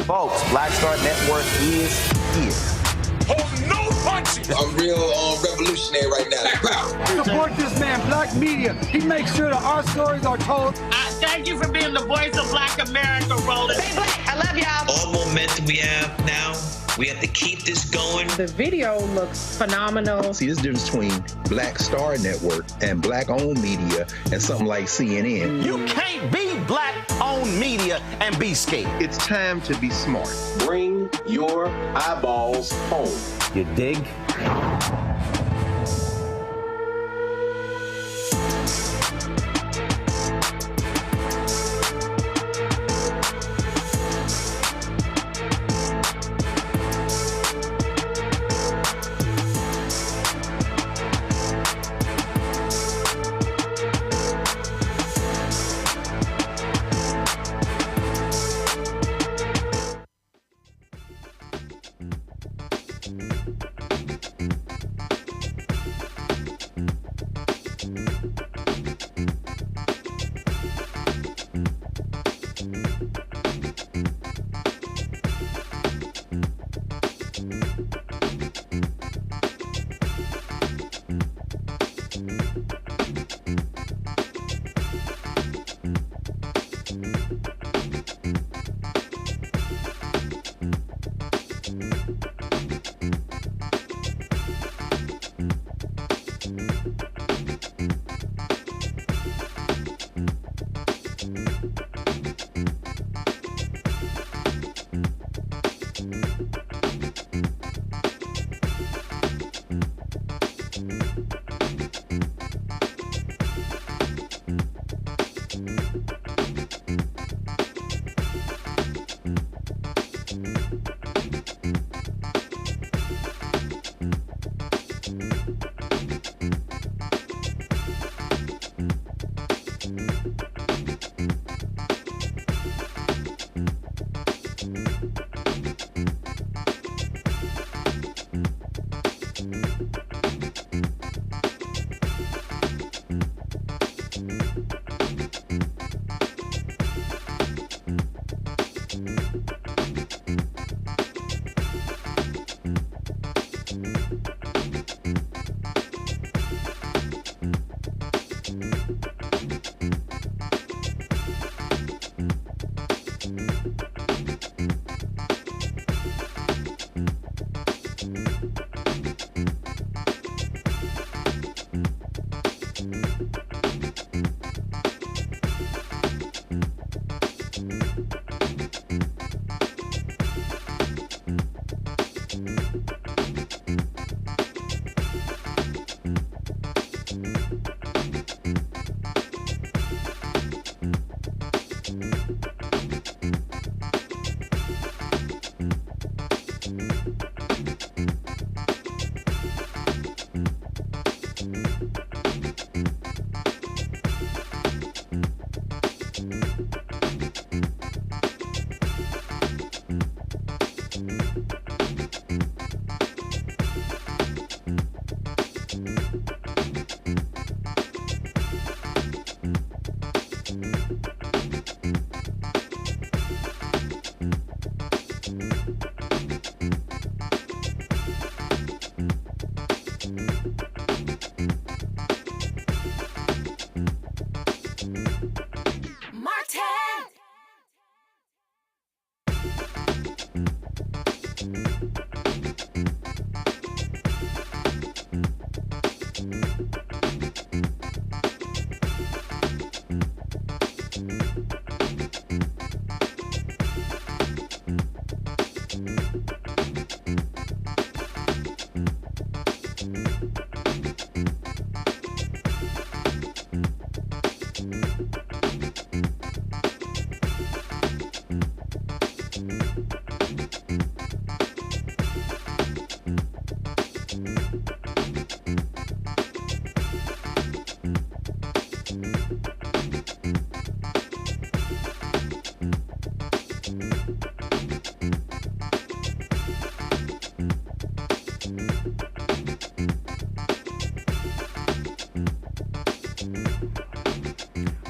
Folks, Black Star Network is here. Hold no punches! I'm real revolutionary right now. Black power. Support this man, Black Media. He makes sure that our stories are told. Thank you for being the voice of Black America, Roland. Stay black. I love y'all. All momentum we have now, we have to keep this going. The video looks phenomenal. See, this difference between Black Star Network and Black-owned media and something like CNN. You can't be black own media and be scared. It's time to be smart. Bring your eyeballs home. You dig?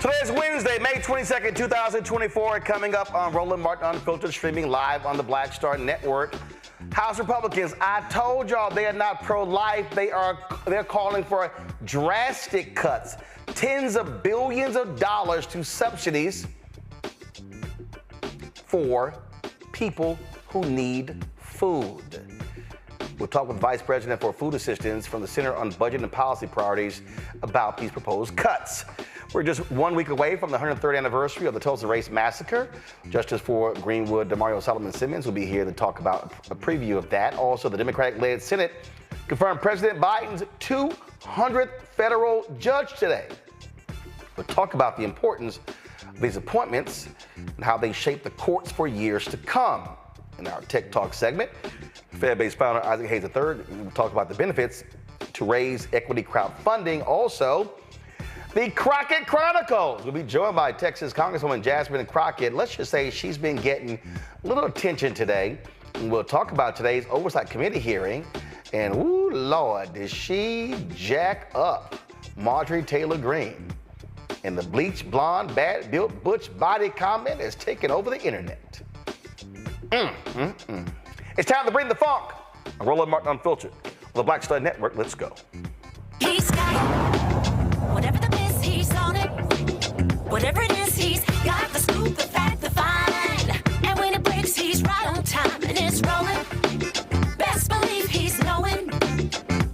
Today's Wednesday, May 22nd, 2024, coming up on Roland Martin Unfiltered, streaming live on the Black Star Network. House Republicans, I told y'all they are not pro-life. They're calling for drastic cuts, tens of billions of dollars to subsidies for people who need food. We'll talk with Vice President for Food Assistance from the Center on Budget and Policy Priorities about these proposed cuts. We're just 1 week away from the 103rd anniversary of the Tulsa Race Massacre. Justice for Greenwood, Damario Solomon-Simmons will be here to talk about a preview of that. Also, the Democratic-led Senate confirmed President Biden's 200th federal judge today. We'll talk about the importance of these appointments and how they shape the courts for years to come. In our Tech Talk segment, Fed-based founder Isaac Hayes III will talk about the benefits to raise equity crowdfunding. Also, the Crockett Chronicles will be joined by Texas Congresswoman Jasmine Crockett. Let's just say she's been getting a little attention today. And we'll talk about today's Oversight Committee hearing. And, ooh, Lord, did she jack up Marjorie Taylor Greene. And the bleach blonde, bad-built butch body comment is taking over the internet. It's time to bring the funk. Roland Martin Unfiltered on the Black Star Network. Let's go. He's got whatever the miss, he's on it. Whatever it is, he's got the scoop, the fact, the find. And when it breaks, he's right on time and it's rolling. Best believe he's knowing.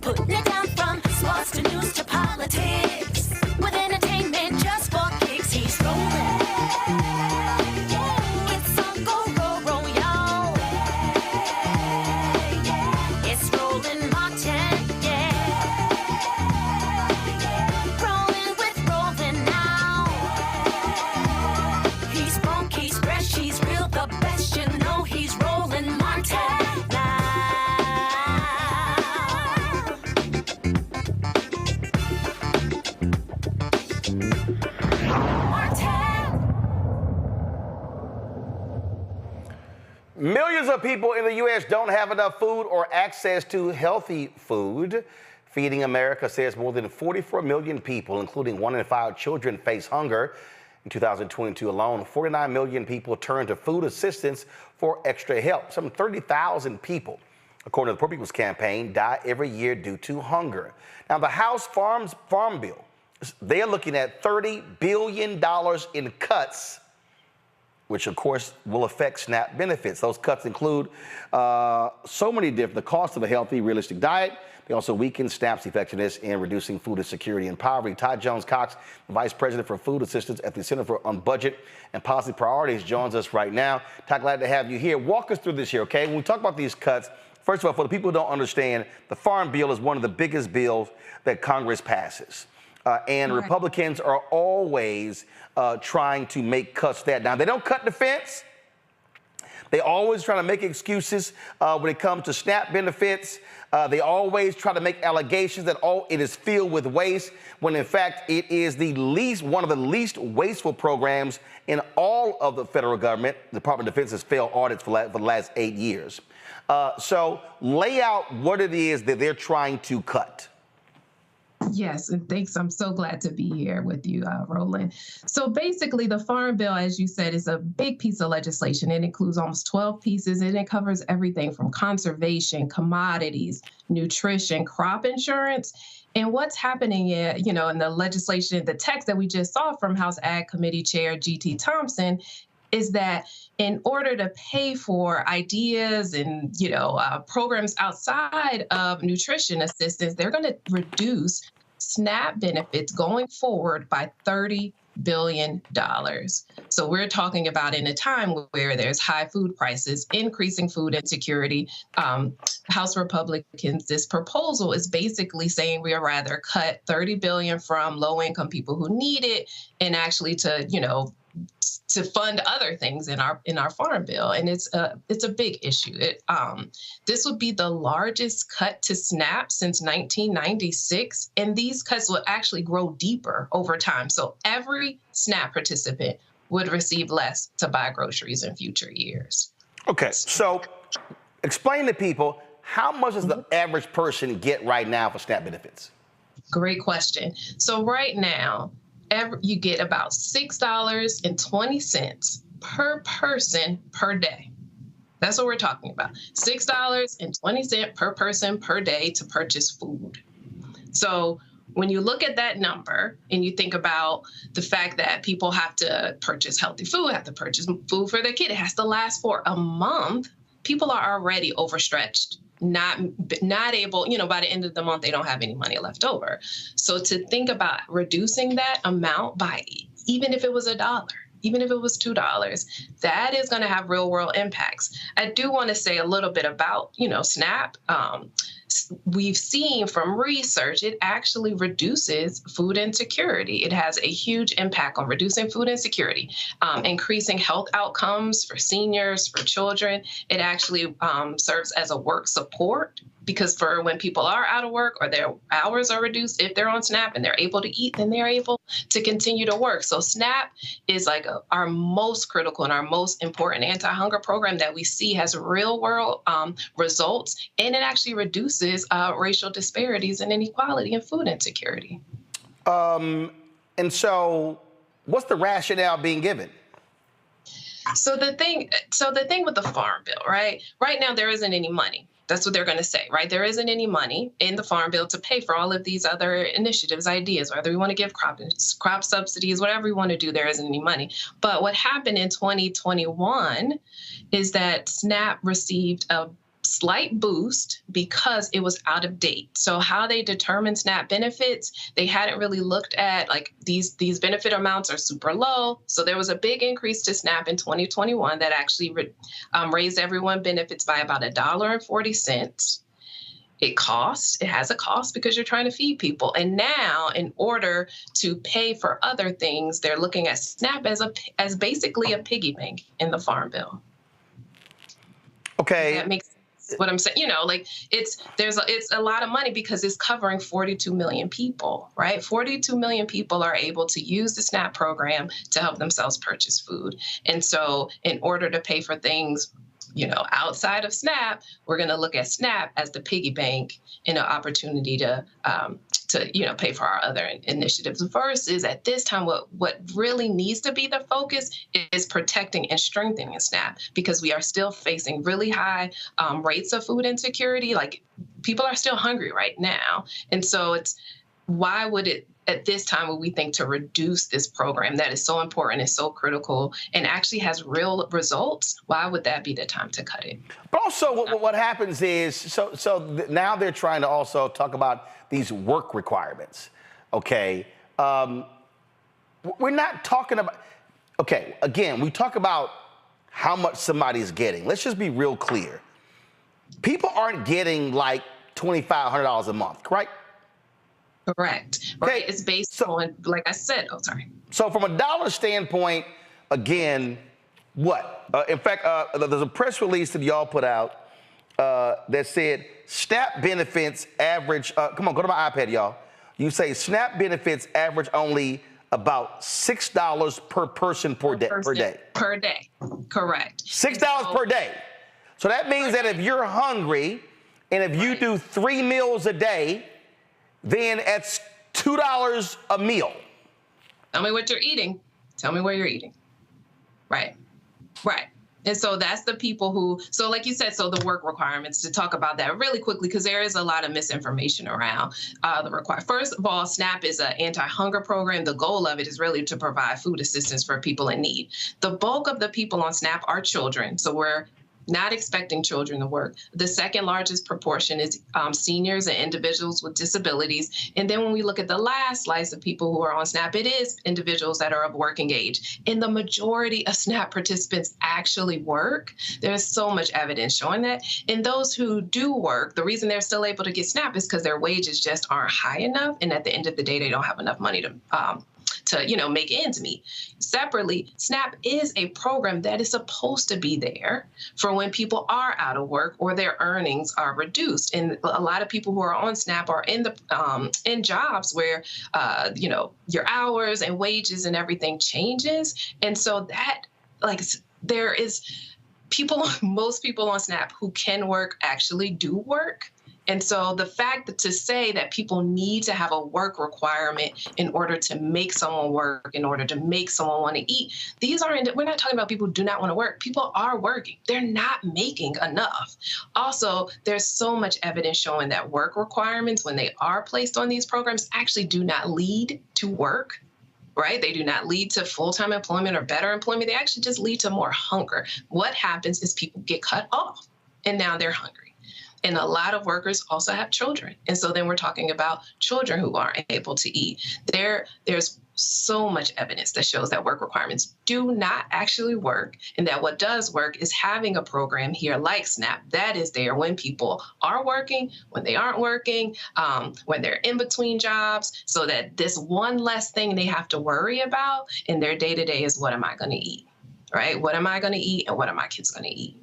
Putting it down from sports to news to politics. With entertainment just for kicks, he's rolling. It's on go, roll, y'all. It's Roland Martin, yeah. Rolling with Roland now. He's funk, he's fresh, he's real, the best, you know he's Roland Martin now. Millions of people in the U.S. don't have enough food or access to healthy food. Feeding America says more than 44 million people, including 1 in 5 children, face hunger. In 2022 alone, 49 million people turn to food assistance for extra help. Some 30,000 people, according to the Poor People's Campaign, die every year due to hunger. Now, the House Farm Bill, they are looking at $30 billion in cuts, which of course will affect SNAP benefits. Those cuts include so many different, the cost of a healthy, realistic diet. They also weaken SNAP's effectiveness in reducing food insecurity and poverty. Todd Jones-Cox, the Vice President for Food Assistance at the Center for Budget and Policy Priorities, joins us right now. Todd, glad to have you here. Walk us through this here, okay? When we talk about these cuts, first of all, for the people who don't understand, the Farm Bill is one of the biggest bills that Congress passes. And Republicans are always trying to make cuts that down. They don't cut defense. They always try to make excuses when it comes to SNAP benefits. They always try to make allegations that it is filled with waste, when in fact it is one of the least wasteful programs in all of the federal government. The Department of Defense has failed audits for the last 8 years. So lay out what it is that they're trying to cut. Yes, and thanks. I'm so glad to be here with you, Roland. So basically, the Farm Bill, as you said, is a big piece of legislation. It includes almost 12 pieces, and it covers everything from conservation, commodities, nutrition, crop insurance. And what's happening, in the legislation, the text that we just saw from House Ag Committee Chair G.T. Thompson, is that in order to pay for ideas and, programs outside of nutrition assistance, they're going to reduce SNAP benefits going forward by $30 billion. So we're talking about in a time where there's high food prices, increasing food insecurity. House Republicans, this proposal is basically saying we would rather cut $30 billion from low-income people who need it and actually to fund other things in our Farm Bill, and it's a big issue. This would be the largest cut to SNAP since 1996, and these cuts will actually grow deeper over time. So every SNAP participant would receive less to buy groceries in future years. Okay, so explain to people, how much does the average person get right now for SNAP benefits? Great question. So right now, you get about $6.20 per person per day. That's what we're talking about. $6.20 per person per day to purchase food. So when you look at that number and you think about the fact that people have to purchase healthy food, have to purchase food for their kid, it has to last for a month, people are already overstretched not able, by the end of the month, they don't have any money left over. So to think about reducing that amount by, even if it was $1, even if it was $2, that is going to have real world impacts. I do want to say a little bit about, SNAP. We've seen from research, it actually reduces food insecurity. It has a huge impact on reducing food insecurity, increasing health outcomes for seniors, for children. It actually serves as a work support, because for when people are out of work or their hours are reduced, if they're on SNAP and they're able to eat, then they're able to continue to work. So SNAP is like our most critical and our most important anti-hunger program that we see has real world results, and it actually reduces racial disparities and inequality and food insecurity. And so what's the rationale being given? So the thing with the Farm Bill, right? Right now, there isn't any money. That's what they're going to say, right? There isn't any money in the Farm Bill to pay for all of these other initiatives, ideas, whether we want to give crop subsidies, whatever we want to do, there isn't any money. But what happened in 2021 is that SNAP received a slight boost because it was out of date. So how they determine SNAP benefits, they hadn't really looked at, like, these benefit amounts are super low. So there was a big increase to SNAP in 2021 that actually raised everyone benefits by about $1.40. It has a cost because you're trying to feed people. And now, in order to pay for other things, they're looking at SNAP as basically a piggy bank in the Farm Bill. Okay. That makes sense. What I'm saying, it's a lot of money because it's covering 42 million people, right? 42 million people are able to use the SNAP program to help themselves purchase food. And so in order to pay for things, outside of SNAP, we're going to look at SNAP as the piggy bank and an opportunity to pay for our other initiatives. Versus at this time, what really needs to be the focus is protecting and strengthening SNAP, because we are still facing really high rates of food insecurity. Like, people are still hungry right now. And so why would it, at this time, would we think to reduce this program that is so important and so critical and actually has real results? Why would that be the time to cut it? But also what happens is, so now they're trying to also talk about these work requirements, okay? We're not talking about, okay, again, we talk about how much somebody's getting. Let's just be real clear. People aren't getting like $2,500 a month, right? Correct. Okay. Right. It's based on, like I said, So from a dollar standpoint, again, what? In fact, there's a press release that y'all put out that said SNAP benefits average, come on, go to my iPad, y'all. You say SNAP benefits average only about $6 per person per day. Per day. Correct. $6 per day. So that means that if you're hungry and if you do 3 meals a day, then it's $2 a meal. Tell me what you're eating. Tell me where you're eating. Right. And so that's the people who, so like you said, so the work requirements, to talk about that really quickly, because there is a lot of misinformation around the requirement. First of all, SNAP is an anti-hunger program. The goal of it is really to provide food assistance for people in need. The bulk of the people on SNAP are children. So we're not expecting children to work. The second largest proportion is seniors and individuals with disabilities. And then when we look at the last slice of people who are on SNAP, it is individuals that are of working age. And the majority of SNAP participants actually work. There's so much evidence showing that. And those who do work, the reason they're still able to get SNAP is because their wages just aren't high enough. And at the end of the day, they don't have enough money to make ends meet. Separately, SNAP is a program that is supposed to be there for when people are out of work or their earnings are reduced. And a lot of people who are on SNAP are in jobs where your hours and wages and everything changes. And so that, there is most people on SNAP who can work actually do work. And so the fact that to say that people need to have a work requirement in order to make someone work, in order to make someone want to eat, we're not talking about people who do not want to work. People are working. They're not making enough. Also, there's so much evidence showing that work requirements, when they are placed on these programs, actually do not lead to work. Right? They do not lead to full-time employment or better employment. They actually just lead to more hunger. What happens is people get cut off and now they're hungry. And a lot of workers also have children. And so then we're talking about children who aren't able to eat. There's so much evidence that shows that work requirements do not actually work, and that what does work is having a program here like SNAP that is there when people are working, when they aren't working, when they're in between jobs, so that this one less thing they have to worry about in their day-to-day is, what am I going to eat, right? What am I going to eat, and what are my kids going to eat?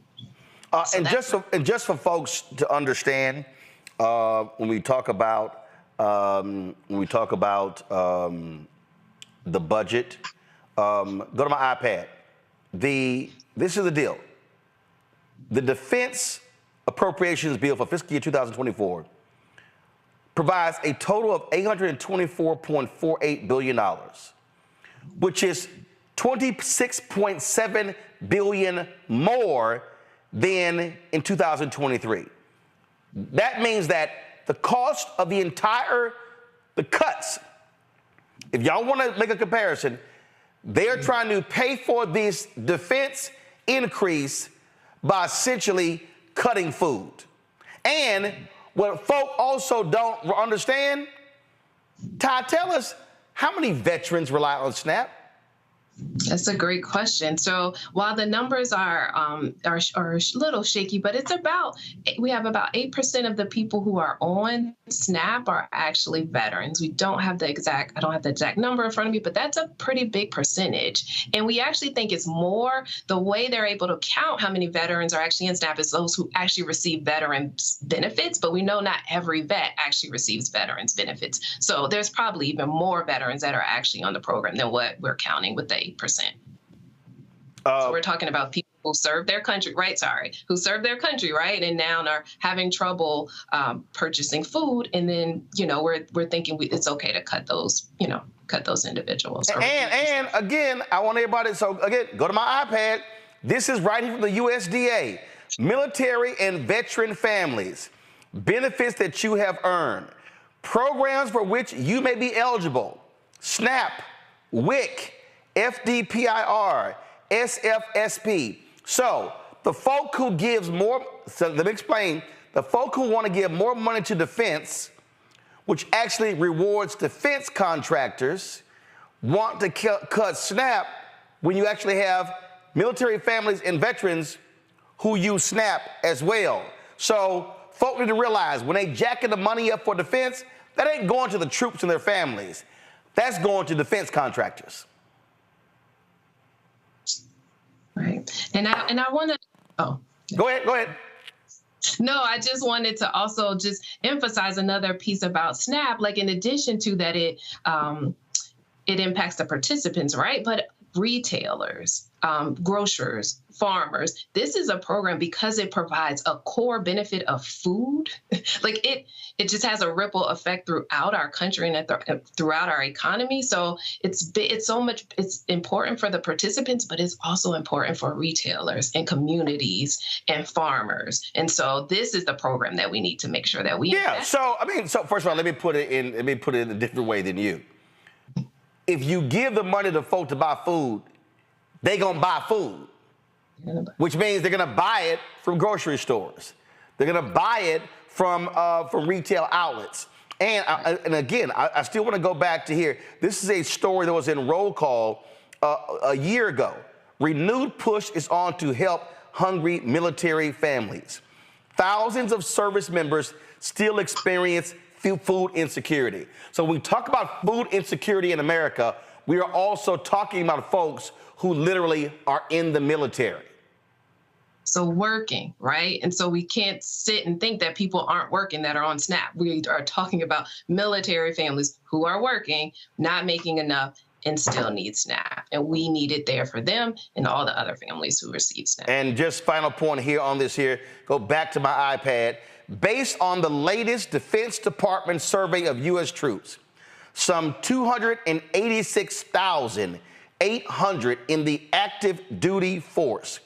Just for folks to understand, when we talk about the budget, go to my iPad. This is the deal. The Defense Appropriations Bill for fiscal year 2024 provides a total of $824.48 billion, which is $26.7 billion more than in 2023. That means that the cost of the cuts, if y'all want to make a comparison, they're trying to pay for this defense increase by essentially cutting food. And what folk also don't understand, Ty, tell us, how many veterans rely on SNAP? That's a great question. So while the numbers are a little shaky, but we have about 8% of the people who are on SNAP are actually veterans. I don't have the exact number in front of me, but that's a pretty big percentage. And we actually think it's more the way they're able to count how many veterans are actually in SNAP is those who actually receive veterans benefits, but we know not every vet actually receives veterans benefits. So there's probably even more veterans that are actually on the program than what we're counting with the 8%. So we're talking about people who serve their country, right? Who serve their country, right? And now are having trouble purchasing food. And then, we're thinking it's okay to cut those individuals. And again, I want everybody, go to my iPad. This is right here from the USDA. Military and veteran families, benefits that you have earned, programs for which you may be eligible, SNAP, WIC, FDPIR, SFSP. So the folk who gives more, so let me explain, the folk who want to give more money to defense, which actually rewards defense contractors, want to cut SNAP when you actually have military families and veterans who use SNAP as well. So folk need to realize when they jacking the money up for defense, that ain't going to the troops and their families. That's going to defense contractors. Right. And I want to, Go ahead. No, I just wanted to also just emphasize another piece about SNAP, like in addition to that, it impacts the participants, right? But retailers, grocers, farmers, this is a program because it provides a core benefit of food. Like it just has a ripple effect throughout our country and throughout our economy. So it's important for the participants, but it's also important for retailers and communities and farmers. And so this is the program that we need to make sure that we invest. So first of all, let me put it in a different way than you. If you give the money to folk to buy food, they gonna buy food, which means they're gonna buy it from grocery stores. They're gonna buy it from retail outlets. And again, I still want to go back to here. This is a story that was in Roll Call a year ago. Renewed push is on to help hungry military families. Thousands of service members still experience food insecurity. So when we talk about food insecurity in America, we are also talking about folks who literally are in the military. So working, right? And so we can't sit and think that people aren't working that are on SNAP. We are talking about military families who are working, not making enough, and still need SNAP. And we need it there for them and all the other families who receive SNAP. And just final point here on this here, go back to my iPad. Based on the latest Defense Department survey of U.S. troops, some 286,800 in the active duty force,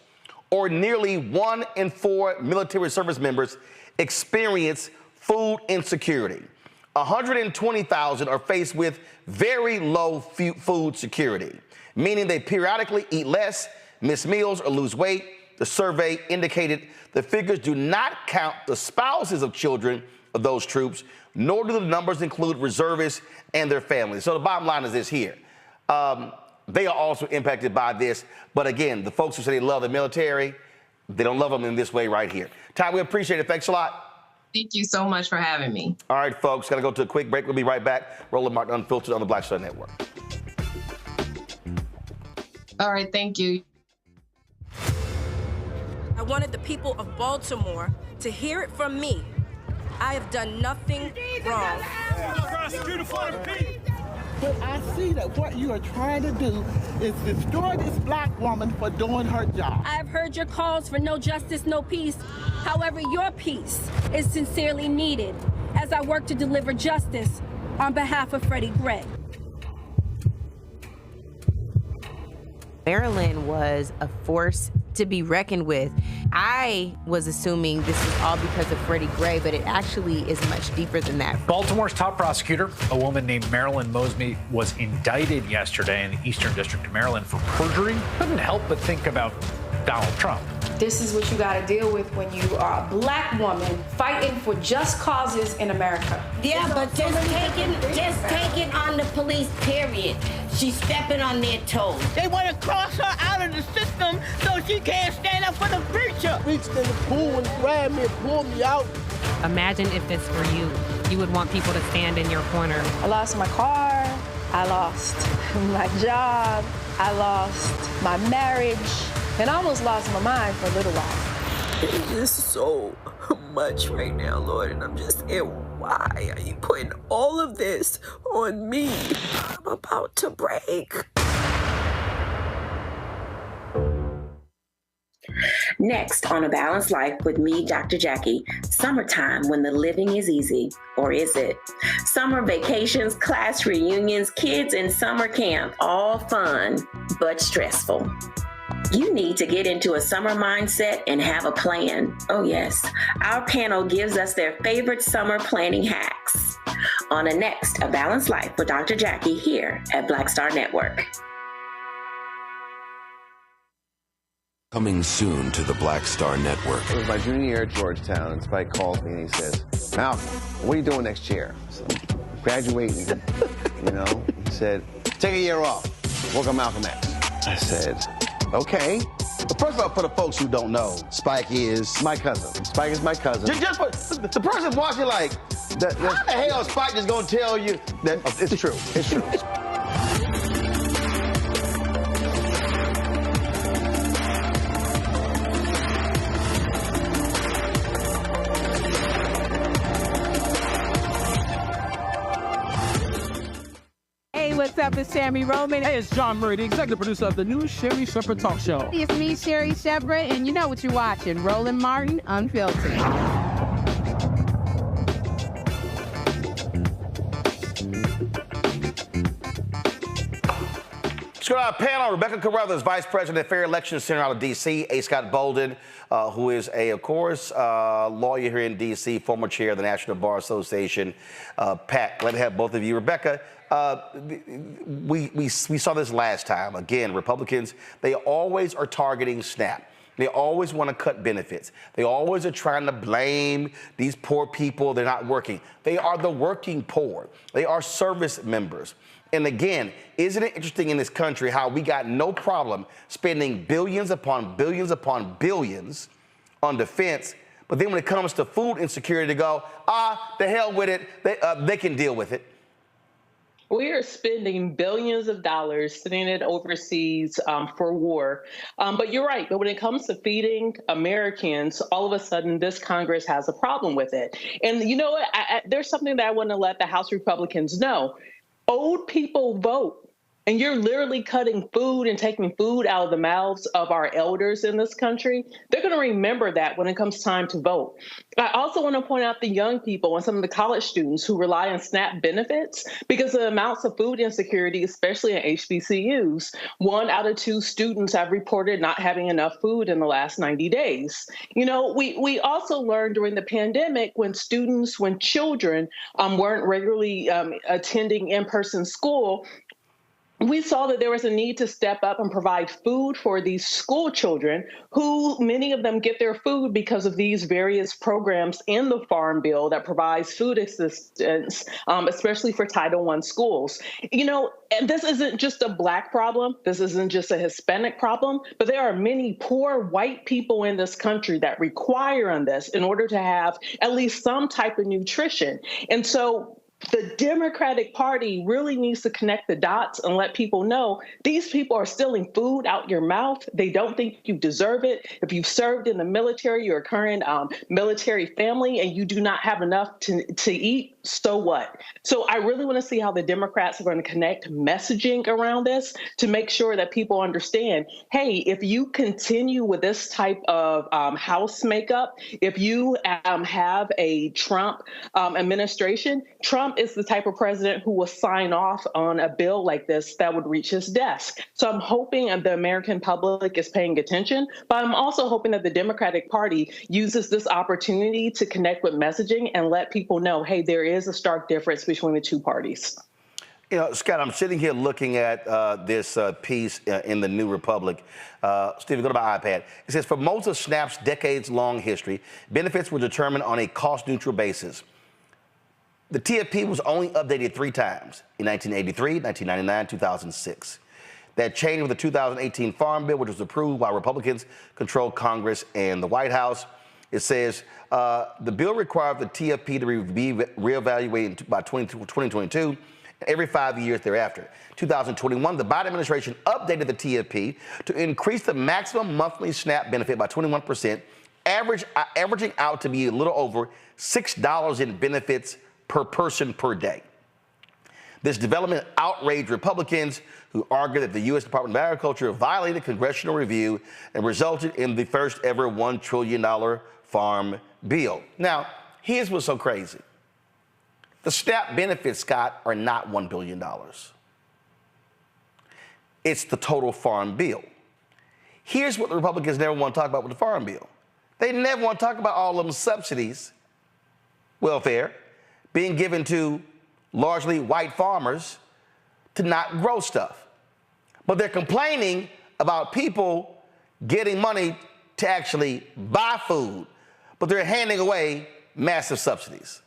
or nearly 1 in 4 military service members, experience food insecurity. 120,000 are faced with very low food security, meaning they periodically eat less, miss meals, or lose weight. the survey indicated the figures do not count the spouses of children of those troops, nor do the numbers include reservists and their families. So the bottom line is this here. They are also impacted by this. But again, the folks who say they love the military, they don't love them in this way right here. Ty, we appreciate it. Thanks a lot. Thank you so much for having me. All right, folks, got to go to a quick break. We'll be right back. Roland Martin Unfiltered on the Black Star Network. All right, thank you. I wanted the people of Baltimore to hear it from me. I have done nothing wrong. But I see that what you are trying to do is destroy this black woman for doing her job. I have heard your calls for no justice, no peace. However, your peace is sincerely needed as I work to deliver justice on behalf of Freddie Gray. Marilyn was a force to be reckoned with. I was assuming this is all because of Freddie Gray, but it actually is much deeper than that. Baltimore's top prosecutor, a woman named Marilyn Mosby, was indicted yesterday in the Eastern District of Maryland for perjury. Couldn't help but think about Donald Trump. This is what you got to deal with when you are a black woman fighting for just causes in America. Yeah, but just taking on the police, period. She's stepping on their toes. They want to cross her out of the system so she can't stand up for the preacher. Reached in the pool and grabbed me and pulled me out. Imagine if this were you. You would want people to stand in your corner. I lost my car. I lost my job. I lost my marriage. And I almost lost my mind for a little while. It's just so much right now, Lord, and I'm just saying, why are you putting all of this on me? I'm about to break. Next on A Balanced Life with me, Dr. Jackie, summertime when the living is easy, or is it? Summer vacations, class reunions, kids in summer camp, all fun, but stressful. You need to get into a summer mindset and have a plan. Oh yes, our panel gives us their favorite summer planning hacks. On the next A Balanced Life with Dr. Jackie here at Black Star Network. Coming soon to the Black Star Network. It was my junior year at Georgetown, and Spike calls me and he says, Malcolm, what are you doing next year? So, graduating, you know? He said, take a year off, work on Malcolm X. I said, okay. But first of all, for the folks who don't know, Spike is my cousin. Spike is my cousin. Just for the person watching, like, how the hell is Spike just gonna tell you that it's true? It's true. What's up? It's Sammy Roman. Hey, it's John Murray, the executive producer of the new Sherry Shepherd Talk Show. It's me, Sherry Shepherd, and you know what you're watching, Roland Martin Unfiltered. Let's go to our panel. Rebecca Carruthers, Vice President of Fair Elections Center out of D.C. A. Scott Bolden, who is of course, lawyer here in D.C., former chair of the National Bar Association. Pat, glad to have both of you. Rebecca, we saw this last time. Again, Republicans, they always are targeting SNAP. They always want to cut benefits. They always are trying to blame these poor people. They're not working. They are the working poor. They are service members. And again, isn't it interesting in this country how we got no problem spending billions upon billions upon billions on defense, but then when it comes to food insecurity, to go, the hell with it, they can deal with it. We are spending billions of dollars sending it overseas for war. But you're right. But when it comes to feeding Americans, all of a sudden this Congress has a problem with it. And you know what? There's something that I want to let the House Republicans know. Old people vote. And you're literally cutting food and taking food out of the mouths of our elders in this country. They're going to remember that when it comes time to vote. I also want to point out the young people and some of the college students who rely on SNAP benefits because of the amounts of food insecurity, especially in HBCUs. 1 out of 2 students have reported not having enough food in the last 90 days. You know, we also learned during the pandemic when children weren't regularly attending in-person school, we saw that there was a need to step up and provide food for these school children who many of them get their food because of these various programs in the Farm Bill that provides food assistance, especially for Title I schools. You know, and this isn't just a Black problem. This isn't just a Hispanic problem, but there are many poor white people in this country that require on this in order to have at least some type of nutrition. And so the Democratic Party really needs to connect the dots and let people know these people are stealing food out your mouth. They don't think you deserve it. If you've served in the military, you're a current military family, and you do not have enough to eat, so what? So I really want to see how the Democrats are going to connect messaging around this to make sure that people understand, hey, if you continue with this type of House makeup, if you have a Trump administration, Trump is the type of president who will sign off on a bill like this that would reach his desk. So I'm hoping the American public is paying attention, but I'm also hoping that the Democratic Party uses this opportunity to connect with messaging and let people know, hey, there is a stark difference between the two parties. You know, Scott, I'm sitting here looking at this piece in the New Republic. Stephen, go to my iPad. It says, for most of SNAP's decades-long history, benefits were determined on a cost-neutral basis. The TFP was only updated 3 times, in 1983, 1999, 2006. That changed with the 2018 Farm Bill, which was approved while Republicans controlled Congress and the White House. It says the bill required the TFP to be reevaluated by 2022, every 5 years thereafter. 2021, the Biden administration updated the TFP to increase the maximum monthly SNAP benefit by 21%, averaging out to be a little over $6 in benefits per person per day. This development outraged Republicans who argued that the U.S. Department of Agriculture violated congressional review and resulted in the first ever $1 trillion farm bill. Now, here's what's so crazy. The SNAP benefits, Scott, are not $1 billion. It's the total farm bill. Here's what the Republicans never want to talk about with the farm bill. They never want to talk about all of them subsidies, welfare, being given to largely white farmers to not grow stuff. But they're complaining about people getting money to actually buy food, but they're handing away massive subsidies.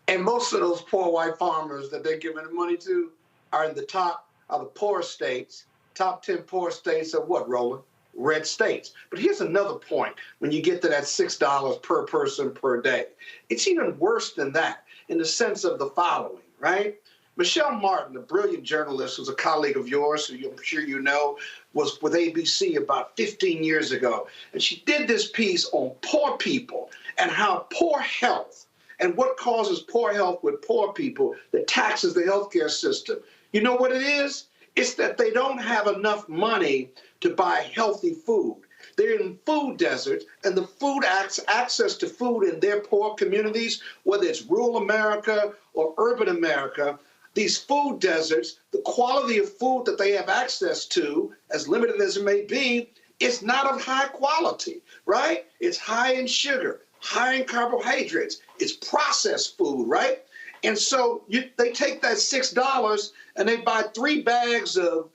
And most of those poor white farmers that they're giving the money to are in the top of the poorest states. Top 10 poorest states are what, Roland? Red states. But here's another point when you get to that $6 per person per day. It's even worse than that in the sense of the following, right? Michelle Martin, a brilliant journalist who's a colleague of yours, who I'm sure you know, was with ABC about 15 years ago. And she did this piece on poor people and how poor health and what causes poor health with poor people that taxes the healthcare system. You know what it is? It's that they don't have enough money to buy healthy food. They're in food deserts, and the food access to food in their poor communities, whether it's rural America or urban America, these food deserts, the quality of food that they have access to, as limited as it may be, is not of high quality, right? It's high in sugar, high in carbohydrates. It's processed food, right? And so they take that $6 and they buy 3 bags of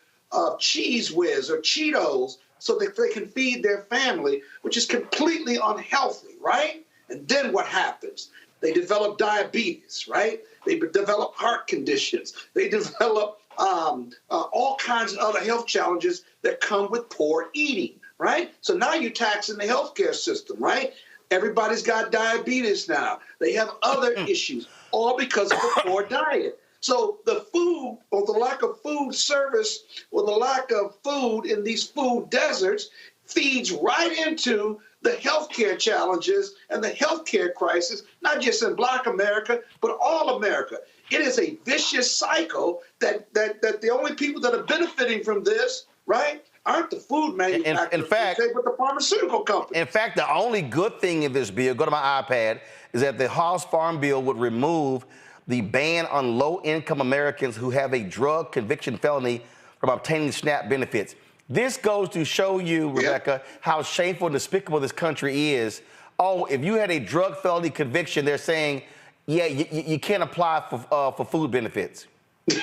Cheese Whiz or Cheetos so that they can feed their family, which is completely unhealthy, right? And then what happens? They develop diabetes, right? They develop heart conditions. They develop all kinds of other health challenges that come with poor eating, right? So now you're taxing the healthcare system, right? Everybody's got diabetes now. They have other issues, all because of a poor diet. So the food, or the lack of food service, or the lack of food in these food deserts feeds right into the healthcare challenges and the healthcare crisis, not just in Black America, but all America. It is a vicious cycle that the only people that are benefiting from this, right, aren't the food manufacturers, in fact, but the pharmaceutical companies. In fact, the only good thing in this bill, go to my iPad, is that the House Farm Bill would remove the ban on low-income Americans who have a drug conviction felony from obtaining SNAP benefits. This goes to show you, Rebecca, how shameful and despicable this country is. Oh, if you had a drug felony conviction, they're saying, yeah, you can't apply for food benefits.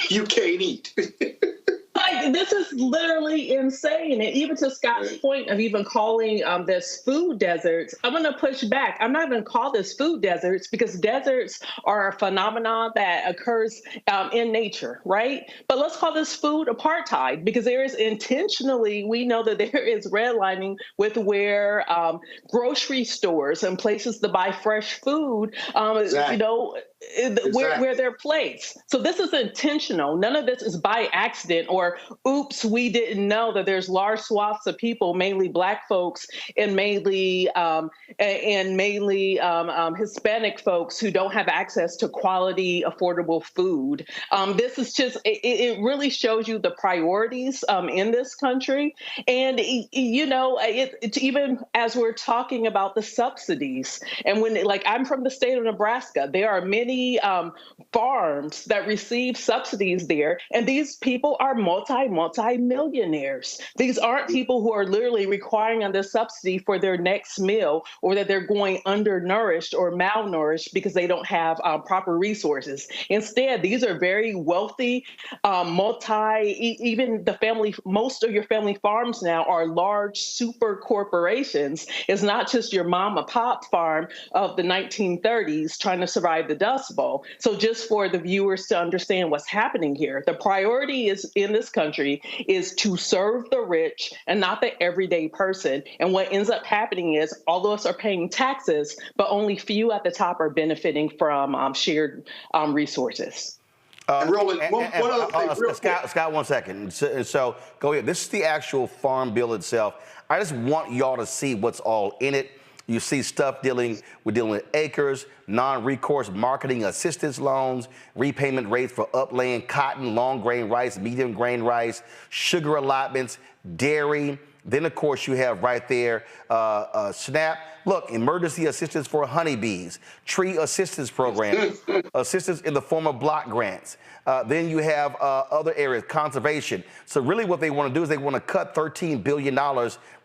You can't eat. Like, this is literally insane. And even to Scott's point of even calling this food deserts, I'm going to push back. I'm not going to call this food deserts because deserts are a phenomenon that occurs in nature, right? But let's call this food apartheid because there is intentionally, we know that there is redlining with where grocery stores and places to buy fresh food, Exactly. you know, where they're placed. So this is intentional. None of this is by accident or oops, we didn't know that there's large swaths of people, mainly Black folks and mainly Hispanic folks who don't have access to quality, affordable food. This is just, it really shows you the priorities in this country. And, you know, it's even as we're talking about the subsidies, and when, like, I'm from the state of Nebraska, there are many farms that receive subsidies there, and these people are multi-millionaires. These aren't people who are literally requiring on this subsidy for their next meal, or that they're going undernourished or malnourished because they don't have proper resources. Instead, these are very wealthy, even the family, most of your family farms now are large super corporations. It's not just your mom and pop farm of the 1930s trying to survive the Dust Bowl. So just for the viewers to understand what's happening here, the priority is in this country is to serve the rich and not the everyday person. And what ends up happening is all of us are paying taxes, but only few at the top are benefiting from shared resources. Roland, one other thing, Scott, 1 second. So go ahead. This is the actual farm bill itself. I just want y'all to see what's all in it. You see stuff we're dealing with acres, non-recourse marketing assistance loans, repayment rates for upland cotton, long grain rice, medium grain rice, sugar allotments, dairy. Then, of course, you have right there SNAP. Look, emergency assistance for honeybees, tree assistance program, assistance in the form of block grants. Then you have other areas, conservation. So really what they want to do is they want to cut $13 billion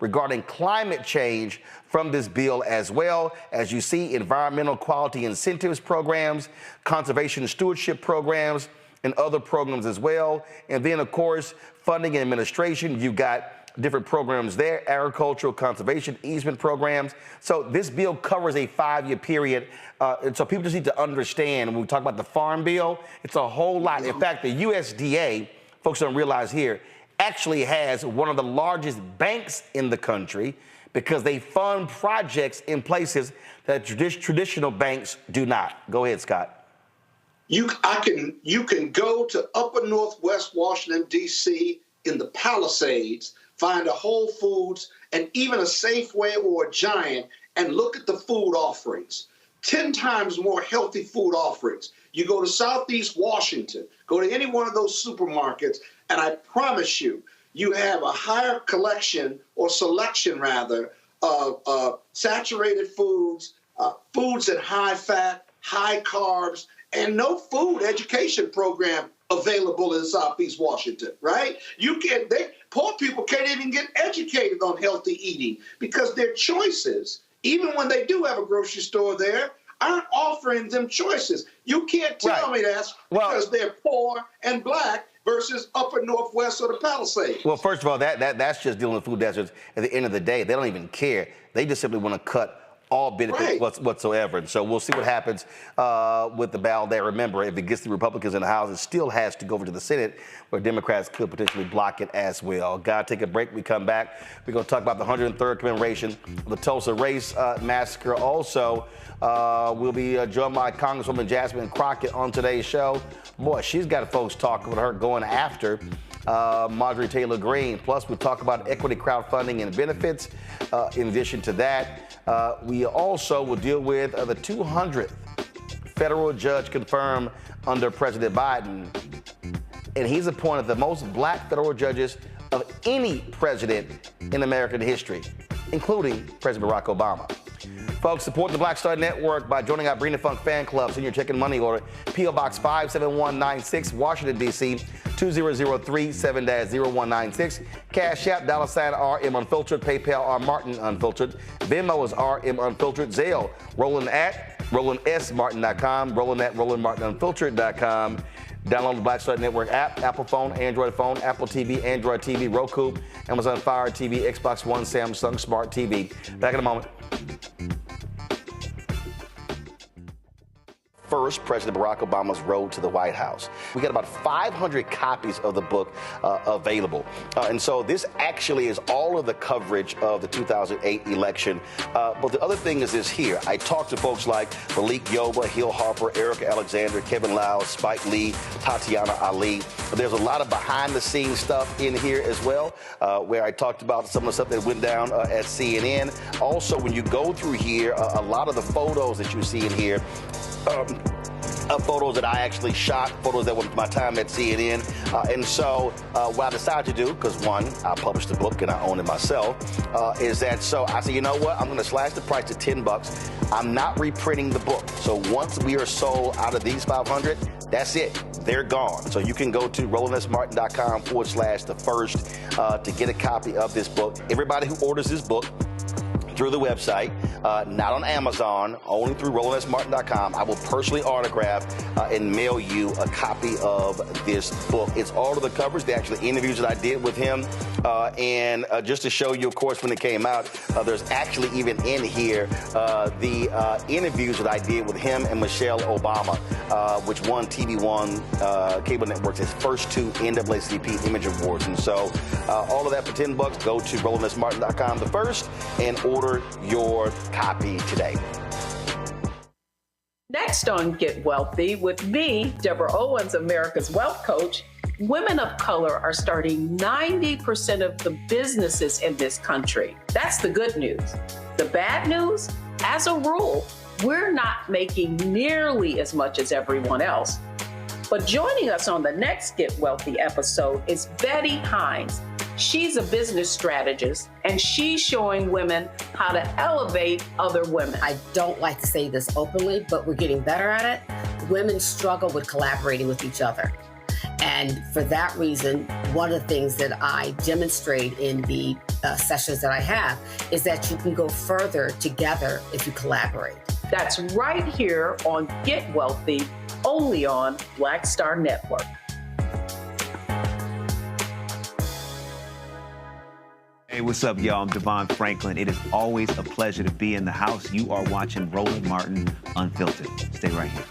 regarding climate change from this bill, as well as you see environmental quality incentives programs, conservation stewardship programs, and other programs as well. And then, of course, funding and administration. You've got different programs there, agricultural, conservation, easement programs. So this bill covers a 5-year period. And so people just need to understand when we talk about the farm bill, it's a whole lot. In fact, the USDA, folks don't realize here, actually has one of the largest banks in the country because they fund projects in places that traditional banks do not. Go ahead, Scott. You can go to upper northwest Washington, D.C. in the Palisades, find a Whole Foods and even a Safeway or a Giant and look at the food offerings. 10 times more healthy food offerings. You go to Southeast Washington, go to any one of those supermarkets, and I promise you, you have a higher collection or selection rather of saturated foods, foods at high fat, high carbs, and no food education program available in Southeast Washington, right? Poor people can't even get educated on healthy eating because their choices, even when they do have a grocery store there, aren't offering them choices. You can't tell me that's because they're poor and Black versus upper northwest or the Palisades. Well, first of all, that's just dealing with food deserts. At the end of the day, they don't even care. They just simply want to cut all benefits whatsoever. And so we'll see what happens with the ballot there. Remember, if it gets the Republicans in the House, it still has to go over to the Senate, where Democrats could potentially block it as well. Gotta take a break. We come back. We're going to talk about the 103rd commemoration of the Tulsa Race Massacre. Also, we'll be joined by Congresswoman Jasmine Crockett on today's show. Boy, she's got folks talking with her going after Marjorie Taylor Greene. Plus, we'll talk about equity crowdfunding and benefits. In addition to that, we also will deal with the 200th federal judge confirmed under President Biden. And he's appointed the most Black federal judges of any president in American history, including President Barack Obama. Folks, support the Black Star Network by joining our Bring the Funk fan club. Send your check and money order. P.O. Box 57196, Washington, D.C., 20037-0196. Cash App, $RM Unfiltered. PayPal, R Martin Unfiltered. Venmo is RM Unfiltered. Zelle, Roland at RolandSMartin.com. Roland at RolandMartinUnfiltered.com. Download the Black Star Network app, Apple phone, Android phone, Apple TV, Android TV, Roku, Amazon Fire TV, Xbox One, Samsung Smart TV. Back in a moment. First, President Barack Obama's road to the White House. We got about 500 copies of the book available. And so this actually is all of the coverage of the 2008 election. But the other thing is this here. I talked to folks like Malik Yoba, Hill Harper, Erica Alexander, Kevin Lau, Spike Lee, Tatiana Ali. But there's a lot of behind-the-scenes stuff in here as well, where I talked about some of the stuff that went down at CNN. Also, when you go through here, a lot of the photos that you see in here, photos that I actually shot, photos that were my time at CNN. And so what I decided to do, because one, I published the book and I own it myself, is that so I said, you know what, I'm going to slash the price to $10. I'm not reprinting the book. So once we are sold out of these 500, that's it. They're gone. So you can go to RolandSMartin.com/the-first to get a copy of this book. Everybody who orders this book through the website, not on Amazon, only through RolandSMartin.com. I will personally autograph and mail you a copy of this book. It's all of the covers, the actual interviews that I did with him. And just to show you, of course, when it came out, there's actually even in here the interviews that I did with him and Michelle Obama, which won TV One cable networks its first 2 NAACP Image Awards. And so all of that for $10, go to RolandSMartin.com the first and order your copy today. Next on Get Wealthy with me, Deborah Owens, America's Wealth Coach, women of color are starting 90% of the businesses in this country. That's the good news. The bad news, as a rule, we're not making nearly as much as everyone else. But joining us on the next Get Wealthy episode is Betty Hines. She's a business strategist, and she's showing women how to elevate other women. I don't like to say this openly, but we're getting better at it. Women struggle with collaborating with each other. And for that reason, one of the things that I demonstrate in the sessions that I have is that you can go further together if you collaborate. That's right here on Get Wealthy, only on Black Star Network. Hey, what's up, y'all? I'm Devon Franklin. It is always a pleasure to be in the house. You are watching Roland Martin Unfiltered. Stay right here.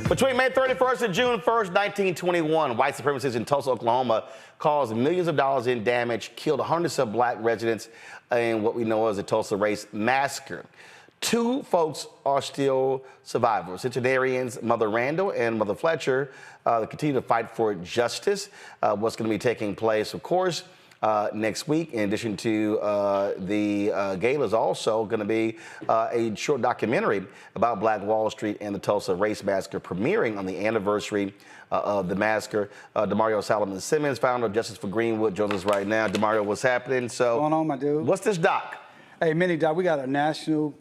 Between May 31st and June 1st, 1921, white supremacists in Tulsa, Oklahoma caused millions of dollars in damage, killed hundreds of black residents in what we know as the Tulsa Race Massacre. 2 folks are still survivors. Centenarians Mother Randall and Mother Fletcher continue to fight for justice. What's going to be taking place, of course, next week. In addition to the gala is also going to be a short documentary about Black Wall Street and the Tulsa Race Massacre premiering on the anniversary of the massacre. Damario Solomon-Simmons, founder of Justice for Greenwood, joins us right now. Damario, what's happening? So, what's going on, my dude? What's this doc? Hey, Mini Doc, we got a national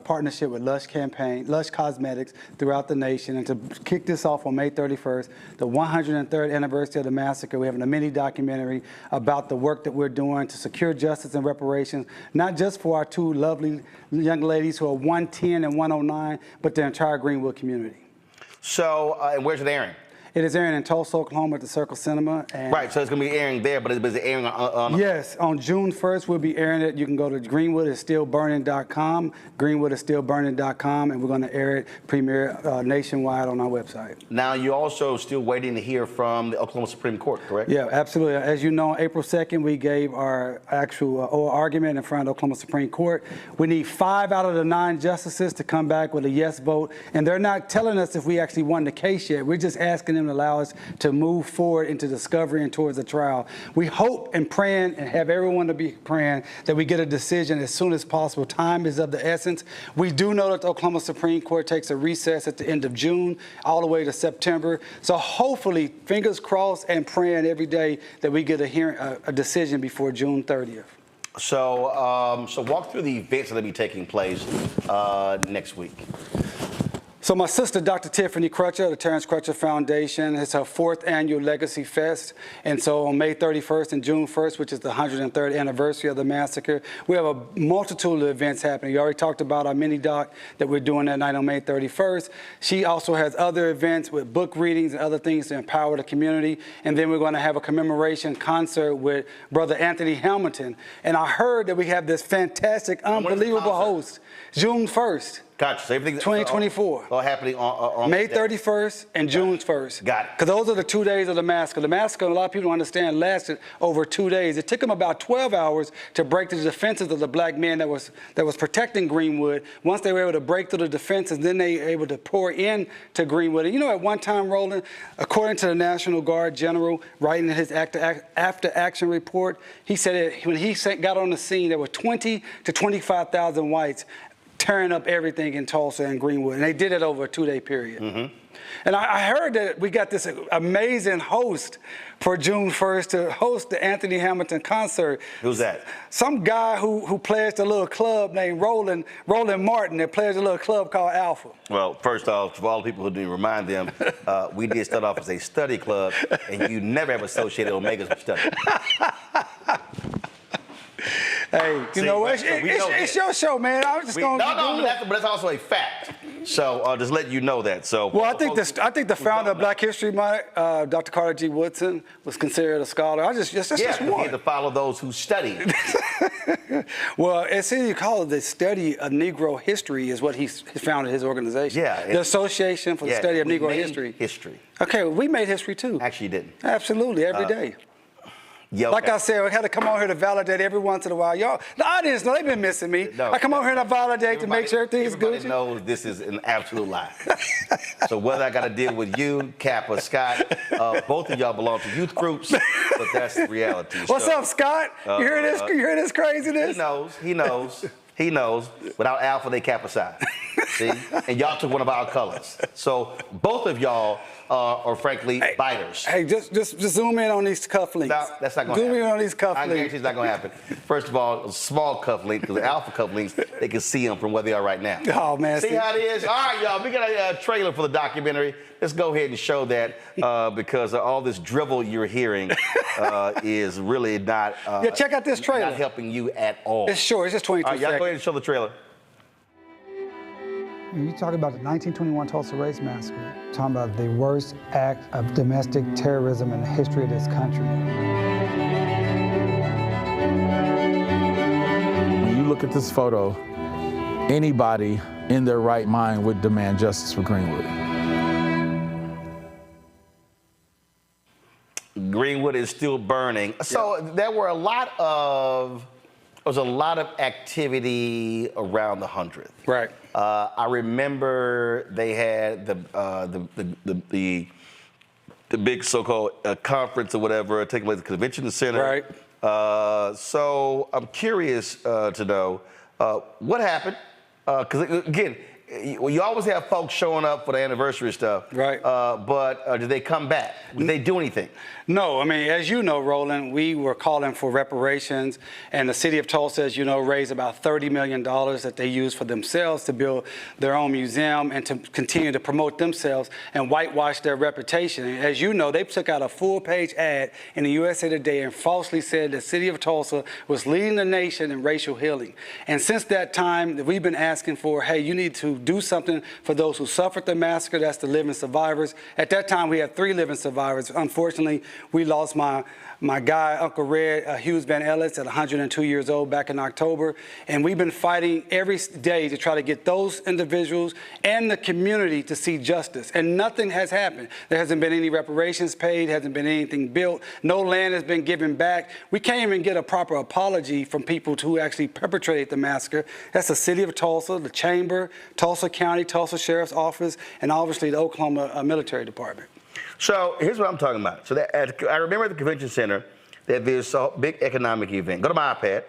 partnership with Lush Cosmetics throughout the nation. And to kick this off on May 31st, the 103rd anniversary of the massacre, we're having a mini documentary about the work that we're doing to secure justice and reparations, not just for our 2 lovely young ladies who are 110 and 109, but the entire Greenwood community. So, and where's it airing? It is airing in Tulsa, Oklahoma at the Circle Cinema. And right, so it's going to be airing there, but it's airing on... Yes, on June 1st, we'll be airing it. You can go to greenwoodisstillburning.com, greenwoodisstillburning.com, and we're going to air it, premiere nationwide on our website. Now, you're also still waiting to hear from the Oklahoma Supreme Court, correct? Yeah, absolutely. As you know, on April 2nd, we gave our actual oral argument in front of the Oklahoma Supreme Court. We need 5 out of the 9 justices to come back with a yes vote, and they're not telling us if we actually won the case yet. We're just asking them to allow us to move forward into discovery and towards a trial. We hope and praying and have everyone to be praying that we get a decision as soon as possible. Time is of the essence. We do know that the Oklahoma Supreme Court takes a recess at the end of June all the way to September. So hopefully, fingers crossed and praying every day that we get a decision before June 30th. So, so walk through the events that will be taking place next week. So my sister, Dr. Tiffany Crutcher of the Terrence Crutcher Foundation, it's her 4th annual Legacy Fest. And so on May 31st and June 1st, which is the 103rd anniversary of the massacre, we have a multitude of events happening. You already talked about our mini doc that we're doing that night on May 31st. She also has other events with book readings and other things to empower the community. And then we're going to have a commemoration concert with Brother Anthony Hamilton. And I heard that we have this fantastic, unbelievable host, June 1st. Gotcha. So everything 2024. All happening on May 31st and June 1st. Got it. Because those are the 2 days of the massacre. The massacre, a lot of people don't understand, lasted over 2 days. It took them about 12 hours to break through the defenses of the black men that was protecting Greenwood. Once they were able to break through the defenses, then they were able to pour in to Greenwood. And you know, at one time, Roland, according to the National Guard General, writing in his after-action report, he said that when he got on the scene, there were 20 to 25,000 whites tearing up everything in Tulsa and Greenwood. And they did it over a 2-day period. Mm-hmm. And I heard that we got this amazing host for June 1st to host the Anthony Hamilton concert. Who's that? Some guy who plays a little club named Roland Martin that plays a little club called Alpha. Well, first off, for all the people who didn't remind them, we did start off as a study club, and you never have associated Omegas with study. Hey, you know what? It's your show, man. I was just going to No, but that's also a fact. So just let you know that. So well, I think the founder of Black History Month, Dr. Carter G. Woodson, was considered a scholar. That's just one. You have to follow those who study. Well, it's you call it the study of Negro history is what he founded his organization. Yeah. The Association for the Study of Negro History. Okay, well, we made history too. Actually, you didn't. Absolutely, every day. Yeah, like I said, I had to come on here to validate every once in a while. Y'all, the audience, they've been missing me. No, I come on here and I validate to make sure everything's good. Everybody knows this is an absolute lie. So whether I got to deal with you, Cap, or Scott, both of y'all belong to youth groups, but that's the reality. What's up, Scott? You hear this? You hear this craziness? He knows. Without Alpha, they Cap aside. See? And y'all took one of our colors. So both of y'all are frankly biters. Hey, just zoom in on these cufflinks. No, that's not going to happen. Zoom in on these cufflinks. I guarantee it's not going to happen. First of all, a small cufflink, because the Alpha cufflinks, they can see them from where they are right now. Oh, man. See how it is? All right, y'all, we got a trailer for the documentary. Let's go ahead and show that because all this drivel you're hearing is really not check out this trailer. Not helping you at all. It's short. It's just 22 seconds. All right, y'all go ahead and show the trailer. You talk about the 1921 Tulsa Race Massacre, talking about the worst act of domestic terrorism in the history of this country. When you look at this photo, anybody in their right mind would demand justice for Greenwood. Greenwood is still burning. So there was a lot of activity around the 100th. Right. I remember they had the big so-called conference or whatever taking place at the convention center. Right. So I'm curious to know what happened. Because again, you always have folks showing up for the anniversary stuff. Right. But did they come back? Did they do anything? No, I mean, as you know, Roland, we were calling for reparations, and the city of Tulsa, as you know, raised about $30 million that they used for themselves to build their own museum and to continue to promote themselves and whitewash their reputation. And as you know, they took out a full-page ad in the USA Today and falsely said the city of Tulsa was leading the nation in racial healing. And since that time, we've been asking for, hey, you need to do something for those who suffered the massacre. That's the living survivors. At that time, we had 3 living survivors. Unfortunately, we lost my guy, Uncle Red, Hughes Van Ellis, at 102 years old back in October. And we've been fighting every day to try to get those individuals and the community to see justice. And nothing has happened. There hasn't been any reparations paid, hasn't been anything built. No land has been given back. We can't even get a proper apology from people who actually perpetrated the massacre. That's the city of Tulsa, the chamber, Tulsa County, Tulsa Sheriff's Office, and obviously the Oklahoma Military Department. So here's what I'm talking about. So I remember at the convention center that there's a big economic event. Go to my iPad.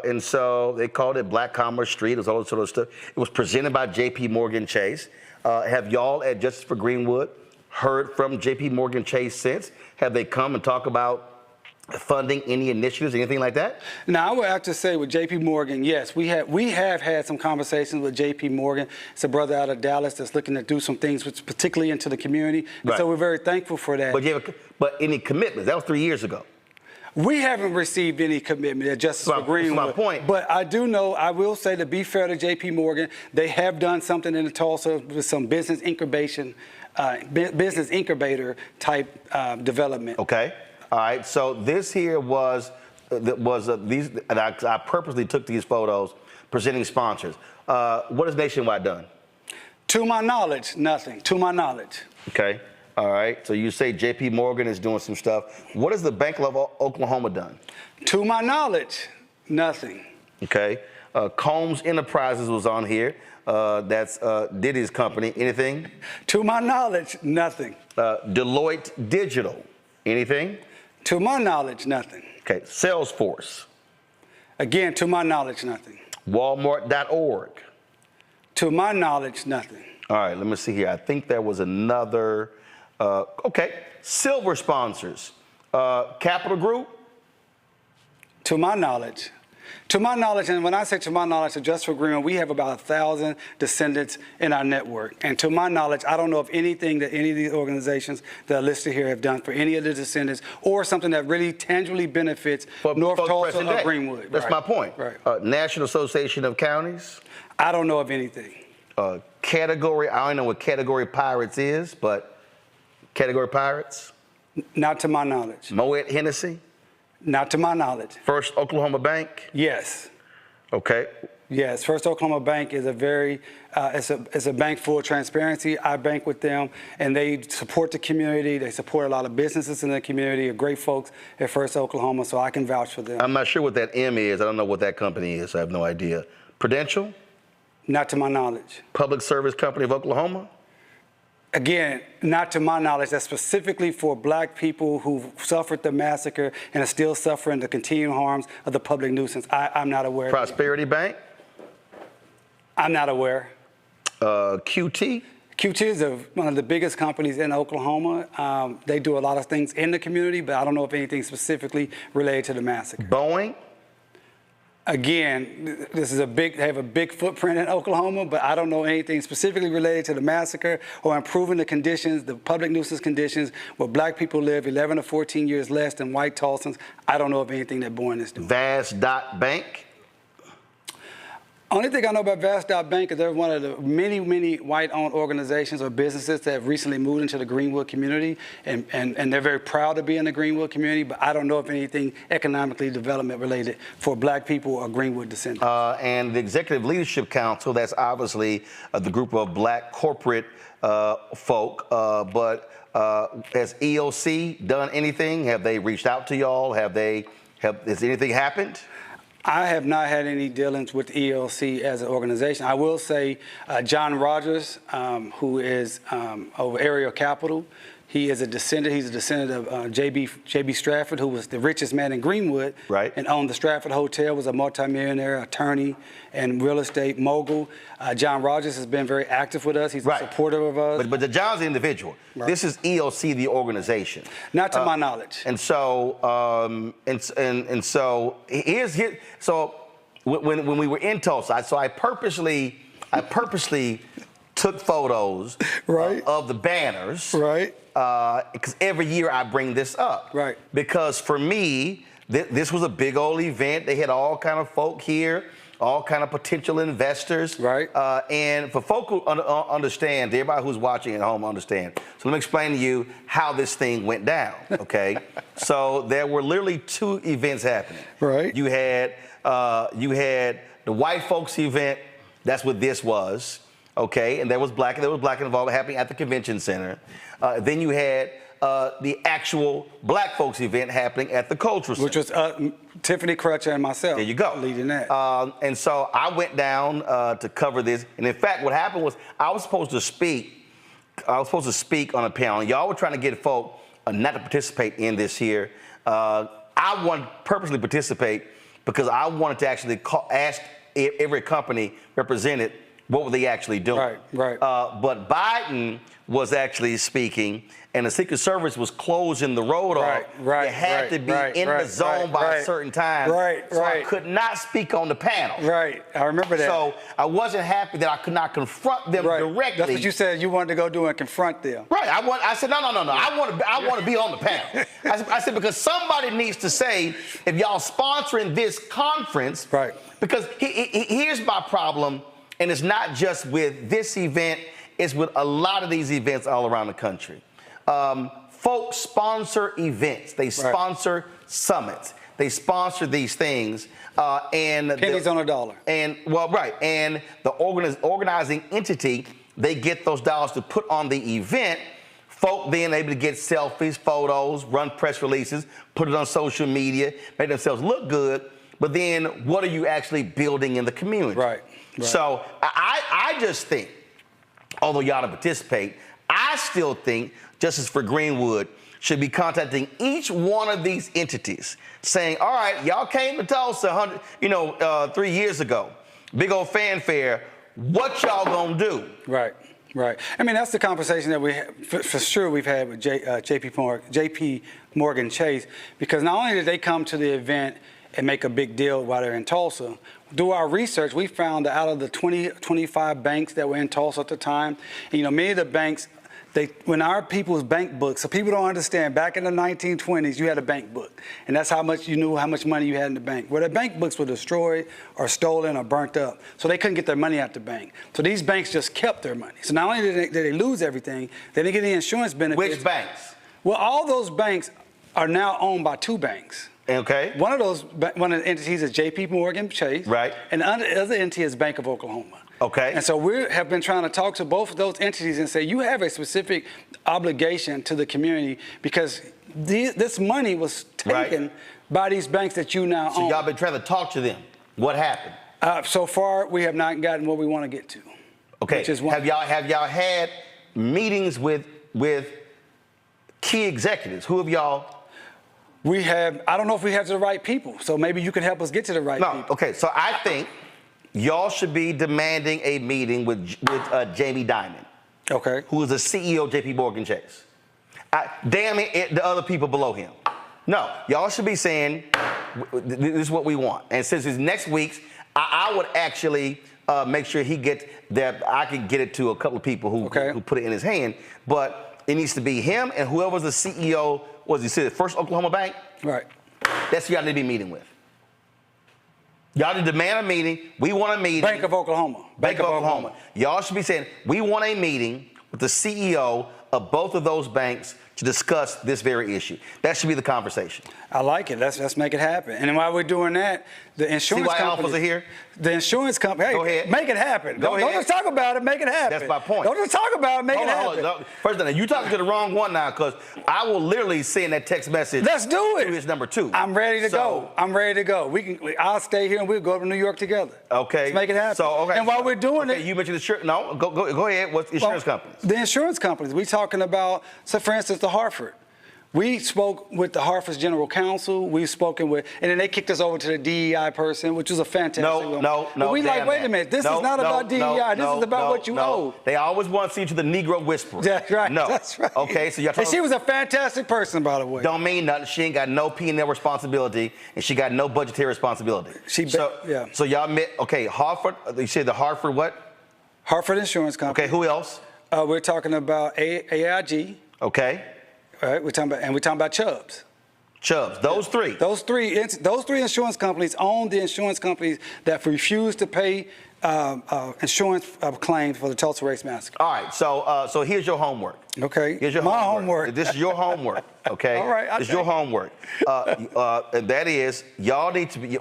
And so they called it Black Commerce Street. It was all this sort of stuff. It was presented by J.P. Morgan Chase. Have y'all at Justice for Greenwood heard from J.P. Morgan Chase since? Have they come and talk about funding any initiatives, anything like that? Now, I would have to say with J.P. Morgan, yes, we have had some conversations with J.P. Morgan. It's a brother out of Dallas that's looking to do some things, which particularly into the community. And so we're very thankful for that. But any commitments? That was 3 years ago. We haven't received any commitment at Justice for Greenwood. That's my point. But I do know, I will say, to be fair to J.P. Morgan, they have done something in Tulsa with some business incubation, business incubator type development. Okay. All right. So this here was these, and I purposely took these photos presenting sponsors. What has Nationwide done? To my knowledge, nothing. To my knowledge. Okay. All right. So you say J.P. Morgan is doing some stuff. What has the Bank of Oklahoma done? To my knowledge, nothing. Okay. Combs Enterprises was on here. That's Diddy's company. Anything? To my knowledge, nothing. Deloitte Digital. Anything? To my knowledge, nothing. Okay. Salesforce. Again, to my knowledge, nothing. Walmart.org. To my knowledge, nothing. All right. Let me see here. I think there was another. Okay. Silver sponsors. Capital Group. To my knowledge. To my knowledge, and when I say to my knowledge, of Justice for Greenwood, we have about 1,000 descendants in our network. And to my knowledge, I don't know of anything that any of these organizations that are listed here have done for any of the descendants or something that really tangibly benefits North Tulsa or Greenwood. That's my point. Right. National Association of Counties. I don't know of anything. Category, I don't know what Category Pirates is, but Category Pirates? Not to my knowledge. Moet Hennessy? Not to my knowledge. First Oklahoma Bank? Yes. Okay. Yes, First Oklahoma Bank is a very, it's a bank full of transparency. I bank with them, and they support the community. They support a lot of businesses in the community, great folks at First Oklahoma, so I can vouch for them. I'm not sure what that M is. I don't know what that company is. I have no idea. Prudential? Not to my knowledge. Public Service Company of Oklahoma? Again, not to my knowledge. That's specifically for black people who suffered the massacre and are still suffering the continuing harms of the public nuisance. I'm not aware. Prosperity Bank? I'm not aware. QT? QT is one of the biggest companies in Oklahoma. They do a lot of things in the community, but I don't know if anything specifically related to the massacre. Boeing? Again, they have a big footprint in Oklahoma, but I don't know anything specifically related to the massacre or improving the conditions, the public nuisance conditions where black people live 11 to 14 years less than white Tulsans. I don't know of anything that Boeing is doing. Vast.Bank? Only thing I know about Vast.Bank is they're one of the many, many white-owned organizations or businesses that have recently moved into the Greenwood community, and they're very proud to be in the Greenwood community, but I don't know if anything economically development related for black people or Greenwood descendants. And the Executive Leadership Council, that's obviously the group of black corporate folk, but has EOC done anything? Have they reached out to y'all? Has anything happened? I have not had any dealings with ELC as an organization. I will say John Rogers, who is of Area Capital, he is a descendant. He's a descendant of J.B. Stratford, who was the richest man in Greenwood, right, and owned the Stratford Hotel, was a multimillionaire attorney and real estate mogul. John Rogers has been very active with us. He's a supporter of us. But the John's the individual. Right. This is ELC, the organization. Not to my knowledge. And so, so when we were in Tulsa, I purposely took photos of the banners. Right. Because every year I bring this up. Right. Because for me, this was a big old event. They had all kind of folk here, all kind of potential investors. Right. And for folk who understand, everybody who's watching at home understand. So let me explain to you how this thing went down, okay? So there were literally two events happening. Right. You had the white folks event. That's what this was. Okay, and there was black involvement happening at the convention center. Then you had the actual black folks event happening at the cultural center. Which was Tiffany Crutcher and myself. There you go. Leading that. And so I went down to cover this. And in fact, what happened was I was supposed to speak on a panel. Y'all were trying to get folk not to participate in this here. I wanted to purposely participate because I wanted to actually ask every company represented what were they actually doing? Right. But Biden was actually speaking, and the Secret Service was closing the road off. You had to be in the zone by a certain time. So I could not speak on the panel. I remember that. So I wasn't happy that I could not confront them directly. That's what you said you wanted to go do and confront them. I said, no. I want to be on the panel. I said, because somebody needs to say, if y'all sponsoring this conference, because here's my problem, and it's not just with this event, it's with a lot of these events all around the country. Folks sponsor events. They sponsor summits. They sponsor these things. And pennies on a dollar. And the organizing entity, they get those dollars to put on the event. Folk then able to get selfies, photos, run press releases, put it on social media, make themselves look good. But then what are you actually building in the community? So I just think, although y'all don't participate, I still think Justice for Greenwood should be contacting each one of these entities, saying, all right, y'all came to Tulsa 3 years ago, big old fanfare, what y'all gonna do? Right. I mean, that's the conversation that we for sure we've had with JP Morgan Chase, because not only did they come to the event and make a big deal while they're in Tulsa, through our research, we found that out of the 25 banks that were in Tulsa at the time, many of the banks, when our people's bank books, so people don't understand, back in the 1920s, you had a bank book, and that's how much you knew how much money you had in the bank. Well, the bank books were destroyed or stolen or burnt up, so they couldn't get their money out the bank. So these banks just kept their money. So not only did they lose everything, they didn't get the insurance benefits. Which banks? Well, all those banks are now owned by 2 banks. Okay. One of the entities is JP Morgan Chase. And the other entity is Bank of Oklahoma. Okay. And so we have been trying to talk to both of those entities and say, you have a specific obligation to the community, because this money was taken by these banks that you now own. So y'all been trying to talk to them. What happened? So far, we have not gotten what we want to get to. Okay. Have y'all had meetings with key executives? Who have y'all? We have. I don't know if we have the right people. So maybe you can help us get to the right people. Okay. So I think y'all should be demanding a meeting with Jamie Dimon. Okay. Who is the CEO of JP Morgan Chase. Damn it, the other people below him. No, y'all should be saying, this is what we want. And since it's next week's, I would actually make sure he gets that. I can get it to a couple of people who put it in his hand. But it needs to be him and whoever's the CEO, he said First Oklahoma Bank? Right. That's who y'all need to be meeting with. Y'all need to demand a meeting. We want a meeting. Bank of Oklahoma. Bank of Oklahoma. Y'all should be saying, we want a meeting with the CEO of both of those banks to discuss this very issue. That should be the conversation. I like it. Let's make it happen. And while we're doing that, the insurance company. See why alphas are here? The insurance company. Hey, go ahead. Make it happen. Go ahead. Don't just talk about it. Make it happen. That's my point. Don't just talk about it. Make it happen. Hold on. First of all, you talking to the wrong one now, because I will literally send that text message. Let's do it. To his number 2. I'm ready to go. I'm ready to go. I'll stay here and we'll go to New York together. Okay. Let's make it happen. And while we're doing it, you mentioned the no. Go ahead. What's the insurance companies? The insurance companies. We're talking about. So, for instance, the Hartford. We spoke with the Hartford's general counsel. We've spoken with, and then they kicked us over to the DEI person, which was a fantastic No. But we wait a minute. This is not about DEI. This is about what you owe. They always want to see you to the Negro whisperer. That's right. No. That's right. Okay, so y'all. And she was a fantastic person, by the way. Don't mean nothing. She ain't got no P&L responsibility, and she got no budgetary responsibility. So y'all met. Okay, Hartford. You said the Hartford what? Hartford Insurance Company. Okay, who else? We're talking about AIG. Okay. All right, we're talking about Chubbs. Those three. Those three insurance companies own the insurance companies that refuse to pay insurance claims for the Tulsa Race Massacre. All right, so here's your homework. Okay. Here's your homework. This is your homework. Okay. All right. This is your homework. And that is, y'all need to be.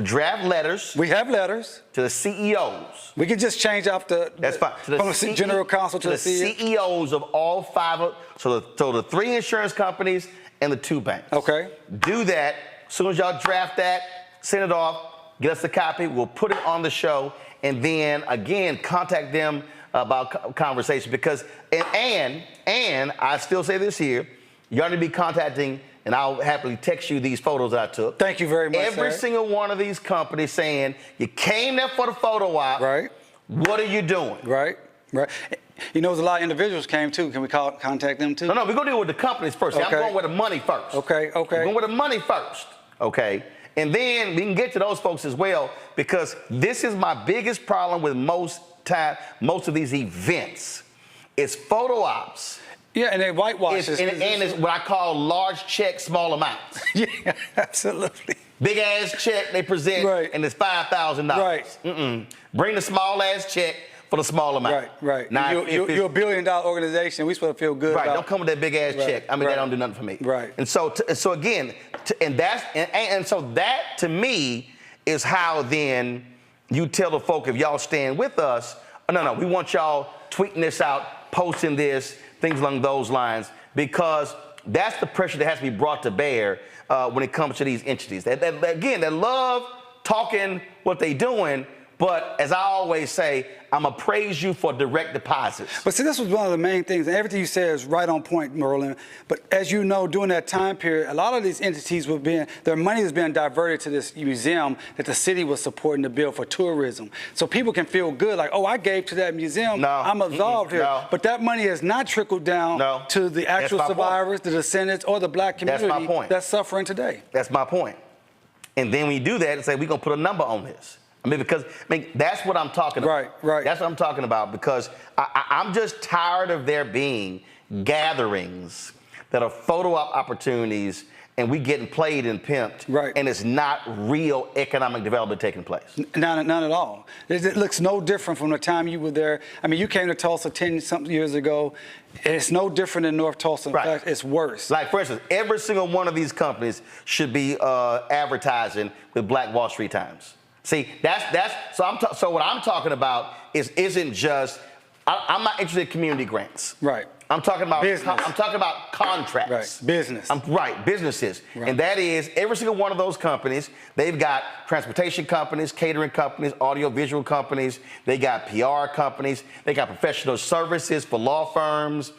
Draft letters. We have letters to the CEOs. We can just change off That's fine. From the general counsel to the CEOs of all 5. So the 3 insurance companies and the 2 banks. Okay. Do that. As soon as y'all draft that, send it off. Get us a copy. We'll put it on the show, and then again contact them about conversation. Because and I still say this here, y'all need to be contacting. And I'll happily text you these photos that I took. Thank you very much. Every single one of these companies saying, you came there for the photo op. Right. What are you doing? Right. You know, there's a lot of individuals came too. Can we contact them too? No, we're going to deal with the companies first. See, Okay. I'm going with the money first. Okay. I'm going with the money first. Okay. And then we can get to those folks as well, because this is my biggest problem with most of these events. It's photo ops. Yeah, and they whitewash it. And it's what I call large check, small amounts. Yeah, absolutely. Big ass check they present, and it's $5,000. Right. Bring the small ass check for the small amount. Right. Now, you're a $1 billion organization. We supposed to feel good. Right. About. Don't come with that big ass check. I mean, that don't do nothing for me. Right. And so again, so that to me is how then you tell the folk, if y'all stand with us, no, we want y'all tweeting this out, posting this, things along those lines, because that's the pressure that has to be brought to bear when it comes to these entities. That love talking what they doing, but as I always say, I'm going to praise you for direct deposits. But see, this was one of the main things, and everything you said is right on point, Roland. But as you know, during that time period, a lot of these entities their money was being diverted to this museum that the city was supporting to build for tourism. So people can feel good, like, oh, I gave to that museum, I'm absolved here. No. But that money has not trickled down to the actual survivors, the descendants, or the black community that's my point. That's suffering today. That's my point. And then when you do that and say, we're going to put a number on this. That's what I'm talking about. Right. That's what I'm talking about, because I'm just tired of there being gatherings that are photo op opportunities and we getting played and pimped, and it's not real economic development taking place. None at all. It looks no different from the time you were there. I mean, you came to Tulsa 10-something years ago. It's no different in North Tulsa. In fact, it's worse. Like, for instance, every single one of these companies should be advertising with Black Wall Street Times. See, so what I'm talking about isn't just, I'm not interested in community grants. Right. I'm talking about business. I'm talking about contracts. Right. Business. Businesses. Right. And that is every single one of those companies. They've got transportation companies, catering companies, audiovisual companies. They got PR companies. They got professional services for law firms.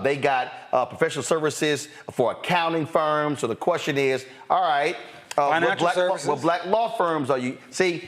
They got professional services for accounting firms. So the question is, all right, what black law firms are you? See,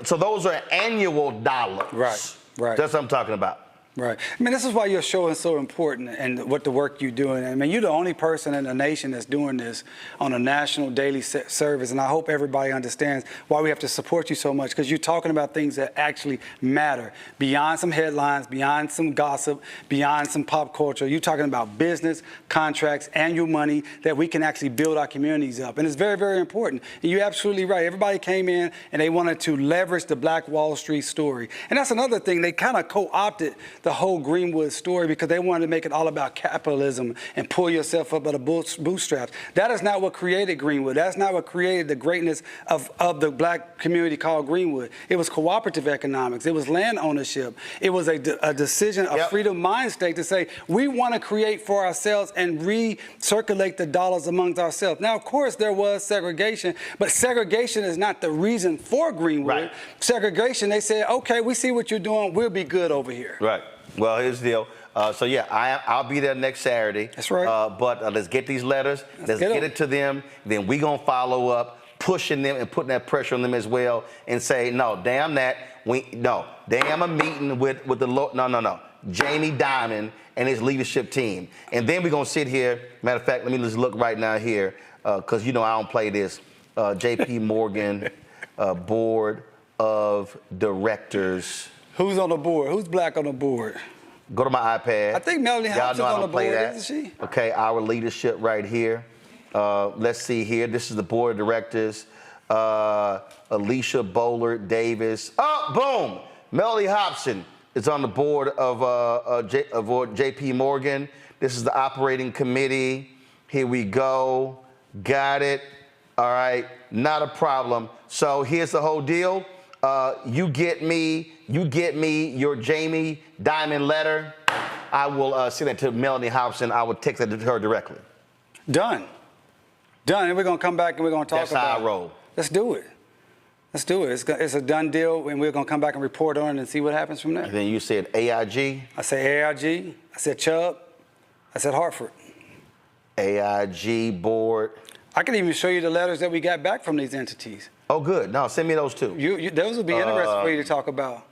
so those are annual dollars. Right. That's what I'm talking about. Right. I mean, this is why your show is so important and what the work you're doing. I mean, you're the only person in the nation that's doing this on a national daily service. And I hope everybody understands why we have to support you so much, because you're talking about things that actually matter beyond some headlines, beyond some gossip, beyond some pop culture. You're talking about business, contracts, annual money that we can actually build our communities up. And it's very, very important. And you're absolutely right. Everybody came in and they wanted to leverage the Black Wall Street story. And that's another thing. They kind of co-opted the whole Greenwood story because they wanted to make it all about capitalism and pull yourself up by the bootstraps. That is not what created Greenwood. That's not what created the greatness of the black community called Greenwood. It was cooperative economics. It was land ownership. It was a decision, a freedom mind state to say, we want to create for ourselves and recirculate the dollars amongst ourselves. Now, of course, there was segregation, but segregation is not the reason for Greenwood. Right. Segregation, they said, okay, we see what you're doing. We'll be good over here. Right. Well, here's the deal. So yeah, I'll be there next Saturday. That's right. But let's get these letters. Let's get it to them. Then we gonna follow up, pushing them and putting that pressure on them as well, and say, no, damn that. Damn a meeting with the no. Jamie Dimon and his leadership team. And then we're gonna sit here. Matter of fact, let me just look right now here, because I don't play this. J.P. Morgan Board of Directors. Who's on the board? Who's black on the board? Go to my iPad. I think Melanie Hopson's on the board, isn't she? Okay, our leadership right here. Let's see here. This is the board of directors. Alicia Bowler Davis. Oh, boom! Melanie Hopson is on the board of J.P. Morgan. This is the operating committee. Here we go. Got it. All right, not a problem. So here's the whole deal. You get me your Jamie Dimon letter. I will send that to Melanie Hobson. I will text that to her directly. Done. And we're going to come back and we're going to talk about it. That's how I roll. Let's do it. It's a done deal, and we're going to come back and report on it and see what happens from there. And then you said AIG. I said AIG. I said Chubb. I said Hartford. AIG board. I can even show you the letters that we got back from these entities. Oh, good. No, send me those too. Those would be interesting for you to talk about.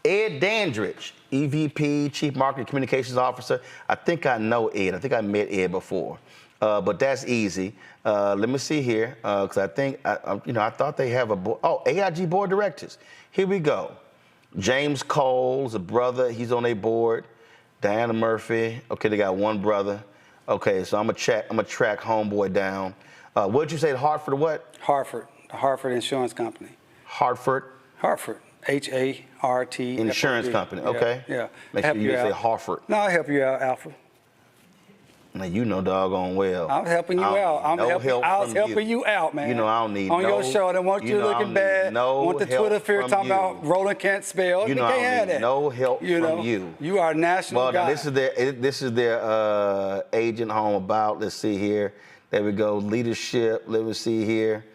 Ed Dandridge, EVP, Chief Marketing Communications Officer. I think I know Ed. I think I met Ed before, but that's easy. Let me see here, because I think, I thought they have a board. Oh, AIG Board of Directors. Here we go. James Cole's a brother. He's on their board. Diana Murphy. Okay, they got one brother. Okay, so I'm gonna track homeboy down. What did you say? Hartford or what? Hartford, the Hartford Insurance Company. Hartford. H-A-R-T. Insurance company. Okay. Yeah. Make sure you say Hartford. No, I'll help you out, Alpha. Now you know doggone well. I'm helping you out. I was helping you out, man. You know I don't need on your show. I don't want you looking bad. Want the Twitter fear talking about Roland can't spell. You know I don't need no help from you. You are a national guy. This is their agent home about. Let's see here. There we go. Leadership. Let me see here.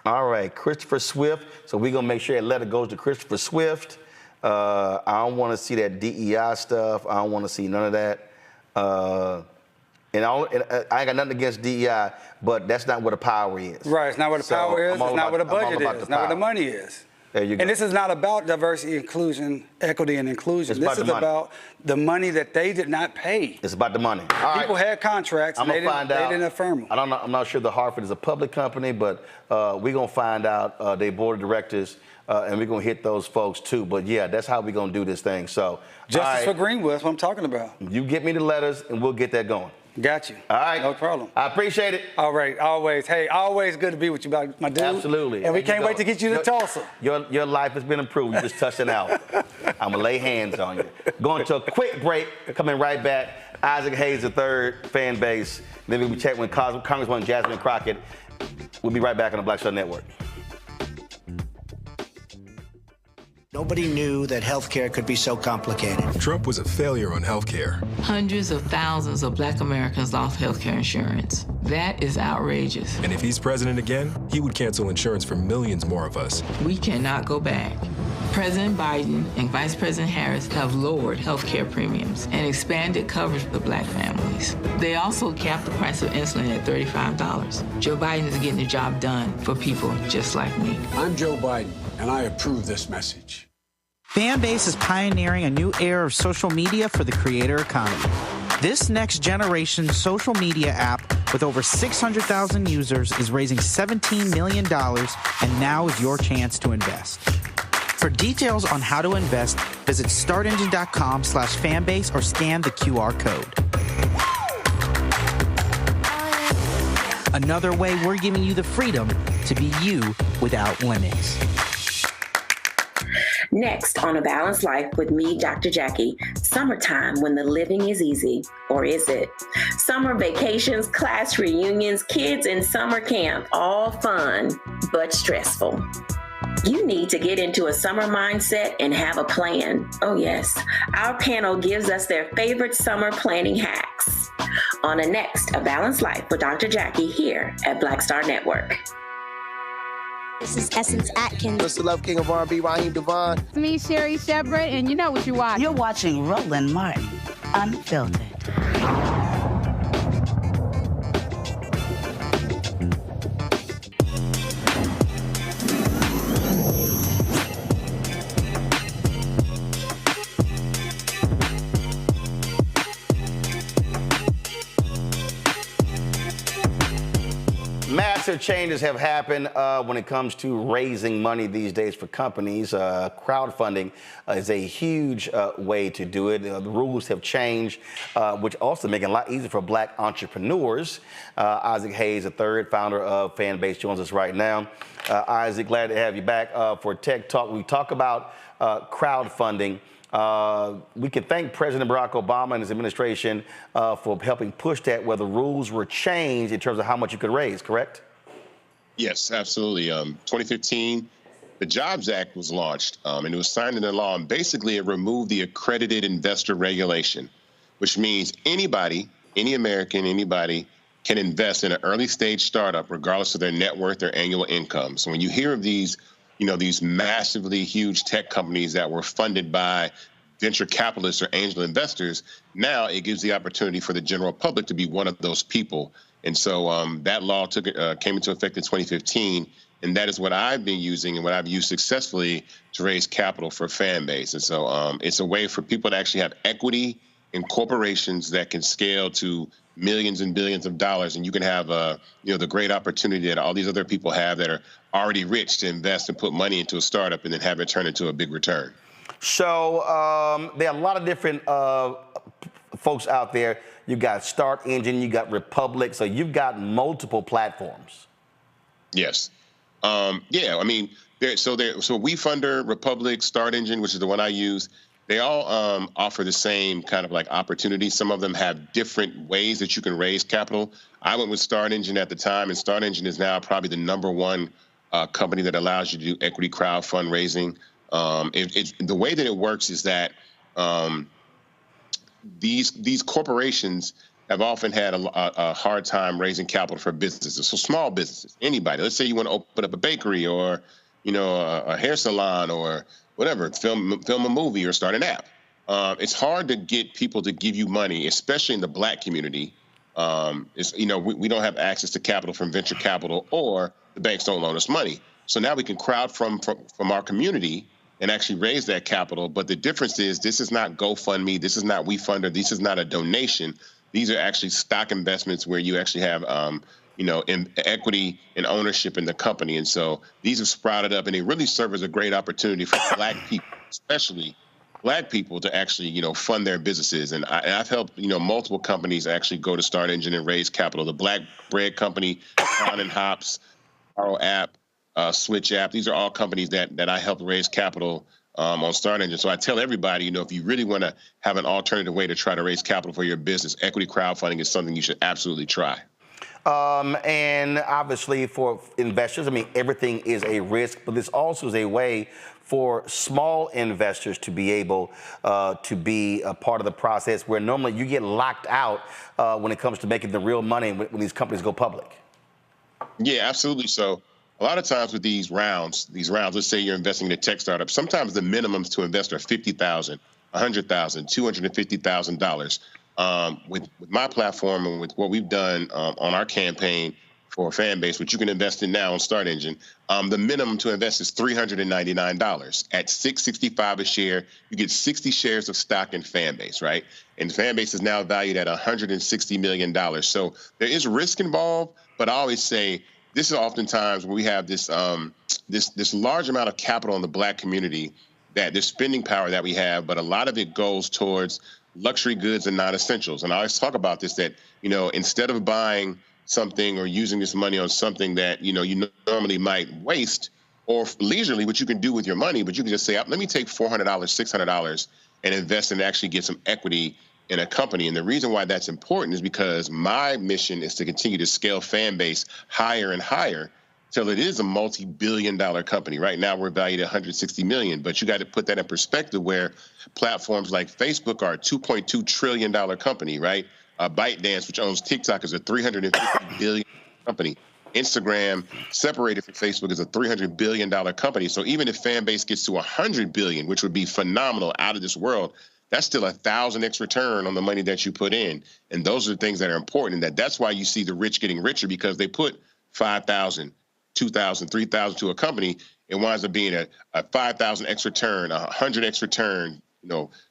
All right, Christopher Swift. So we're gonna make sure that letter goes to Christopher Swift. I don't want to see that DEI stuff. I don't want to see none of that. And I ain't got nothing against DEI, but that's not where the power is. Right, it's not where the power is, it's not where the budget is, it's not where the money is. There you go. And this is not about diversity, inclusion, equity, and inclusion. This is about the money that they did not pay. It's about the money. All People had contracts, and they didn't affirm them. I'm not sure the Hartford is a public company, but we're going to find out their board of directors, and we're going to hit those folks too. But yeah, that's how we're going to do this thing. So Justice for Greenwood, that's what I'm talking about. You get me the letters, and we'll get that going. Got you. All right. No problem. I appreciate it. All right. Always. Hey, always good to be with you, my dude. Absolutely. And we can't wait to get you to Tulsa. Your life has been improved. You just touched an hour. I'm going to lay hands on you. Going to a quick break. Coming right back. Isaac Hayes III, fan base. Then we'll be chatting with Congresswoman Jasmine Crockett. We'll be right back on the Black Star Network. Nobody knew that healthcare could be so complicated. Trump was a failure on healthcare. Hundreds of thousands of Black Americans lost healthcare insurance. That is outrageous. And if he's president again, he would cancel insurance for millions more of us. We cannot go back. President Biden and Vice President Harris have lowered healthcare premiums and expanded coverage for Black families. They also capped the price of insulin at $35. Joe Biden is getting the job done for people just like me. I'm Joe Biden, and I approve this message. Fanbase is pioneering a new era of social media for the creator economy. This next generation social media app with over 600,000 users is raising $17 million, and now is your chance to invest. For details on how to invest, visit startengine.com/fanbase or scan the QR code. Another way we're giving you the freedom to be you without limits. Next on A Balanced Life with me, Dr. Jackie, summertime when the living is easy, or is it? Summer vacations, class reunions, kids in summer camp, all fun, but stressful. You need to get into a summer mindset and have a plan. Oh yes, our panel gives us their favorite summer planning hacks. On the next A Balanced Life with Dr. Jackie here at Black Star Network. This is Essence Atkins. What's the love king of R&B, Raheem Devon? It's me, Sherry Shepard, and you know what you're watching. You're watching Roland Martin, Unfiltered. Massive changes have happened when it comes to raising money these days for companies. Crowdfunding is a huge way to do it. The rules have changed, which also make it a lot easier for Black entrepreneurs. Isaac Hayes III, founder of Fanbase, joins us right now. Isaac, glad to have you back for Tech Talk. We talk about crowdfunding. We can thank President Barack Obama and his administration for helping push that, where the rules were changed in terms of how much you could raise, correct? Yes, absolutely. 2015, the Jobs Act was launched, and it was signed into law, and basically it removed the accredited investor regulation, which means anybody, any American, anybody can invest in an early stage startup regardless of their net worth or annual income. So when you hear of these these massively huge tech companies that were funded by venture capitalists or angel investors, now it gives the opportunity for the general public to be one of those people. And so that law came into effect in 2015, And that is what I've been using and what I've used successfully to raise capital for fan base. And so it's a way for people to actually have equity in corporations that can scale to millions and billions of dollars. And you can have, the great opportunity that all these other people have that are already rich to invest and put money into a startup and then have it turn into a big return. So there are a lot of different folks out there. You got Start Engine, you got Republic, so you've got multiple platforms. Yes. So WeFunder, Republic, Start Engine, which is the one I use, they all offer the same kind of like opportunity. Some of them have different ways that you can raise capital. I went with Start Engine at the time, and Start Engine is now probably the #1 company that allows you to do equity crowd fundraising. The way that it works is that these corporations have often had a hard time raising capital for businesses. So small businesses, anybody. Let's say you want to open up a bakery or, a hair salon or whatever, film a movie or start an app. It's hard to get people to give you money, especially in the Black community. We don't have access to capital from venture capital, or the banks don't loan us money. So now we can crowd from our community and actually raise that capital. But the difference is this is not GoFundMe. This is not WeFunder. This is not a donation. These are actually stock investments where you actually have, equity and ownership in the company. And so these have sprouted up, and they really serve as a great opportunity for Black people, especially Black people, to actually, fund their businesses. And I've helped, multiple companies actually go to Start Engine and raise capital. The Black Bread Company, Crown and Hops, Arrow App, Switch App. These are all companies that I helped raise capital on Start Engine. So I tell everybody, if you really want to have an alternative way to try to raise capital for your business, equity crowdfunding is something you should absolutely try. And obviously for investors, everything is a risk, but this also is a way for small investors to be able to be a part of the process, where normally you get locked out when it comes to making the real money when these companies go public. Yeah, absolutely. So a lot of times with these rounds, let's say you're investing in a tech startup, sometimes the minimums to invest are $50,000, $100,000, $250,000. With my platform and with what we've done on our campaign for Fanbase, which you can invest in now on Start Engine, the minimum to invest is $399. At $665 a share, you get 60 shares of stock in Fanbase, right? And Fanbase is now valued at $160 million. So there is risk involved, but I always say this is oftentimes when we have this this large amount of capital in the Black community, that there's spending power that we have, but a lot of it goes towards luxury goods and non-essentials. And I always talk about this, that, instead of buying something or using this money on something that, you normally might waste or leisurely, what you can do with your money, but you can just say, let me take $400, $600 and invest and actually get some equity in a company. And the reason why that's important is because my mission is to continue to scale Fanbase higher and higher till it is a multi-billion-dollar company. Right now, we're valued at $160 million, but you got to put that in perspective, where platforms like Facebook are a $2.2 trillion company, right? ByteDance, which owns TikTok, is a $350 billion company. Instagram, separated from Facebook, is a $300 billion company. So even if Fanbase gets to $100 billion, which would be phenomenal, out of this world, that's still 1,000x return on the money that you put in. And those are the things that are important. And that's why you see the rich getting richer, because they put 5,000, 2,000, 3,000 to a company. It winds up being a 5,000x return, a 100x return,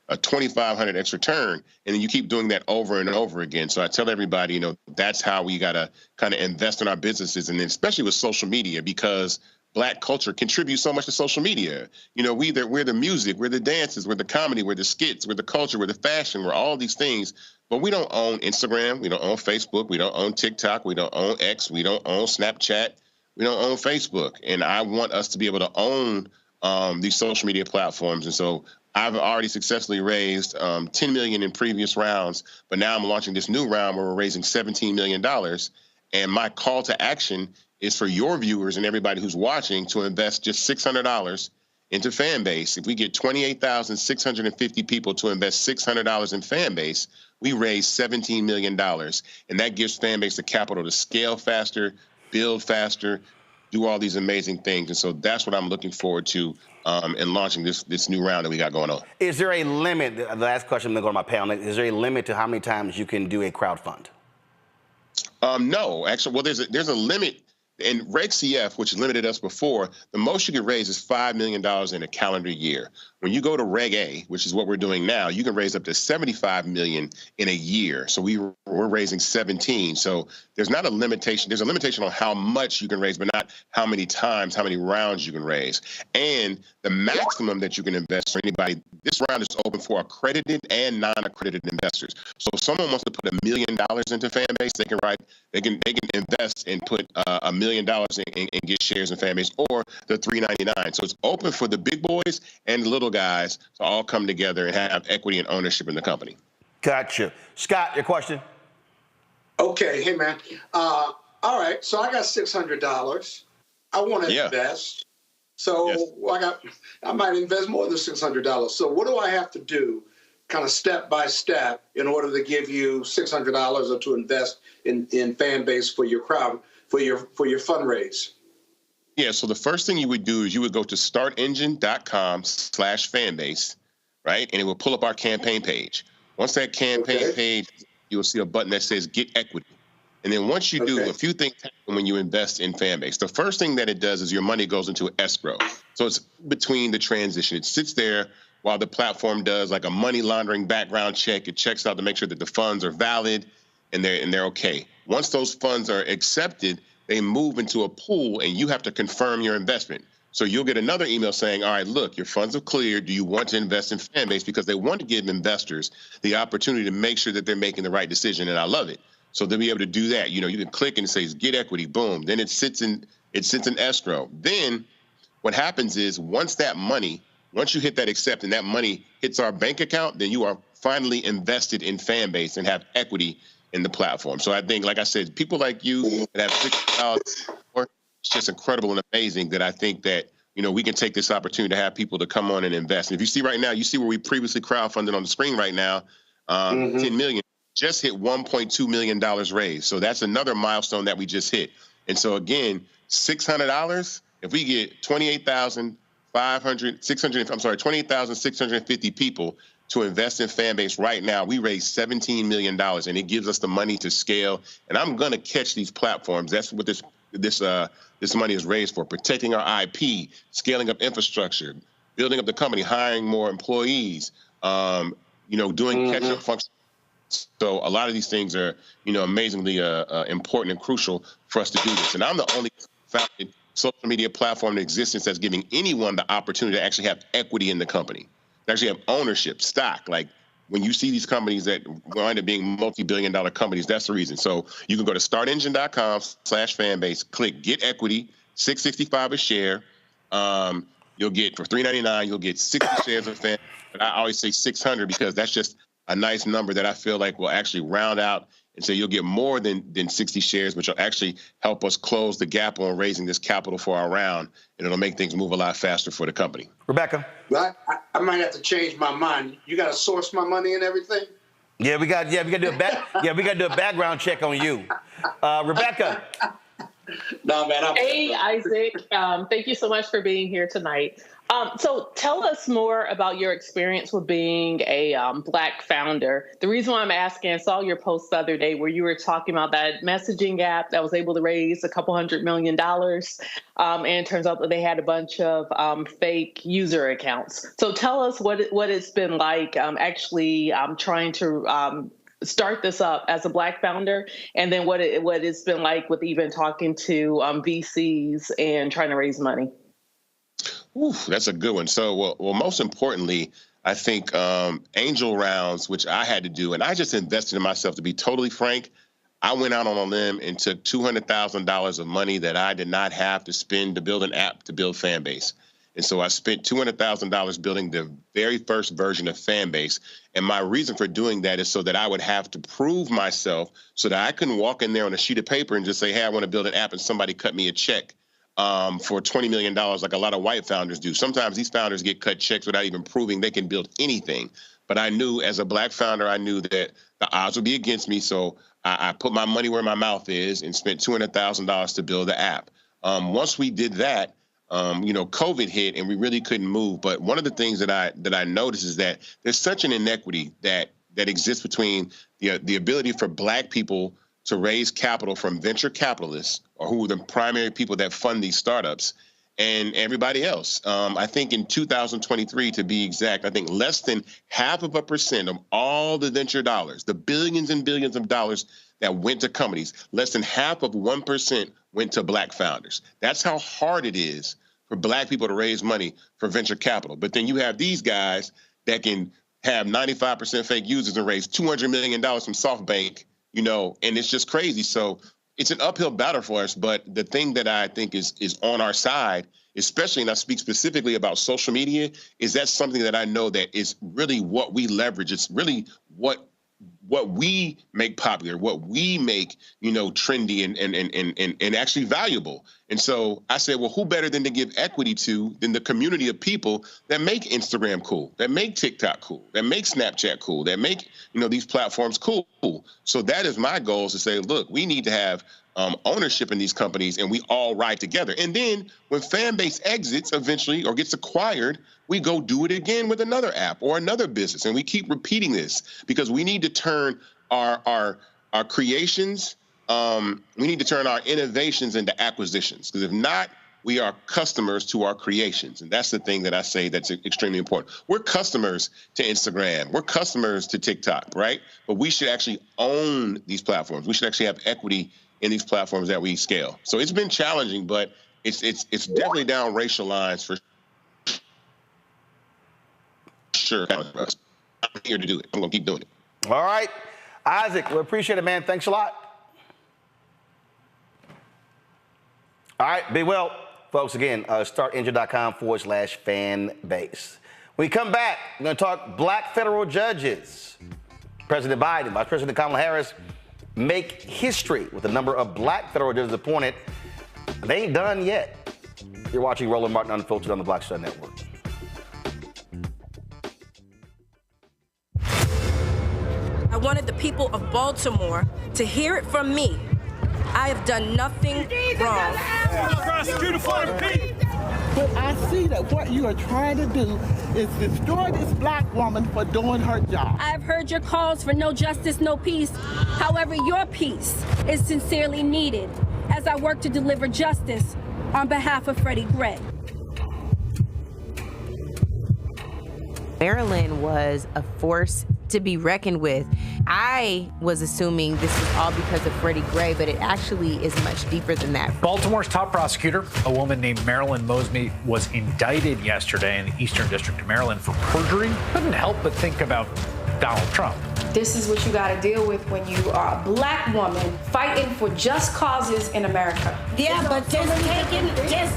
a 2,500x return. And then you keep doing that over and over again. So I tell everybody, that's how we got to kind of invest in our businesses. And then especially with social media, because Black culture contributes so much to social media. We're the music, we're the dances, we're the comedy, we're the skits, we're the culture, we're the fashion, we're all these things. But we don't own Instagram, we don't own Facebook, we don't own TikTok, we don't own X, we don't own Snapchat, we don't own Facebook. And I want us to be able to own these social media platforms. And so I've already successfully raised $10 million in previous rounds, but now I'm launching this new round where we're raising $17 million. And my call to action is for your viewers and everybody who's watching to invest just $600 into Fanbase. If we get 28,650 people to invest $600 in Fanbase, we raise $17 million. And that gives Fanbase the capital to scale faster, build faster, do all these amazing things. And so that's what I'm looking forward to in launching this new round that we got going on. Is there a limit? The last question, I'm going to go to my panel. Is there a limit to how many times you can do a crowd fund? No, actually, well, there's a limit. in Reg CF, which limited us before, the most you can raise is $5 million in a calendar year. When you go to Reg A, which is what we're doing now, you can raise up to $75 million in a year. So we're raising 17. So there's not a limitation. There's a limitation on how much you can raise, but not how many times, how many rounds you can raise. And the maximum that you can invest for anybody, this round is open for accredited and non-accredited investors. So if someone wants to put $1 million into Fanbase, they can invest and put $1 million and get shares in Fanbase, or the $3.99. So it's open for the big boys and the little guys to all come together and have equity and ownership in the company. Gotcha. Scott, your question? Okay, hey man. All right, so I got $600. I want to invest. So yes. I might invest more than $600. So what do I have to do, kind of step by step, in order to give you $600 or to invest in Fanbase for your crowd, for your fundraise? Yeah, so the first thing you would do is you would go to startengine.com/fanbase, right? And it will pull up our campaign page. Once that campaign page, you will see a button that says Get Equity. And then once you do, a few things happen when you invest in Fanbase. The first thing that it does is your money goes into escrow. So it's between the transition. It sits there while the platform does like a money laundering background check. It checks out to make sure that the funds are valid and they're okay. Once those funds are accepted, they move into a pool and you have to confirm your investment. So you'll get another email saying, all right, look, your funds have cleared. Do you want to invest in Fanbase? Because they want to give investors the opportunity to make sure that they're making the right decision. And I love it. So they'll be able to do that. You know, you can click and it says Get Equity, boom. Then it sits in escrow. Then what happens is once you hit that accept and that money hits our bank account, then you are finally invested in Fanbase and have equity in the platform. So I think, like I said, people like you that have $6,000, it's just incredible and amazing that I think that, you know, we can take this opportunity to have people to come on and invest. And if you see right now, you see where we previously crowdfunded on the screen right now, 10 million, just hit $1.2 million raised. So that's another milestone that we just hit. And so again, $600, if we get 28,650 people to invest in Fanbase right now, we raised $17 million, and it gives us the money to scale. And I'm going to catch these platforms. That's what this money is raised for: protecting our IP, scaling up infrastructure, building up the company, hiring more employees, doing catch-up functions. So a lot of these things are, amazingly important and crucial for us to do this. And I'm the only founded social media platform in existence that's giving anyone the opportunity to actually have equity in the company, to actually have ownership, stock. Like when you see these companies that wind up being multi-billion-dollar companies, that's the reason. So you can go to startengine.com/fanbase, click Get Equity, $6.65 a share. You'll get, for $3.99, you'll get 60 shares of Fanbase. But I always say 600 because that's just a nice number that I feel like will actually round out and say you'll get more than 60 shares, which will actually help us close the gap on raising this capital for our round, and it'll make things move a lot faster for the company. Rebecca? Well, I might have to change my mind. You got to source my money and everything? Yeah, we got to do a background check on you. Rebecca? No, man. Hey, Isaac. Thank you so much for being here tonight. So tell us more about your experience with being a Black founder. The reason why I'm asking, I saw your post the other day where you were talking about that messaging app that was able to raise a couple $100 million. And it turns out that they had a bunch of fake user accounts. So tell us what it's been like actually trying to start this up as a Black founder, and then what it's been like with even talking to VCs and trying to raise money. Ooh, that's a good one. So, well, most importantly, I think angel rounds, which I had to do, and I just invested in myself. To be totally frank, I went out on a limb and took $200,000 of money that I did not have to spend to build an app to build Fanbase. And so I spent $200,000 building the very first version of Fanbase. And my reason for doing that is so that I would have to prove myself, so that I couldn't walk in there on a sheet of paper and just say, hey, I want to build an app, and somebody cut me a check for $20 million, like a lot of white founders do. Sometimes these founders get cut checks without even proving they can build anything. But I knew, as a Black founder, I knew that the odds would be against me. So I put my money where my mouth is and spent $200,000 to build the app. Once we did that, COVID hit and we really couldn't move. But one of the things that I noticed is that there's such an inequity that exists between the ability for Black people to raise capital from venture capitalists, or who are the primary people that fund these startups, and everybody else. I think in 2023, to be exact, I think less than 0.5% of all the venture dollars, the billions and billions of dollars that went to companies, less than 0.5% went to Black founders. That's how hard it is for Black people to raise money for venture capital. But then you have these guys that can have 95% fake users and raise $200 million from SoftBank, you know, and it's just crazy. So it's an uphill battle for us, but the thing that I think is on our side, especially, and I speak specifically about social media, is that's something that I know that is really what we leverage. It's really what we make popular, what we make, you know, trendy and actually valuable. And so I said, well, who better than to give equity to than the community of people that make Instagram cool, that make TikTok cool, that make Snapchat cool, that make, you know, these platforms cool. So that is my goal, is to say, look, we need to have ownership in these companies, and we all ride together. And then when fan base exits eventually or gets acquired, we go do it again with another app or another business. And we keep repeating this because we need to turn our creations, we need to turn our innovations into acquisitions. Because if not, we are customers to our creations. And that's the thing that I say that's extremely important. We're customers to Instagram. We're customers to TikTok, right? But we should actually own these platforms. We should actually have equity in these platforms that we scale. So it's been challenging, but it's definitely down racial lines for sure. I'm here to do it. I'm gonna keep doing it. All right, Isaac, we appreciate it, man. Thanks a lot. All right, be well, folks. Again, startengine.com/fan base. When we come back, we're gonna talk Black federal judges. President Biden, Vice President Kamala Harris make history with the number of Black federal judges appointed. They ain't done yet. You're watching Roland Martin Unfiltered on the Black Star Network. I wanted the people of Baltimore to hear it from me. I have done nothing wrong. Prosecutor for the people. But I see that what you are trying to do is destroy this Black woman for doing her job. I've heard your calls for no justice, no peace. However, your peace is sincerely needed as I work to deliver justice on behalf of Freddie Gray. Maryland was a force to be reckoned with. I was assuming this was all because of Freddie Gray, but it actually is much deeper than that. Baltimore's top prosecutor, a woman named Marilyn Mosby, was indicted yesterday in the Eastern District of Maryland for perjury. Couldn't help but think about Donald Trump. This is what you got to deal with when you are a Black woman fighting for just causes in America. Yeah, but just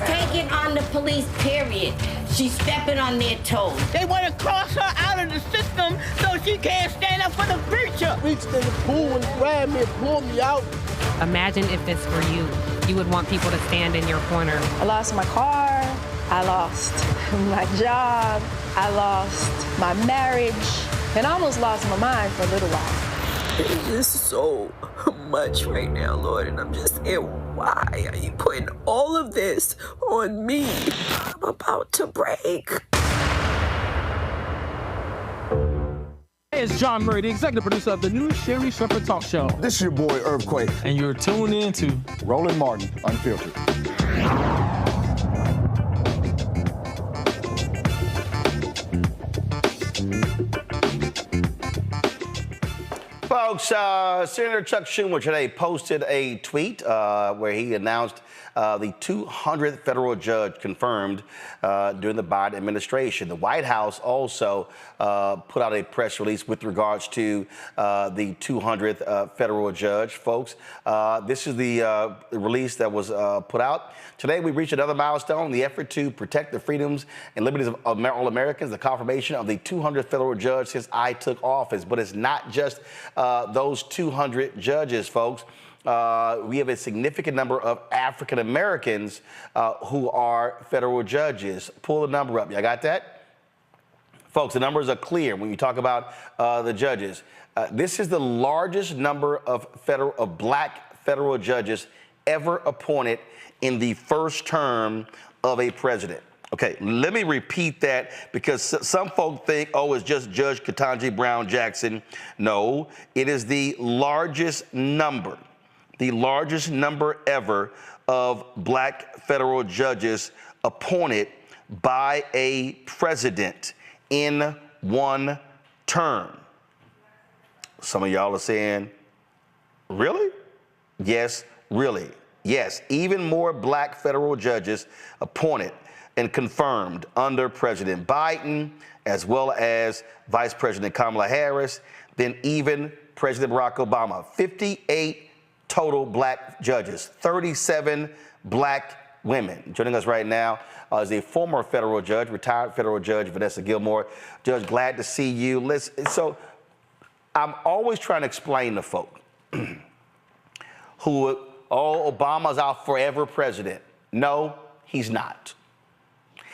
taking on the police, period. She's stepping on their toes. They want to cross her out of the system so she can't stand up for the preacher. Reached in the pool and grabbed me and pulled me out. Imagine if this were you. You would want people to stand in your corner. I lost my car. I lost my job. I lost my marriage. And I almost lost my mind for a little while. It's just so much right now, Lord, and I'm just saying, why are you putting all of this on me? I'm about to break. Hey, it's John Murray, the executive producer of the new Sherry Shepherd Talk Show. This is your boy, Earthquake. And you're tuned in to Roland Martin Unfiltered. Folks, Senator Chuck Schumer today posted a tweet where he announced the 200th federal judge confirmed during the Biden administration. The White House also put out a press release with regards to the 200th federal judge. Folks, this is the release that was put out. Today, we reached another milestone in the effort to protect the freedoms and liberties of all Americans, the confirmation of the 200th federal judge since I took office. But it's not just those 200 judges, folks. We have a significant number of African Americans who are federal judges. Pull the number up. Y'all got that? Folks, the numbers are clear when you talk about the judges. This is the largest number of Black federal judges ever appointed in the first term of a president. Okay, let me repeat that because some folk think, oh, it's just Judge Ketanji Brown Jackson. No, it is the largest number. the largest number ever of black federal judges appointed by a president in one term. Some of y'all are saying, really? Yes, really. Yes, even more black federal judges appointed and confirmed under President Biden, as well as Vice President Kamala Harris, than even President Barack Obama. 58 total black judges, 37 black women. Joining us right now is a former federal judge, retired federal judge, Vanessa Gilmore. Judge, glad to see you. Listen, so I'm always trying to explain to folk who, Obama's our forever president. No, he's not.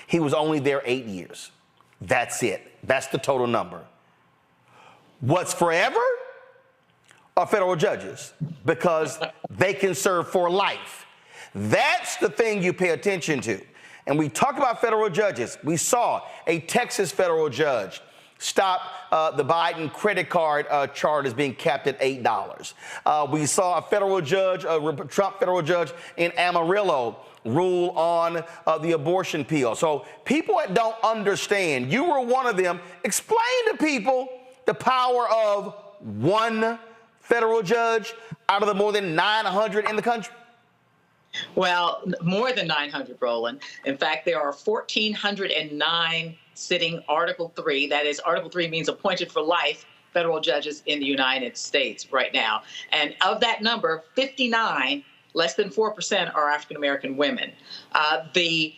He was only there 8 years. That's it. That's the total number. What's forever are federal judges, because they can serve for life. That's the thing you pay attention to. And we talk about federal judges. We saw a Texas federal judge stop the Biden credit card charges being capped at $8. We saw a federal judge, a Trump federal judge in Amarillo, rule on the abortion pill. So people that don't understand, you were one of them. Explain to people the power of one federal judge out of the more than 900 in the country. Well, more than 900, Roland. In fact, there are 1,409 sitting Article 3. That is, Article 3 means appointed for life federal judges in the United States right now. And of that number, 59, less than 4%, are African-American women. The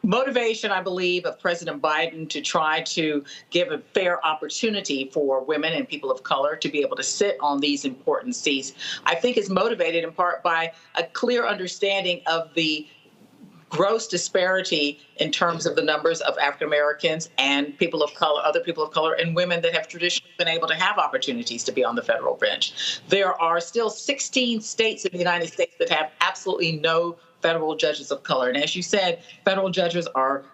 motivation, I believe, of President Biden to try to give a fair opportunity for women and people of color to be able to sit on these important seats, I think is motivated in part by a clear understanding of the gross disparity in terms of the numbers of African Americans and people of color, other people of color, and women that have traditionally been able to have opportunities to be on the federal bench. There are still 16 states in the United States that have absolutely no federal judges of color. And as you said, federal judges are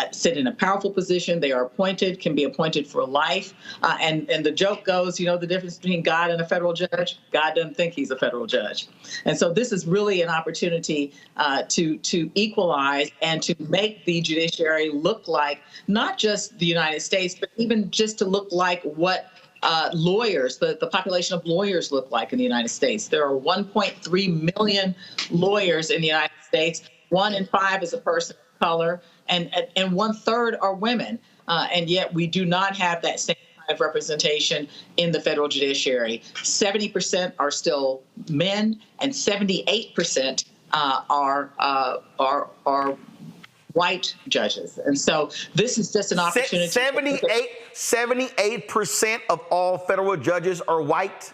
sit in a powerful position. They are appointed, can be appointed for life. And the joke goes, you know, the difference between God and a federal judge, God doesn't think he's a federal judge. And so this is really an opportunity to equalize and to make the judiciary look like not just the United States, but even just to look like what lawyers, the population of lawyers look like in the United States. There are 1.3 million lawyers in the United States. 1 in 5 is a person of color, and 1/3 are women. And yet we do not have that same kind of representation in the federal judiciary. 70% are still men, and 78% are white judges. And so this is just an opportunity. 78% of all federal judges are white?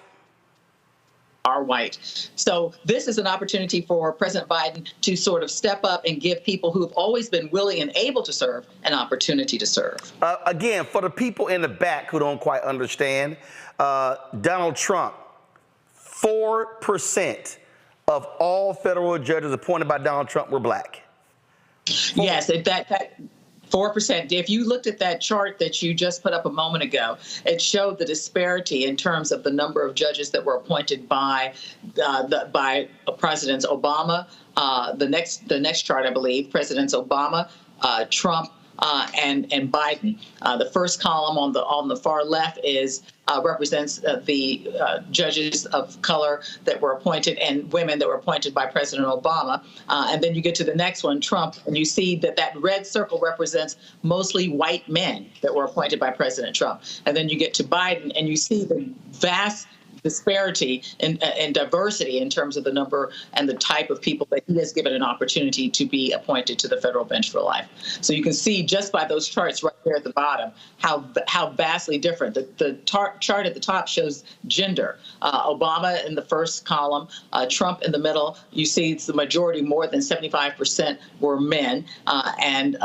Are white. So this is an opportunity for President Biden to sort of step up and give people who have always been willing and able to serve an opportunity to serve. Again, for the people in the back who don't quite understand, Donald Trump, 4% of all federal judges appointed by Donald Trump were black. Yes, that 4%. If you looked at that chart that you just put up a moment ago, it showed the disparity in terms of the number of judges that were appointed by Presidents Obama. The next chart, I believe, Presidents Obama, Trump, and Biden. The first column on the far left represents the judges of color that were appointed and women that were appointed by President Obama. And then you get to the next one, Trump, and you see that red circle represents mostly white men that were appointed by President Trump. And then you get to Biden, and you see the vast disparity and diversity in terms of the number and the type of people that he has given an opportunity to be appointed to the federal bench for life. So you can see just by those charts right there at the bottom how vastly different. The chart at the top shows gender. Obama in the first column, Trump in the middle. You see it's the majority, more than 75% were men, and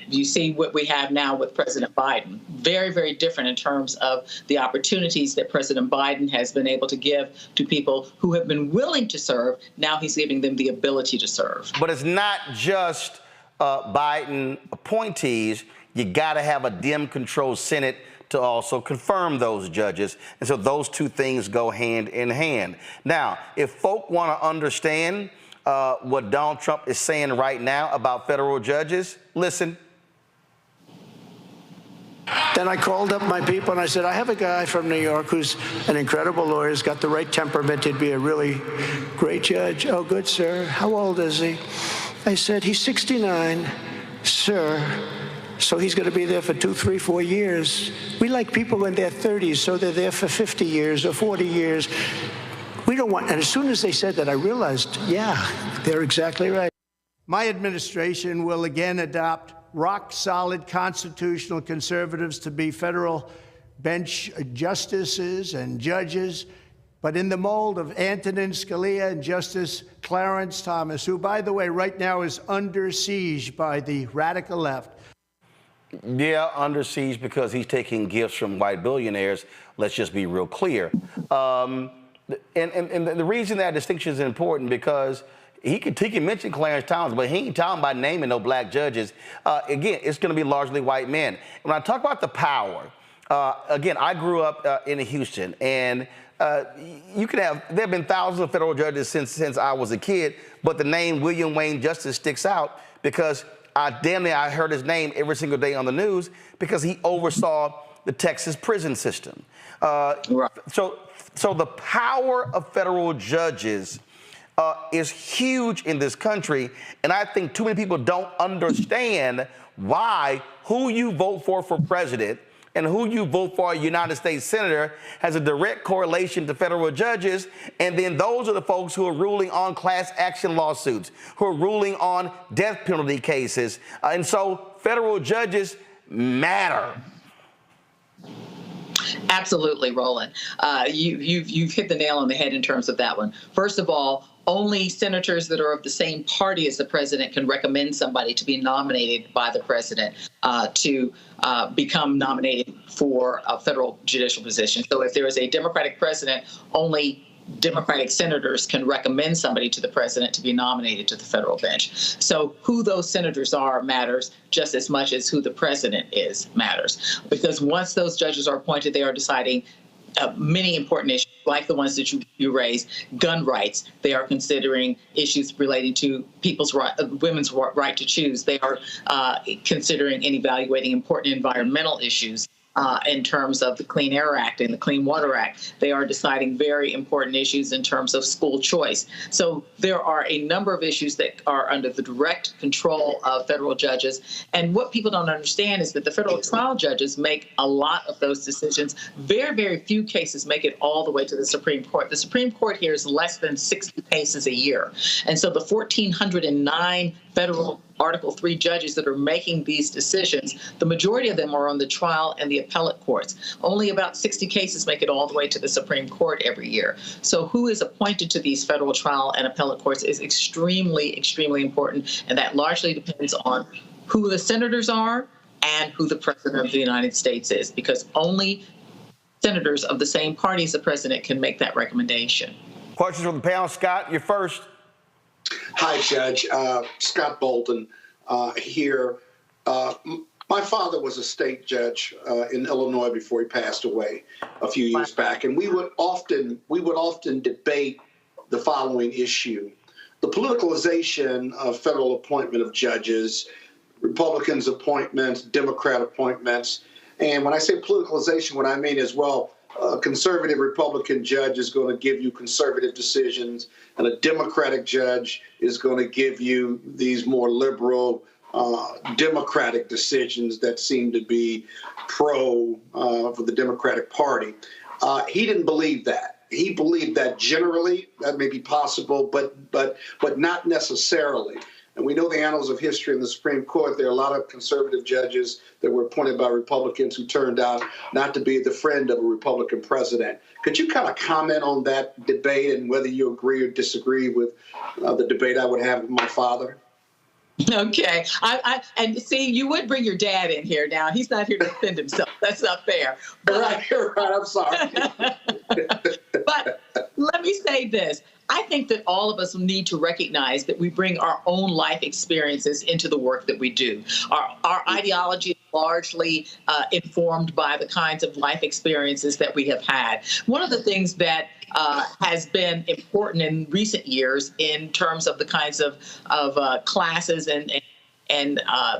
you see what we have now with President Biden. Very, very different in terms of the opportunities that President Biden has been able to give to people who have been willing to serve. Now he's giving them the ability to serve. But it's not just Biden appointees. You got to have a Dem-controlled Senate to also confirm those judges. And so those two things go hand in hand. Now, if folk want to understand what Donald Trump is saying right now about federal judges, listen. Then I called up my people and I said, I have a guy from New York who's an incredible lawyer, he's got the right temperament, he'd be a really great judge. Oh, good, sir. How old is he? I said, he's 69, sir. So he's going to be there for 2, 3, 4 years. We like people in their 30s, so they're there for 50 years or 40 years. We don't want, and as soon as they said that, I realized, yeah, they're exactly right. My administration will again adopt rock-solid constitutional conservatives to be federal bench justices and judges, but in the mold of Antonin Scalia and Justice Clarence Thomas, who, by the way, right now is under siege by the radical left. Yeah, under siege because he's taking gifts from white billionaires. Let's just be real clear. And the reason that distinction is important because he can mention Clarence Thomas, but he ain't talking about naming no black judges. Again, it's going to be largely white men. When I talk about the power, again, I grew up in Houston, and there have been thousands of federal judges since I was a kid, but the name William Wayne Justice sticks out because I heard his name every single day on the news because he oversaw the Texas prison system. So the power of federal judges is huge in this country, and I think too many people don't understand why who you vote for president and who you vote for a United States senator has a direct correlation to federal judges, and then those are the folks who are ruling on class action lawsuits, who are ruling on death penalty cases, and so federal judges matter. Absolutely, Roland. You've hit the nail on the head in terms of that one. First of all, only senators that are of the same party as the president can recommend somebody to be nominated by the president to become nominated for a federal judicial position. So if there is a Democratic president, only Democratic senators can recommend somebody to the president to be nominated to the federal bench. So who those senators are matters just as much as who the president is matters. Because once those judges are appointed, they are deciding many important issues, like the ones that you raised, gun rights. They are considering issues relating to women's right to choose. They are considering and evaluating important environmental issues. In terms of the Clean Air Act and the Clean Water Act. They are deciding very important issues in terms of school choice. So there are a number of issues that are under the direct control of federal judges. And what people don't understand is that the federal trial judges make a lot of those decisions. Very, very few cases make it all the way to the Supreme Court. The Supreme Court hears less than 60 cases a year. And so the 1,409 federal Article III judges that are making these decisions, the majority of them are on the trial and the appellate courts. Only about 60 cases make it all the way to the Supreme Court every year. So who is appointed to these federal trial and appellate courts is extremely, extremely important, and that largely depends on who the senators are and who the president of the United States is, because only senators of the same party as the president can make that recommendation. Questions from the panel. Scott, you're first. Hi, Judge. Scott Bolton here. My father was a state judge in Illinois before he passed away a few years back, and we would often debate the following issue: the politicalization of federal appointment of judges, Republicans' appointments, Democrat appointments. And when I say politicalization, what I mean is, well, a conservative Republican judge is going to give you conservative decisions, and a Democratic judge is going to give you these more liberal Democratic decisions that seem to be pro for the Democratic Party. He didn't believe that. He believed that generally that may be possible, but not necessarily. And we know the annals of history in the Supreme Court. There are a lot of conservative judges that were appointed by Republicans who turned out not to be the friend of a Republican president. Could you kind of comment on that debate and whether you agree or disagree with the debate I would have with my father? Okay. And see, you would bring your dad in here now. He's not here to defend himself. That's not fair. You're right. I'm sorry. But let me say this. I think that all of us need to recognize that we bring our own life experiences into the work that we do. Our ideology largely informed by the kinds of life experiences that we have had. One of the things that has been important in recent years in terms of the kinds of classes and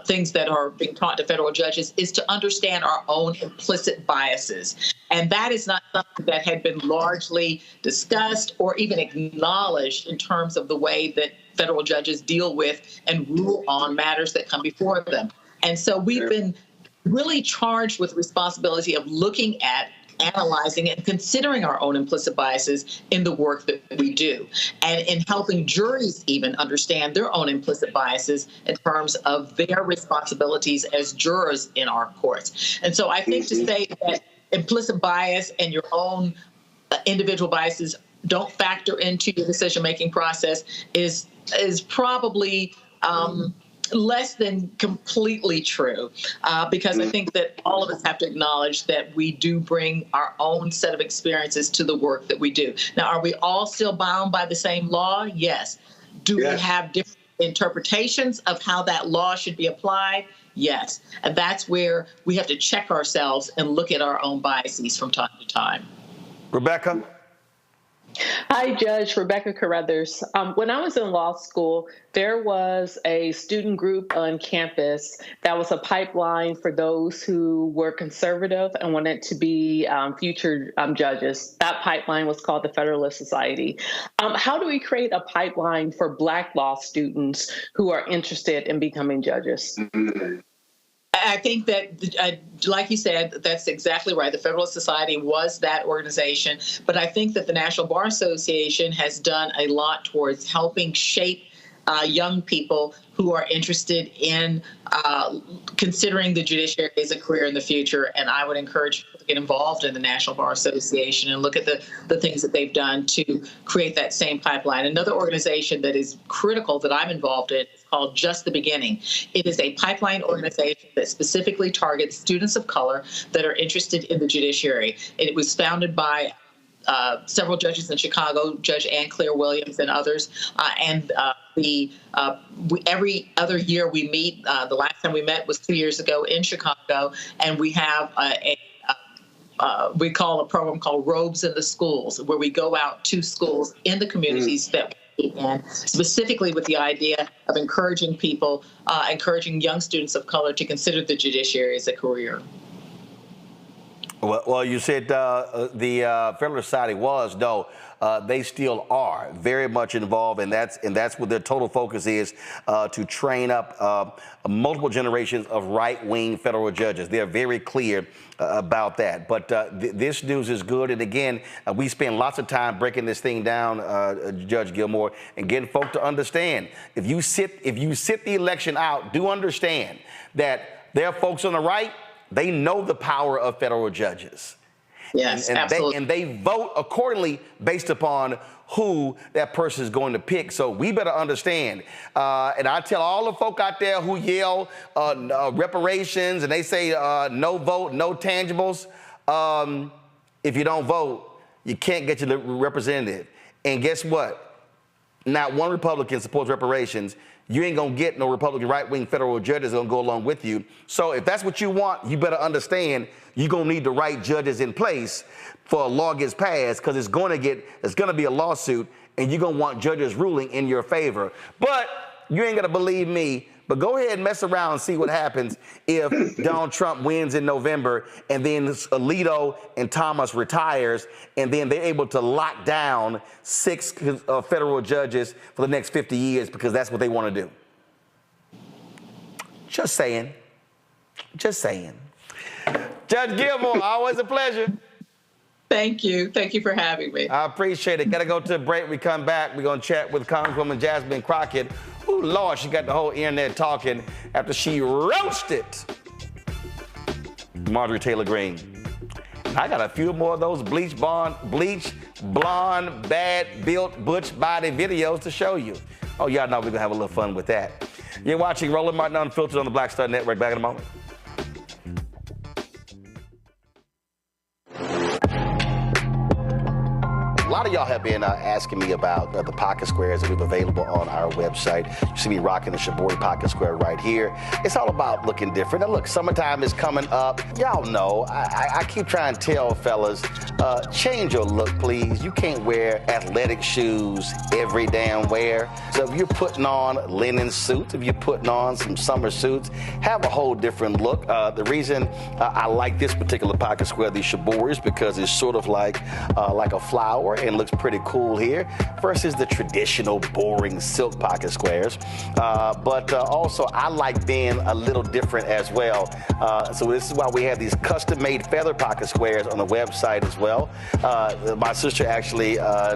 things that are being taught to federal judges is to understand our own implicit biases. And that is not something that had been largely discussed or even acknowledged in terms of the way that federal judges deal with and rule on matters that come before them. And so we've been really charged with the responsibility of looking at, analyzing, and considering our own implicit biases in the work that we do, and in helping juries even understand their own implicit biases in terms of their responsibilities as jurors in our courts. And so I think to say that implicit bias and your own individual biases don't factor into your decision-making process is probably less than completely true, because I think that all of us have to acknowledge that we do bring our own set of experiences to the work that we do. Now, are we all still bound by the same law? Yes. Do we have different interpretations of how that law should be applied? Yes. And that's where we have to check ourselves and look at our own biases from time to time. Rebecca? Hi, Judge. Rebecca Carruthers. When I was in law school, there was a student group on campus that was a pipeline for those who were conservative and wanted to be future judges. That pipeline was called the Federalist Society. How do we create a pipeline for Black law students who are interested in becoming judges? I think that, like you said, that's exactly right. The Federalist Society was that organization. But I think that the National Bar Association has done a lot towards helping shape young people who are interested in considering the judiciary as a career in the future. And I would encourage people to get involved in the National Bar Association and look at the things that they've done to create that same pipeline. Another organization that is critical that I'm involved in is called Just the Beginning. It is a pipeline organization that specifically targets students of color that are interested in the judiciary. It was founded by several judges in Chicago, Judge Ann Claire Williams and others. Every other year we meet. The last time we met was 2 years ago in Chicago, and we have we call a program called Robes in the Schools, where we go out to schools in the communities that we in, specifically with the idea of encouraging people, encouraging young students of color to consider the judiciary as a career. Well, you said the Federalist Society was, no, they still are very much involved, and that's what their total focus is, to train up multiple generations of right-wing federal judges. They're very clear about that. But this news is good, and again, we spend lots of time breaking this thing down, Judge Gilmore, and getting folk to understand. If you sit the election out, do understand that there are folks on the right. They know the power of federal judges. Yes, absolutely. And they vote accordingly based upon who that person is going to pick. So we better understand. And I tell all the folk out there who yell reparations and they say no vote, no tangibles. If you don't vote, you can't get your representative. And guess what? Not one Republican supports reparations. You ain't gonna get no Republican right-wing federal judges gonna go along with you. So if that's what you want, you better understand you're gonna need the right judges in place for a law gets passed, because it's gonna be a lawsuit, and you're gonna want judges ruling in your favor. But you ain't gonna believe me, but go ahead and mess around and see what happens if Donald Trump wins in November, and then Alito and Thomas retires, and then they're able to lock down 6 federal judges for the next 50 years because that's what they want to do. Just saying. Just saying. Judge Gilmore, always a pleasure. Thank you. Thank you for having me. I appreciate it. Got to go to a break. We come back. We're going to chat with Congresswoman Jasmine Crockett. Oh, Lord, she got the whole internet talking after she roasted Marjorie Taylor Greene. I got a few more of those bleach blonde, bad-built, butch body videos to show you. Oh, y'all know we're going to have a little fun with that. You're watching Roland Martin Unfiltered on the Black Star Network. Back in a moment. A lot of y'all have been asking me about the pocket squares that we have available on our website. You see me rocking the Shibori pocket square right here. It's all about looking different. Now look, summertime is coming up. Y'all know, I keep trying to tell fellas, change your look, please. You can't wear athletic shoes every damn wear. So if you're putting on linen suits, if you're putting on some summer suits, have a whole different look. The reason I like this particular pocket square, the Shibori, because it's sort of like a flower and looks pretty cool here versus the traditional boring silk pocket squares. But also I like being a little different as well. So this is why we have these custom-made feather pocket squares on the website as well. My sister actually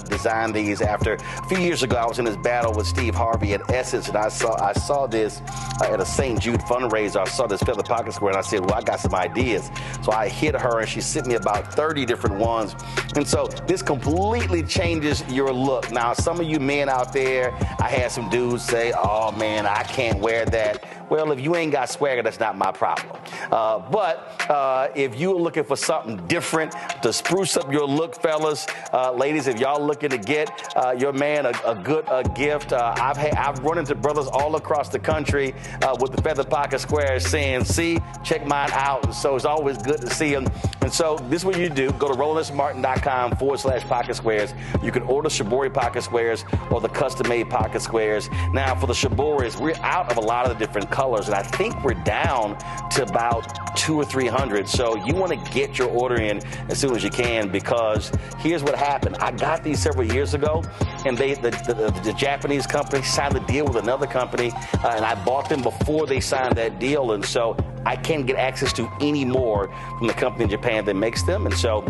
designed these after a few years ago. I was in this battle with Steve Harvey at Essence, and I saw this at a St. Jude fundraiser. I saw this feather pocket square, and I said, well, I got some ideas. So I hit her, and she sent me about 30 different ones. And so this completely changes your look. Now, some of you men out there, I had some dudes say, oh, man, I can't wear that. Well, if you ain't got swagger, that's not my problem. But if you're looking for something different to spruce up your look, fellas, ladies, if y'all looking to get your man a good gift, I've run into brothers all across the country with the feather pocket squares saying, see, check mine out. And so it's always good to see them. And so this is what you do. Go to RolandSmartin.com/pocket squares. You can order Shibori pocket squares or the custom-made pocket squares. Now, for the Shiboris, we're out of a lot of the different colors, and I think we're down to about 200 or 300. So you want to get your order in as soon as you can, because here's what happened. I got these several years ago, and the Japanese company signed a deal with another company, and I bought them before they signed that deal, and so I can't get access to any more from the company in Japan that makes them. And so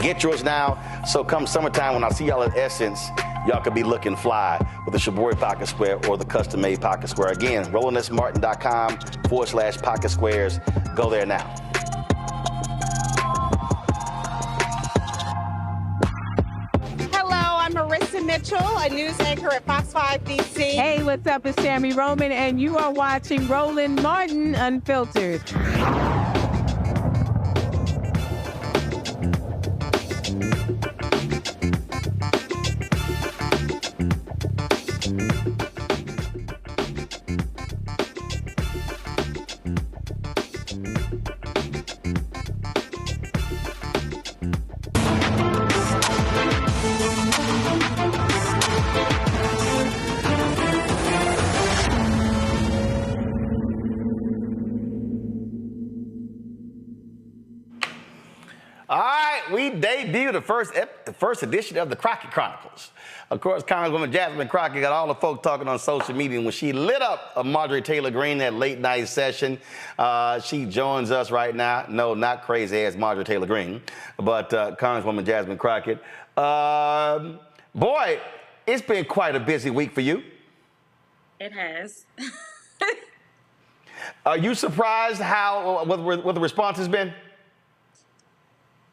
get yours now. So come summertime, when I see y'all at Essence, y'all could be looking fly with the Shibori pocket square or the custom-made pocket square. Again, RolandSmartin.com/pocket squares. Go there now. I'm Marissa Mitchell, a news anchor at Fox 5 DC. Hey, what's up? It's Tammy Roman, and you are watching Roland Martin Unfiltered. We debuted the first edition of the Crockett Chronicles. Of course, Congresswoman Jasmine Crockett got all the folks talking on social media when she lit up a Marjorie Taylor Greene that late night session. She joins us right now. No, not crazy ass Marjorie Taylor Greene, but Congresswoman Jasmine Crockett. Boy, it's been quite a busy week for you. It has. Are you surprised what the response has been?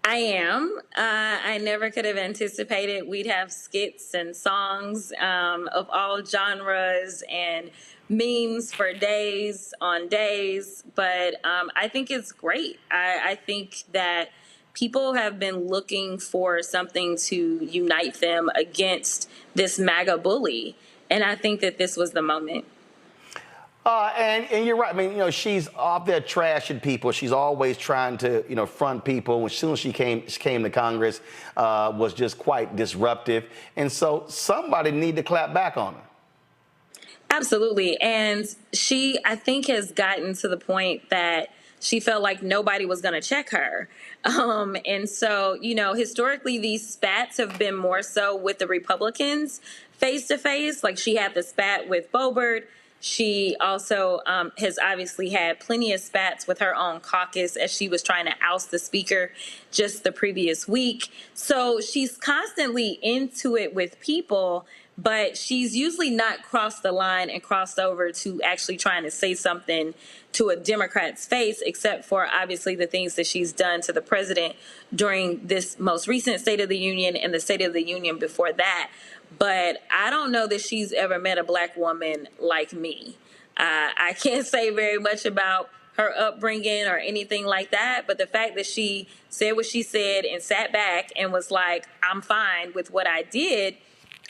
I am. I never could have anticipated we'd have skits and songs of all genres and memes for days on days. But I think it's great. I think that people have been looking for something to unite them against this MAGA bully. And I think that this was the moment. And you're right. I mean, she's out there trashing people. She's always trying to, front people. As soon as she came to Congress, was just quite disruptive. And so somebody need to clap back on her. Absolutely. And she, I think, has gotten to the point that she felt like nobody was going to check her. And so, historically, these spats have been more so with the Republicans face to face. Like she had the spat with Boebert. She also has obviously had plenty of spats with her own caucus as she was trying to oust the speaker just the previous week. So she's constantly into it with people, but she's usually not crossed the line and crossed over to actually trying to say something to a Democrat's face, except for obviously the things that she's done to the president during this most recent State of the Union and the State of the Union before that. But I don't know that she's ever met a black woman like me. I can't say very much about her upbringing or anything like that. But the fact that she said what she said and sat back and was like, I'm fine with what I did,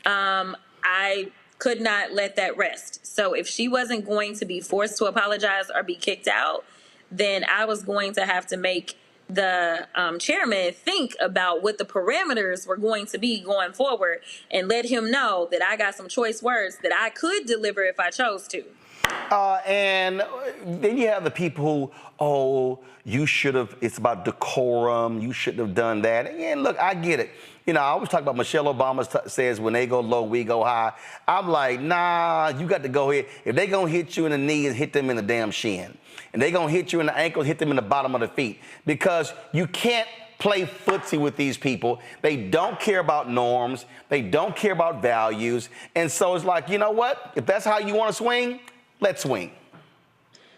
I could not let that rest. So if she wasn't going to be forced to apologize or be kicked out, then I was going to have to make the chairman think about what the parameters were going to be going forward and let him know that I got some choice words that I could deliver if I chose to. And then you have the people who, you should have, it's about decorum, you shouldn't have done that. And look, I get it. You know, I always talk about Michelle Obama says when they go low, we go high. I'm like, nah, you got to go ahead. If they going to hit you in the knee and hit them in the damn shin, and they going to hit you in the ankle, hit them in the bottom of the feet, because you can't play footsie with these people. They don't care about norms. They don't care about values. And so it's like, you know what? If that's how you want to swing, let's swing.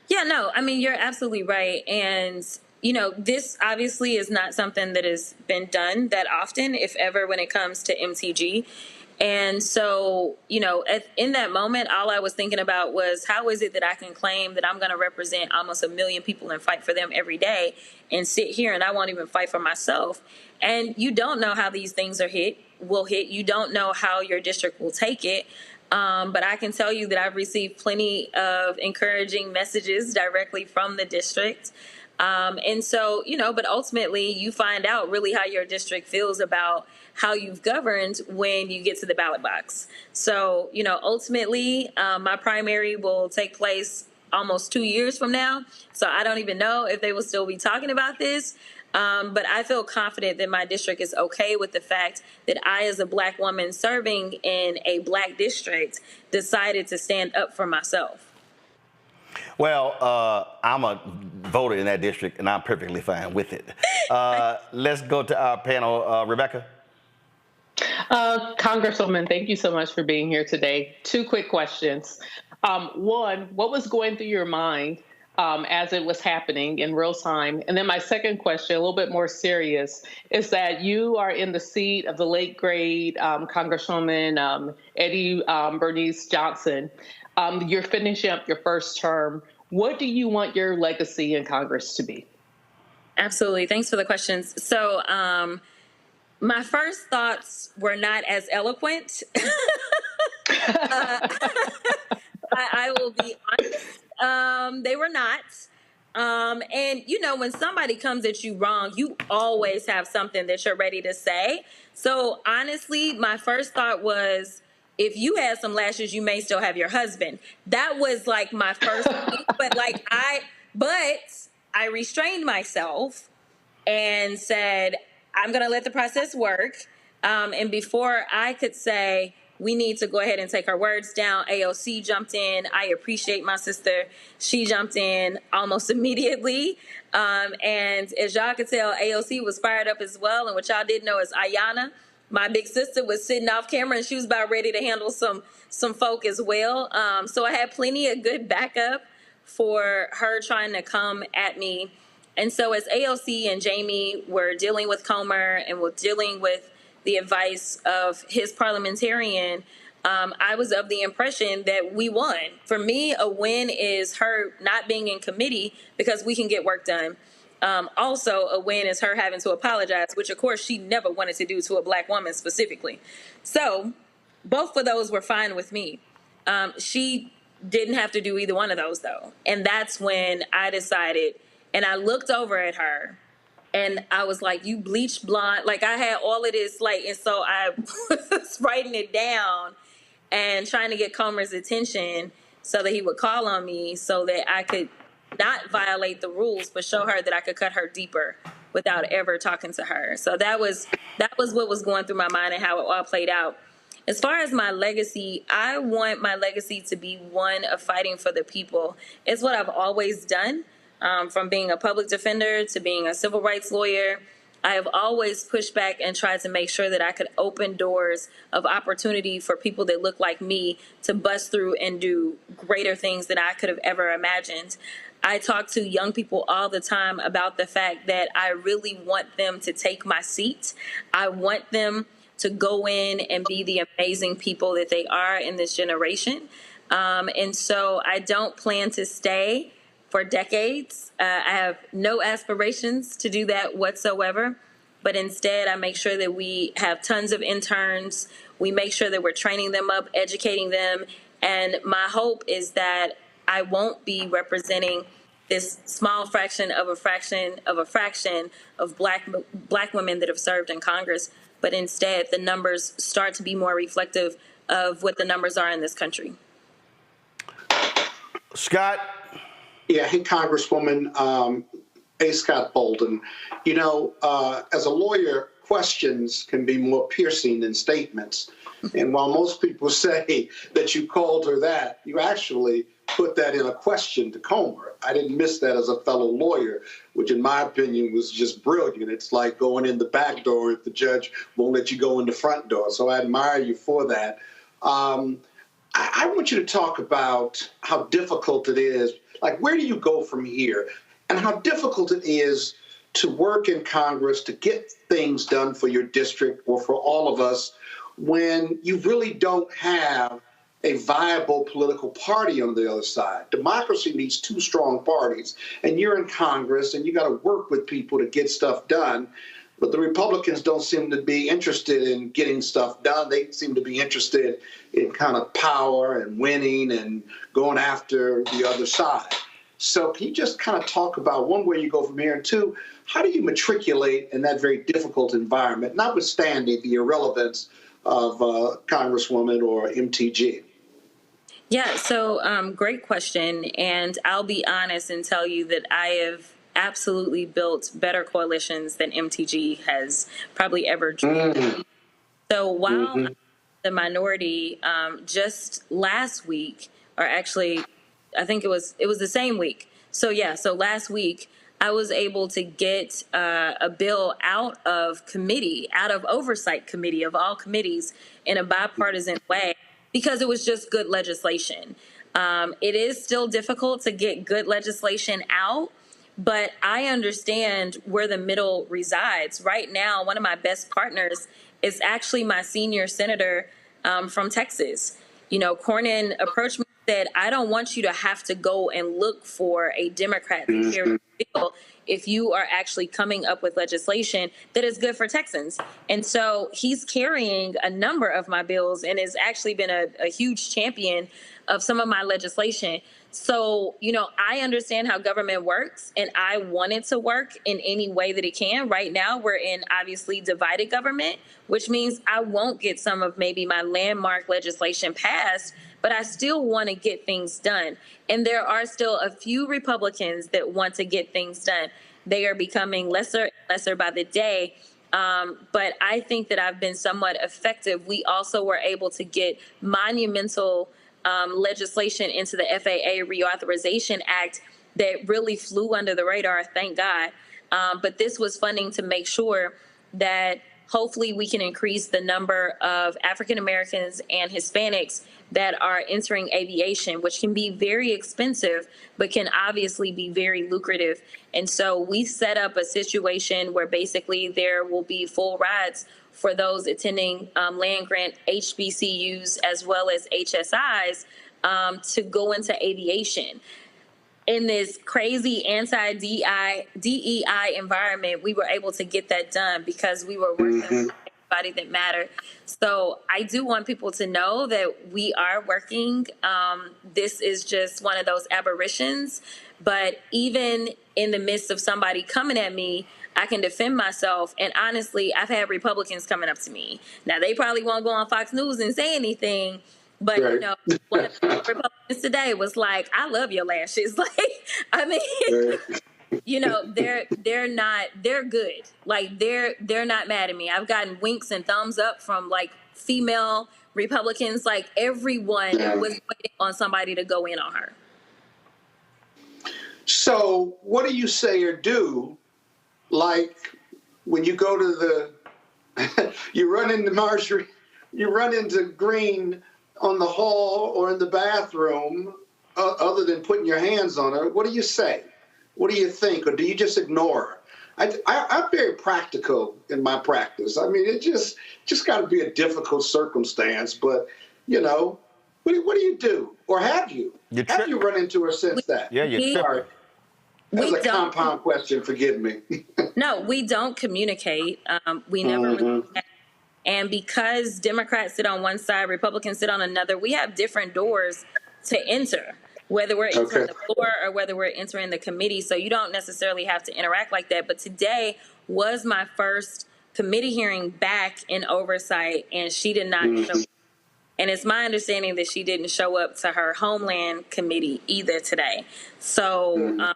Yeah, no, I mean, you're absolutely right. And, you know, this obviously is not something that has been done that often, if ever, when it comes to MTG. And so, you know, in that moment, all I was thinking about was, how is it that I can claim that I'm going to represent almost 1 million people and fight for them every day and sit here and I won't even fight for myself? And you don't know how these things will hit. You don't know how your district will take it. But I can tell you that I've received plenty of encouraging messages directly from the district. And so, you know, but ultimately you find out really how your district feels about how you've governed when you get to the ballot box. So, you know, ultimately, my primary will take place almost 2 years from now. So I don't even know if they will still be talking about this. But I feel confident that my district is okay with the fact that I, as a Black woman serving in a Black district, decided to stand up for myself. Well, I'm a voter in that district, and I'm perfectly fine with it. Let's go to our panel. Rebecca? Congresswoman, thank you so much for being here today. 2 quick questions. One, what was going through your mind as it was happening in real time? And then my second question, a little bit more serious, is that you are in the seat of the late great Congresswoman Eddie Bernice Johnson. You're finishing up your first term. What do you want your legacy in Congress to be? Absolutely. Thanks for the questions. So my first thoughts were not as eloquent. I will be honest. They were not. And, you know, when somebody comes at you wrong, you always have something that you're ready to say. So honestly, my first thought was, if you had some lashes, you may still have your husband. That was like my first thing. But I restrained myself and said, I'm going to let the process work. And before I could say, we need to go ahead and take our words down, AOC jumped in. I appreciate my sister. She jumped in almost immediately. And as y'all could tell, AOC was fired up as well. And what y'all didn't know is Ayanna, my big sister, was sitting off camera and she was about ready to handle some folk as well. So I had plenty of good backup for her trying to come at me. And so as AOC and Jamie were dealing with Comer and were dealing with the advice of his parliamentarian, I was of the impression that we won. For me, a win is her not being in committee because we can get work done. Also, a win is her having to apologize, which, of course, she never wanted to do to a Black woman specifically. So both of those were fine with me. She didn't have to do either one of those, though. And that's when I decided, and I looked over at her, and I was like, you bleached blonde. Like, I had all of this, like, and so I was writing it down and trying to get Comer's attention so that he would call on me so that I could not violate the rules, but show her that I could cut her deeper without ever talking to her. So that was what was going through my mind and how it all played out. As far as my legacy, I want my legacy to be one of fighting for the people. It's what I've always done, from being a public defender to being a civil rights lawyer. I have always pushed back and tried to make sure that I could open doors of opportunity for people that look like me to bust through and do greater things than I could have ever imagined. I talk to young people all the time about the fact that I really want them to take my seat. I want them to go in and be the amazing people that they are in this generation. And so I don't plan to stay for decades. I have no aspirations to do that whatsoever, but instead I make sure that we have tons of interns. We make sure that we're training them up, educating them, and my hope is that I won't be representing this small fraction of a fraction of a fraction of black women that have served in Congress, but instead the numbers start to be more reflective of what the numbers are in this country. Scott? Yeah, hey, Congresswoman A. Scott Bolden. You know, as a lawyer, questions can be more piercing than statements. And while most people say that you called her that, you actually put that in a question to Comer. I didn't miss that as a fellow lawyer, which in my opinion was just brilliant. It's like going in the back door if the judge won't let you go in the front door. So I admire you for that. I want you to talk about how difficult it is. Like, where do you go from here? And how difficult it is to work in Congress, to get things done for your district or for all of us when you really don't have a viable political party on the other side. Democracy needs two strong parties, and you're in Congress, and you got to work with people to get stuff done. But the Republicans don't seem to be interested in getting stuff done. They seem to be interested in kind of power and winning and going after the other side. So can you just kind of talk about, one, where you go from here, and two, how do you matriculate in that very difficult environment, notwithstanding the irrelevance of Congresswoman or MTG? Yeah, so great question. And I'll be honest and tell you that I have absolutely built better coalitions than MTG has probably ever dreamed. So while I'm the minority, just last week, or actually, I think it was the same week. So yeah, so last week, I was able to get a bill out of oversight committee of all committees in a bipartisan way, because it was just good legislation. It is still difficult to get good legislation out, but I understand where the middle resides. Right now, one of my best partners is actually my senior senator from Texas. You know, Cornyn approached me and said, I don't want you to have to go and look for a Democrat to carry the bill if you are actually coming up with legislation that is good for Texans. And so he's carrying a number of my bills and has actually been a huge champion of some of my legislation. So, you know, I understand how government works, and I want it to work in any way that it can. Right now, we're in obviously divided government, which means I won't get some of maybe my landmark legislation passed, but I still want to get things done. And there are still a few Republicans that want to get things done. They are becoming lesser and lesser by the day. But I think that I've been somewhat effective. We also were able to get monumental legislation into the FAA Reauthorization Act that really flew under the radar, thank God. But this was funding to make sure that hopefully we can increase the number of African Americans and Hispanics that are entering aviation, which can be very expensive, but can obviously be very lucrative. And so we set up a situation where basically there will be full rides for those attending land-grant HBCUs as well as HSIs to go into aviation. In this crazy anti-DEI environment, we were able to get that done because we were working with everybody that mattered. So I do want people to know that we are working. This is just one of those aberrations. But even in the midst of somebody coming at me, I can defend myself. And honestly, I've had Republicans coming up to me. Now, they probably won't go on Fox News and say anything. But, you know, one of the Republicans today was like, I love your lashes. Like, I mean, you know, they're good. Like, they're not mad at me. I've gotten winks and thumbs up from, like, female Republicans. Like, everyone was waiting on somebody to go in on her. So what do you say or do, like, when you go to you run into Marjorie, you run into Green on the hall or in the bathroom, other than putting your hands on her? What do you say? What do you think? Or do you just ignore her? I'm very practical in my practice. I mean, it just got to be a difficult circumstance. But, you know, what do you do? Or have you? Have you run into her since that? Yeah, you That's a compound question, forgive me. No, we don't communicate. We never really have. And because Democrats sit on one side, Republicans sit on another, we have different doors to enter, whether we're entering the floor or whether we're entering the committee. So you don't necessarily have to interact like that. But today was my first committee hearing back in oversight, and she did not show up. And it's my understanding that she didn't show up to her Homeland Committee either today. So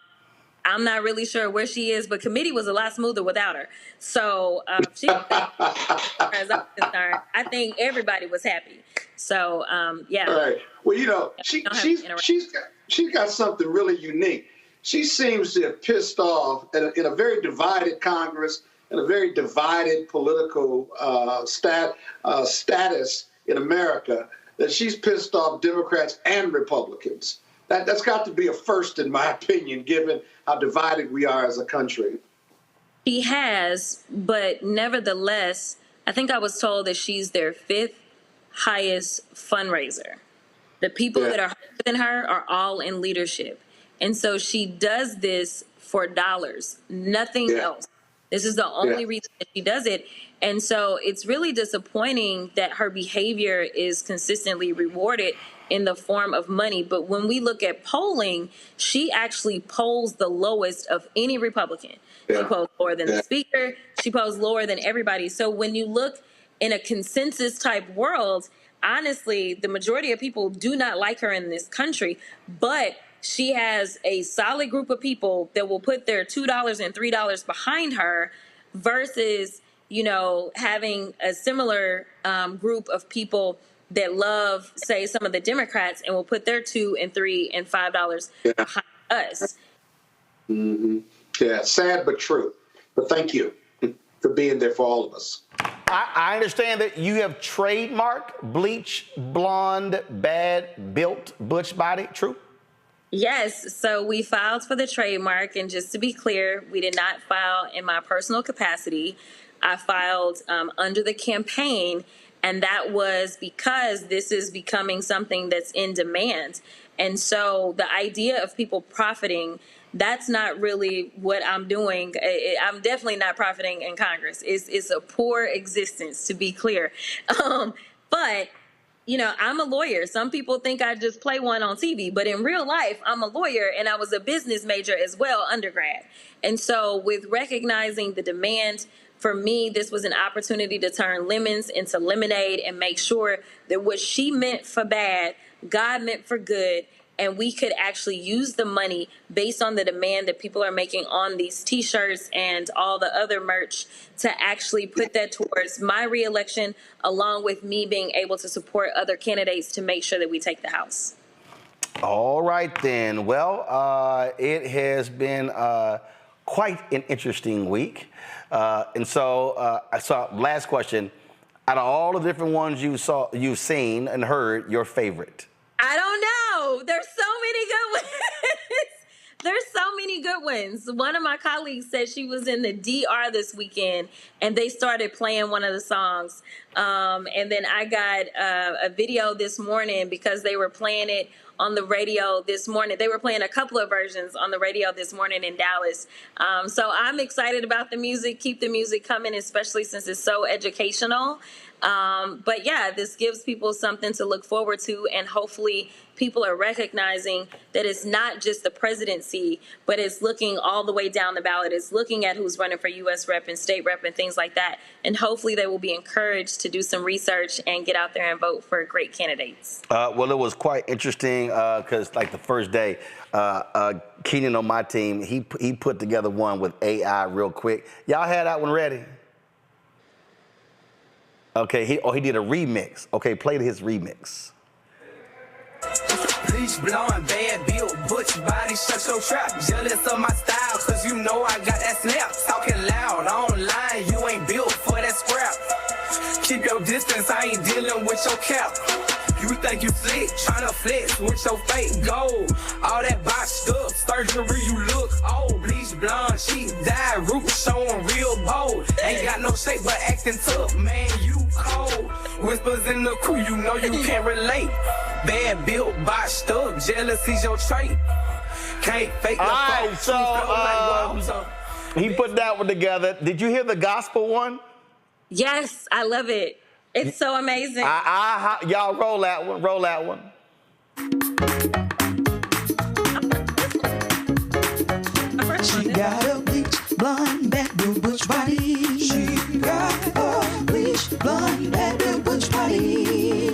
I'm not really sure where she is, but committee was a lot smoother without her. So she, as I'm concerned, I think everybody was happy. So yeah. All right. Well, you know, she's got something really unique. She seems to have pissed off in a very divided Congress and a very divided political status in America, that she's pissed off Democrats and Republicans. That's got to be a first, in my opinion, given how divided we are as a country. She has, but nevertheless, I think I was told that she's their 5th highest fundraiser. The people that are higher than her are all in leadership. And so she does this for dollars, nothing else. This is the only reason that she does it. And so it's really disappointing that her behavior is consistently rewarded in the form of money. But when we look at polling, she actually polls the lowest of any Republican. She polls lower than the speaker. She polls lower than everybody. So when you look in a consensus type world, honestly, the majority of people do not like her in this country, but she has a solid group of people that will put their $2 and $3 behind her versus, you know, having a similar group of people that love, say, some of the Democrats and will put their $2 and $3 and $5 behind us. Yeah, sad but true. But thank you for being there for all of us. I understand that you have trademarked bleach, blonde, bad, built, butch body. True? Yes. So we filed for the trademark. And just to be clear, we did not file in my personal capacity. I filed under the campaign. And that was because this is becoming something that's in demand. And so the idea of people profiting, that's not really what I'm doing. I'm definitely not profiting in Congress. It's a poor existence, to be clear. But, you know, I'm a lawyer. Some people think I just play one on TV, but in real life, I'm a lawyer, and I was a business major as well, undergrad. And so with recognizing the demand, for me, this was an opportunity to turn lemons into lemonade and make sure that what she meant for bad, God meant for good, and we could actually use the money based on the demand that people are making on these T-shirts and all the other merch to actually put that towards my reelection, along with me being able to support other candidates to make sure that we take the House. All right, then. Well, it has been quite an interesting week. And so I saw, last question, out of all the different ones you've seen and heard, your favorite? I don't know. There's so many good ones. There's so many good ones. One of my colleagues said she was in the DR this weekend and they started playing one of the songs. And then I got a video this morning because they were playing it on the radio this morning. They were playing a couple of versions on the radio this morning in Dallas. So I'm excited about the music. Keep the music coming, especially since it's so educational. But yeah, this gives people something to look forward to, and hopefully people are recognizing that it's not just the presidency, but it's looking all the way down the ballot. It's looking at who's running for U.S. rep and state rep and things like that. And hopefully they will be encouraged to do some research and get out there and vote for great candidates. Well, it was quite interesting because like the first day, Keenan on my team, he put together one with AI real quick. Y'all had that one ready? Okay, he did a remix. Okay, play his remix. Bleach blonde, bad built, butch body, shut your trap. Jealous of my style, cause you know I got that snap. Talking loud, online, you ain't built for that scrap. Keep your distance, I ain't dealing with your cap. You think you slick, tryna flex with your fake gold. All that botched up, surgery, you look old. Bleach blonde, she dyed, roots showing real bold. Ain't got no shape, but acting tough, man, you cold. Whispers in the crew, you know you can't relate. Bad built, botched up, jealousy's your trait. Can't fake all right, so he put that one together. Did you hear the gospel one? Yes, I love it. It's so amazing. Y'all roll that one. Roll that one. She got a bleach blonde, bad blue butch body. She got a bleach blonde, bad blue butch body.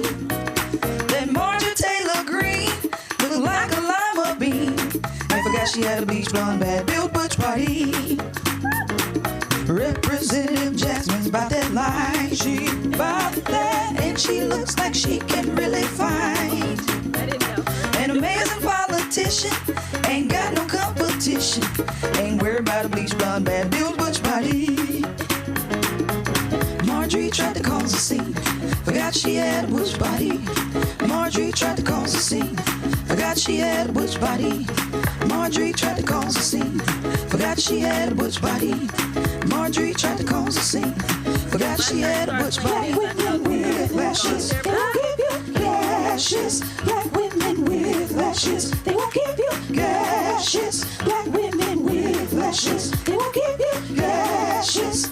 That Marjorie Taylor Greene looked like a lima bean. I forgot she had a bleach blonde, bad blue butch body. Representative Jasmine's about that line. She about that, and she looks like she can really fight. An amazing politician, ain't got no competition. Ain't worried about a bleach blonde, bad built butch body. Marjorie tried to cause a scene, forgot she had a butch body. Marjorie tried to cause a scene, forgot she had a butch body. Marjorie tried to cause a scene, forgot she had a butch body. Marjorie tried to cause a scene, forgot she had a butch body. Black women with lashes, they won't give you gashes. Black women with lashes, they won't give you gashes. Black women with lashes, they won't give you gashes.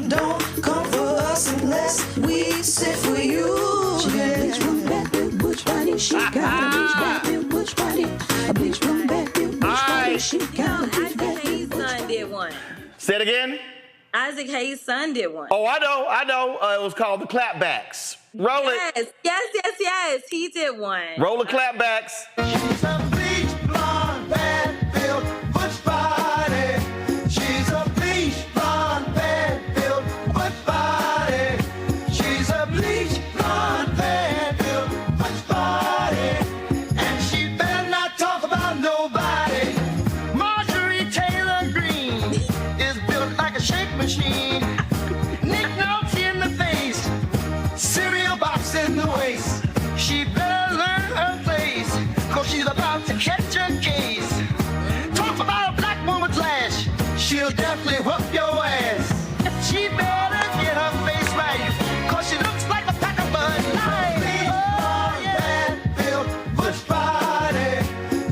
Don't come for us unless we sit for you. She got a bleach blonde, bad built butch body. She got a bleach bad built butch body. A bleach blonde, bad built butch body. She got a bleach bad built butch body. Did one. Say it again. Isaac Hayes' son did one. Oh, I know. It was called the clapbacks. Roll it. Yes. He did one. Roll the clapbacks. She's a bleach blonde, bad built butch body. She's a bleach blonde, bad built butch body. She's a bleach blonde, bad built butch body. And she better not talk about nobody. Marjorie Taylor Greene is built like a shake machine. Nick notes in the face, cereal box in the waist. She better learn her place, cause she's about to catch a case. Talk about a black woman's lash, she'll definitely whoop your ass. She better get her face right, cause she looks like a pack of Bud Light. Oh, yeah. Bad built butch body.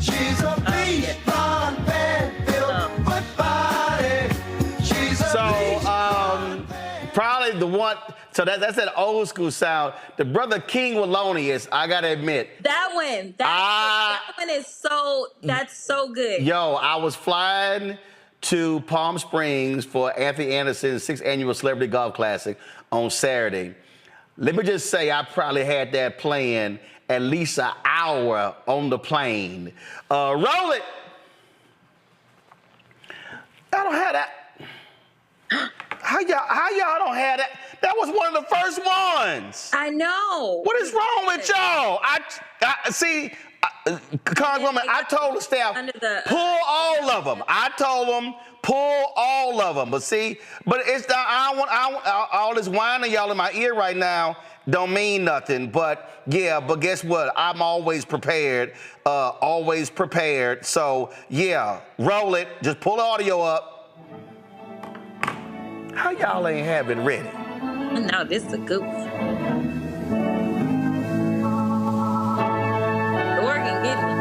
She's a bleach blonde, bad built butch body. She's a probably the one. So that's that old school sound. The brother King Wallonius, I gotta admit. That one. That one is so. That's so good. Yo, I was flying to Palm Springs for Anthony Anderson's 6th annual Celebrity Golf Classic on Saturday. Let me just say, I probably had that playing at least an hour on the plane. Roll it. I don't have that. How y'all don't have that? That was one of the first ones. I know. What is wrong with y'all? I see, Congresswoman, I told the staff, pull all of them. I told them, pull all of them. But see, it's not, I want all this whining y'all in my ear right now don't mean nothing. But yeah, but guess what? I'm always prepared. So yeah, roll it. Just pull the audio up. How y'all ain't have it ready? No, this is a good one. The organ getting me.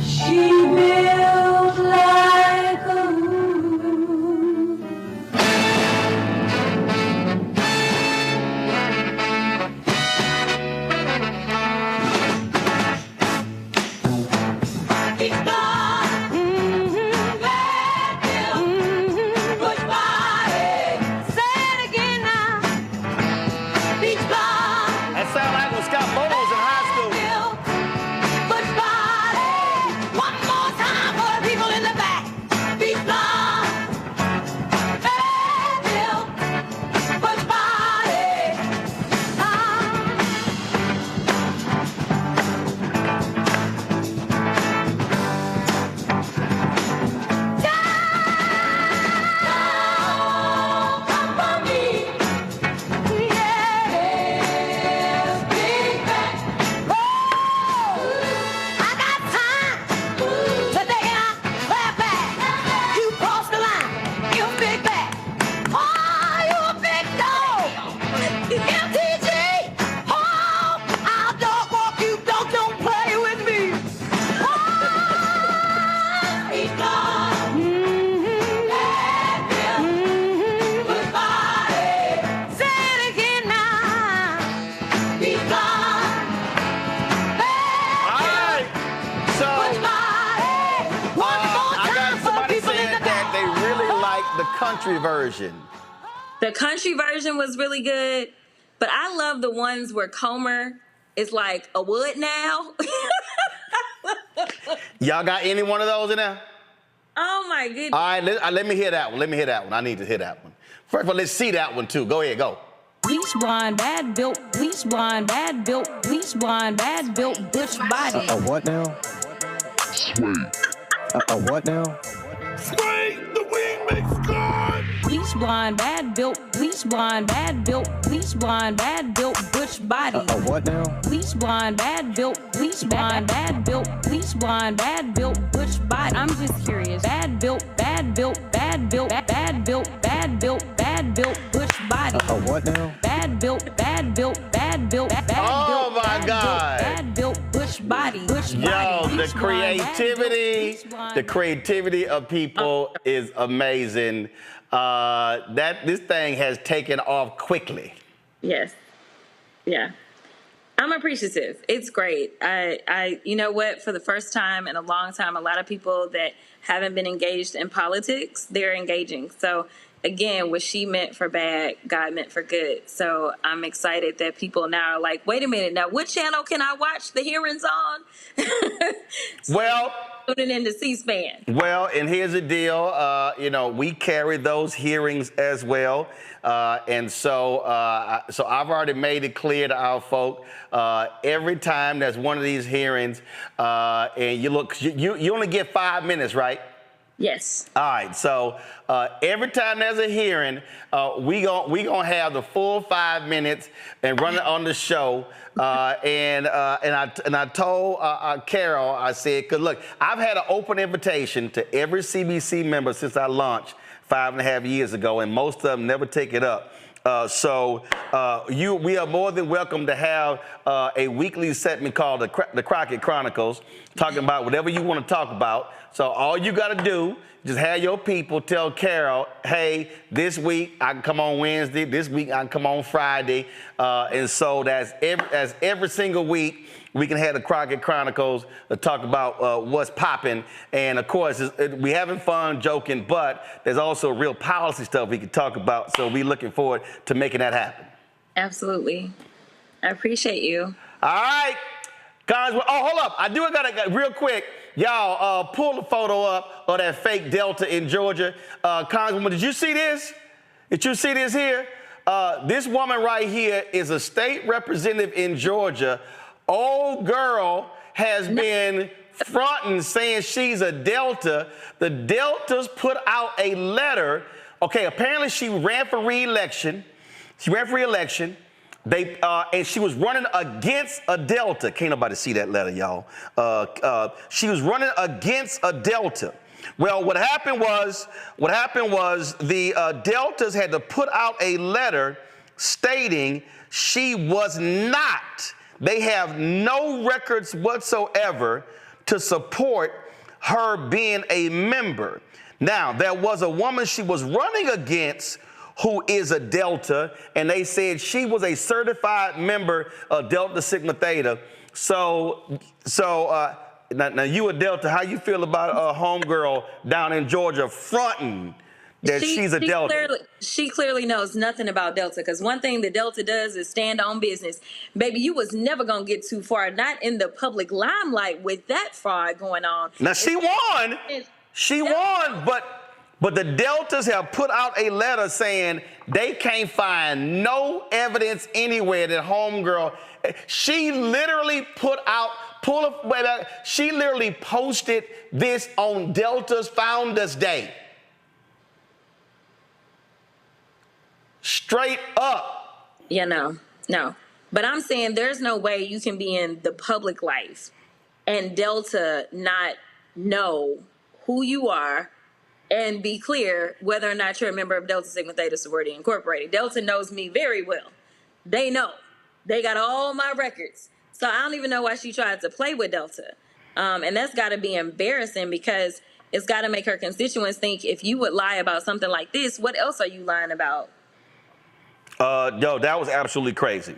She built like a country version? The country version was really good, but I love the ones where Comer is like, a wood now? Y'all got any one of those in there? Oh, my goodness. All right, let me hear that one. Let me hear that one. I need to hear that one. First of all, let's see that one, too. Go ahead, go. Bleach blonde, bad built, bleach blonde, bad built, bleach blonde, bad built, butch body. A what now? Sweet. A what now? Sweet, the weed makes God. Bleach blonde, bad built, bleach blonde, bad built, bleach blonde, bad built, butch body. A what now? Bleach blonde, bad built, bleach blonde, bad built, bleach blonde, bad built, butch body. I'm just curious. Bad built, bad built, bad built, bad built, bad built, bad built, butch body. A what now? Bad built, bad built, bad built, bad built. Oh my God. Bad built, butch body, butch Yo, body. the creativity of people is amazing. This thing has taken off quickly. Yes. Yeah. I'm appreciative. It's great. I you know what, for the first time in a long time, a lot of people that haven't been engaged in politics, they're engaging. So again, what she meant for bad, God meant for good. So I'm excited that people now are like, wait a minute, now what channel can I watch the hearings on? Well, tuning into C-SPAN. Well, and here's the deal. We carry those hearings as well. And so I've already made it clear to our folk, every time there's one of these hearings, and you look, you only get 5 minutes, right? Yes. All right. So every time there's a hearing, we gonna have the full 5 minutes and run it on the show. And I told Carol, I said, 'cause look, I've had an open invitation to every CBC member since I launched 5.5 years ago, and most of them never take it up. We are more than welcome to have a weekly segment called the Crockett Chronicles, talking about whatever you want to talk about. So all you got to do, just have your people tell Carol, hey, this week I can come on Wednesday, this week I can come on Friday. And so that's every single week we can have the Crockett Chronicles to talk about what's popping. And of course, we having fun, joking, but there's also real policy stuff we can talk about. So we're looking forward to making that happen. Absolutely. I appreciate you. All right. Guys, hold up. I got real quick. Y'all, pull the photo up of that fake Delta in Georgia. Congresswoman, did you see this? Did you see this here? This woman right here is a state representative in Georgia. Old girl has been fronting, saying she's a Delta. The Deltas put out a letter. Okay, apparently she ran for re-election. And she was running against a Delta. Can't nobody see that letter, y'all. She was running against a Delta. Well, what happened was the Deltas had to put out a letter stating she was not. They have no records whatsoever to support her being a member. Now, there was a woman she was running against who is a Delta, and they said she was a certified member of Delta Sigma Theta. So now you a Delta, how you feel about a homegirl down in Georgia fronting that she's a Delta? She clearly knows nothing about Delta, because one thing the Delta does is stand on business. Baby, you was never going to get too far, not in the public limelight with that fraud going on. Now, she won. She won, but the Deltas have put out a letter saying they can't find no evidence anywhere that homegirl. She literally she literally posted this on Delta's Founders Day. Straight up. Yeah, no. But I'm saying there's no way you can be in the public life and Delta not know who you are and be clear whether or not you're a member of Delta Sigma Theta Sorority Incorporated. Delta knows me very well. They know. They got all my records. So I don't even know why she tried to play with Delta. And that's got to be embarrassing, because it's got to make her constituents think, if you would lie about something like this, what else are you lying about? That was absolutely crazy.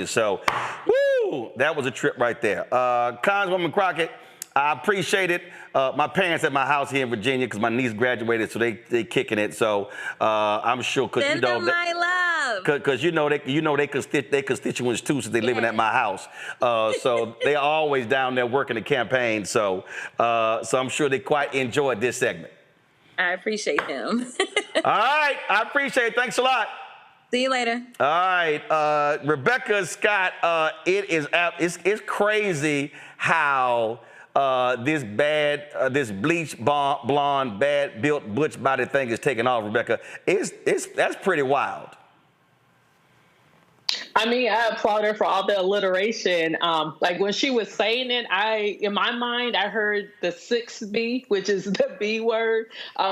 So, woo, that was a trip right there. Congresswoman Crockett, I appreciate it. My parents at my house here in Virginia because my niece graduated, so they kicking it. So I'm sure because Send them my love. Because they constituents too, since they living at my house. So they are always down there working the campaign. So I'm sure they quite enjoyed this segment. I appreciate them. All right, I appreciate it. Thanks a lot. See you later. All right, Rebecca Scott. It's crazy how this bleach blonde, bad built butch body thing is taking off, Rebecca. That's pretty wild. I mean, I applaud her for all the alliteration. Like when she was saying it, in my mind, I heard the 6B, which is the B word,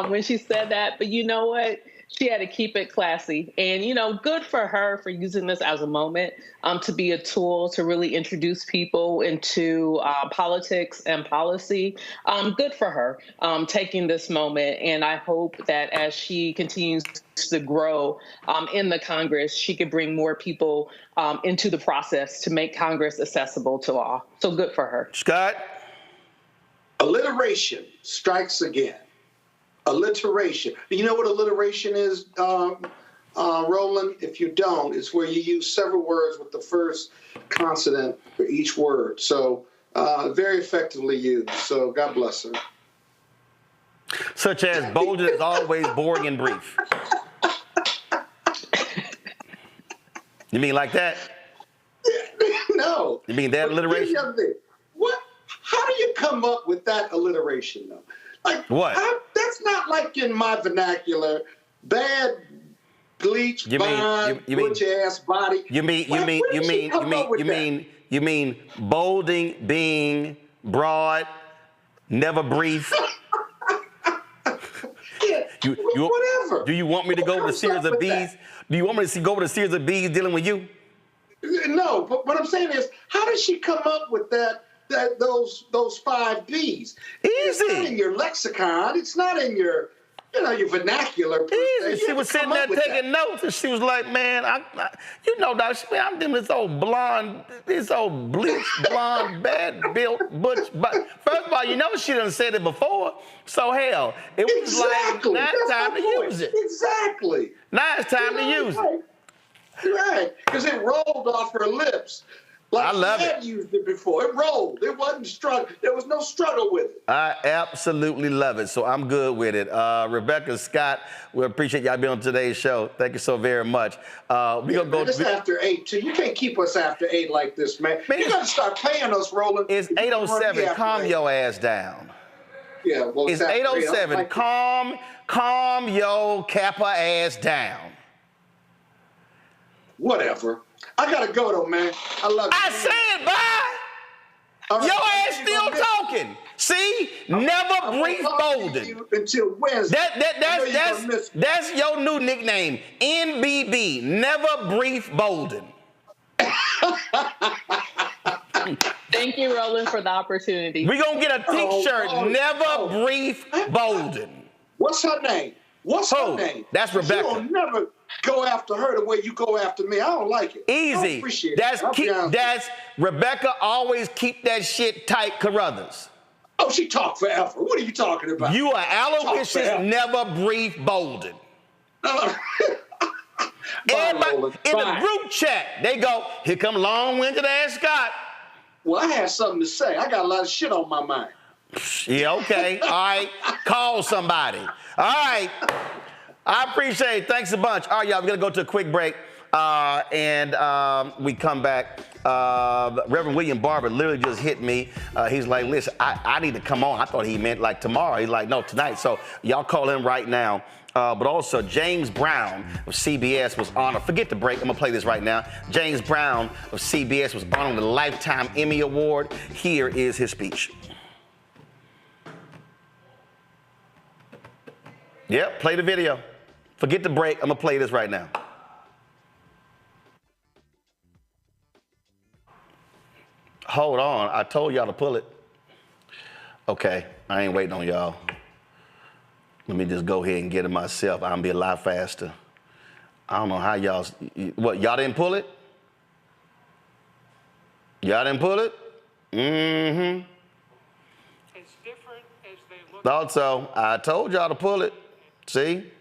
when she said that. But you know what? She had to keep it classy. And, good for her for using this as a moment to be a tool to really introduce people into politics and policy. Good for her taking this moment. And I hope that as she continues to grow in the Congress, she could bring more people into the process to make Congress accessible to all. So good for her. Scott? Alliteration strikes again. Alliteration. Do you know what alliteration is, Roland? If you don't, it's where you use several words with the first consonant for each word. So very effectively used. So God bless her. Such as bolded is always boring and brief. You mean like that? No. You mean that alliteration? What? How do you come up with that alliteration, though? Like what? That's not like in my vernacular. Bad bleach, butch ass body. You mean bolding, being broad, never brief. Whatever. Do you want me to go with a series of B's? Do you want me to go with a series of B's dealing with you? No, but what I'm saying is, how did she come up with those 5 B's? It's not in your lexicon. It's not in your vernacular. Easy. She was sitting there taking notes, and she was like, "Man, I'm doing this old blonde, this old bleach blonde, bad built butch." But first of all, she done said it before, so hell, it was like now it's time to use it. Exactly. Now it's time to use it. Right, because it rolled off her lips. Like I love she had used it before. It rolled. It wasn't struggle. There was no struggle with it. I absolutely love it, so I'm good with it. Rebecca Scott, we appreciate y'all being on today's show. Thank you so very much. We're gonna go. It's after 8 too. You can't keep us after 8 like this, man. You gotta start paying us, Roland. It's 8:07. Calm your ass down. Yeah, well, it's 8:07. Calm your Kappa ass down. Whatever. I gotta go though, man. I love you. I said bye. Right. Your ass still talking. See? Never brief Bolden. Until Wednesday. That's your new nickname. NBB. Never brief Bolden. Thank you, Roland, for the opportunity. We're gonna get a t-shirt. Never brief Bolden. What's her name? What's her name? That's Rebecca. You'll never go after her the way you go after me. I don't like it. Easy. I don't appreciate it. That's Rebecca. Always keep that shit tight, Carruthers. Oh, she talk forever. What are you talking about? You are aloysius, never brief Bolden. Everybody in the group chat, they go, here come long-winded ass Scott. Well, I had something to say. I got a lot of shit on my mind. Yeah, okay. All right. Call somebody. All right. I appreciate it. Thanks a bunch. All right, y'all, we're going to go to a quick break. And we come back. Reverend William Barber literally just hit me. He's like, listen, I need to come on. I thought he meant like tomorrow. He's like, no, tonight. So y'all call him right now. But also, James Brown of CBS was honored. Forget the break. I'm going to play this right now. James Brown of CBS was honored with a Lifetime Emmy Award. Here is his speech. Yep, play the video. Forget the break. I'm going to play this right now. Hold on. I told y'all to pull it. Okay, I ain't waiting on y'all. Let me just go ahead and get it myself. I'll be a lot faster. I don't know how y'all, y'all didn't pull it? Y'all didn't pull it? Mm-hmm. Thought so. I told y'all to pull it. See?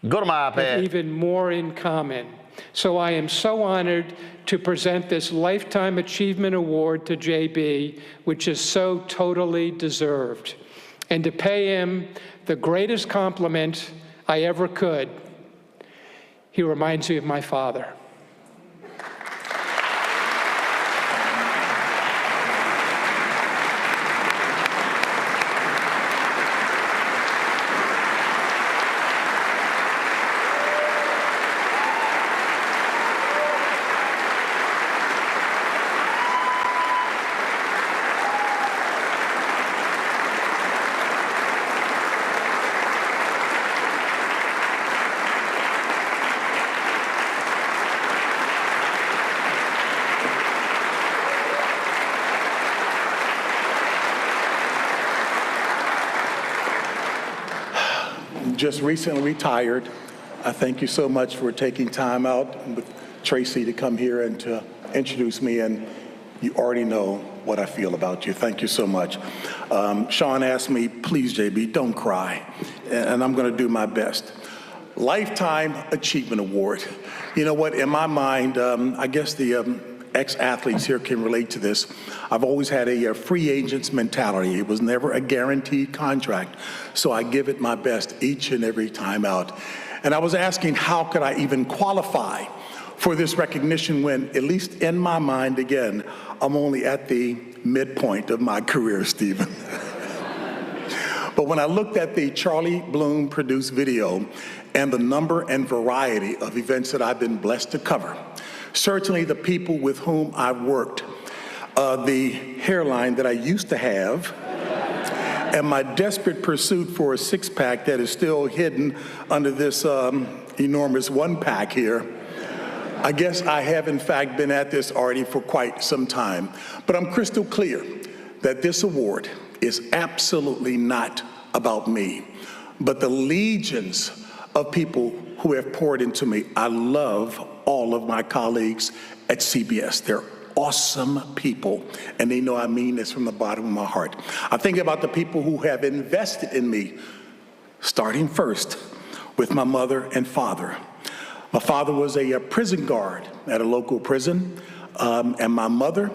Go to my iPad. Even more in common. So I am so honored to present this Lifetime Achievement Award to JB, which is so totally deserved, and to pay him the greatest compliment I ever could. He reminds me of my father. Just recently retired. I thank you so much for taking time out with Tracy to come here and to introduce me, and you already know what I feel about you. Thank you so much. Sean asked me, please, JB, don't cry, and I'm going to do my best. Lifetime Achievement Award. You know what, in my mind, I guess the ex-athletes here can relate to this. I've always had a free agent's mentality. It was never a guaranteed contract, so I give it my best each and every time out. And I was asking, how could I even qualify for this recognition when, at least in my mind, again, I'm only at the midpoint of my career, Stephen. But when I looked at the Charlie Bloom produced video and the number and variety of events that I've been blessed to cover, certainly the people with whom I've worked, the hairline that I used to have, and my desperate pursuit for a six-pack that is still hidden under this enormous one-pack here, I guess I have in fact been at this already for quite some time. But I'm crystal clear that this award is absolutely not about me, but the legions of people who have poured into me. I love all of my colleagues at CBS. They're awesome people, and they know I mean this from the bottom of my heart. I think about the people who have invested in me, starting first with my mother and father. My father was a prison guard at a local prison, and my mother,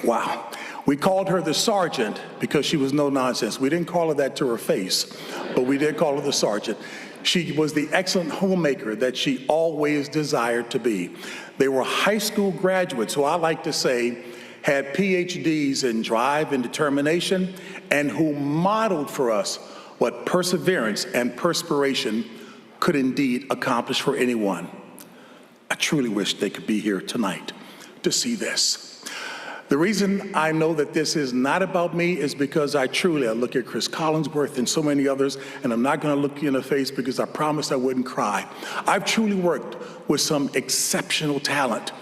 wow, we called her the sergeant because she was no nonsense. We didn't call her that to her face, but we did call her the sergeant. She was the excellent homemaker that she always desired to be. They were high school graduates who I like to say had PhDs in drive and determination, and who modeled for us what perseverance and perspiration could indeed accomplish for anyone. I truly wish they could be here tonight to see this. The reason I know that this is not about me is because I look at Chris Collinsworth and so many others, and I'm not going to look you in the face because I promised I wouldn't cry. I've truly worked with some exceptional talent,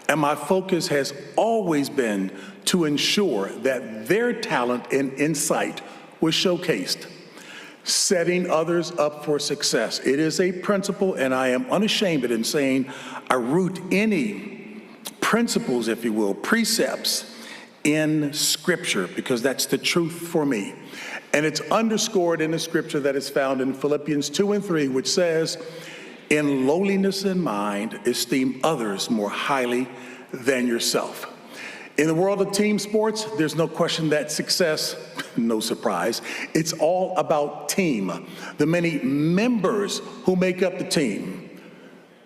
and my focus has always been to ensure that their talent and insight was showcased, setting others up for success. It is a principle, and I am unashamed in saying I root any principles, if you will, precepts in Scripture, because that's the truth for me. And it's underscored in the Scripture that is found in Philippians 2 and 3, which says, in lowliness in mind, esteem others more highly than yourself. In the world of team sports, there's no question that success, no surprise, it's all about team, the many members who make up the team.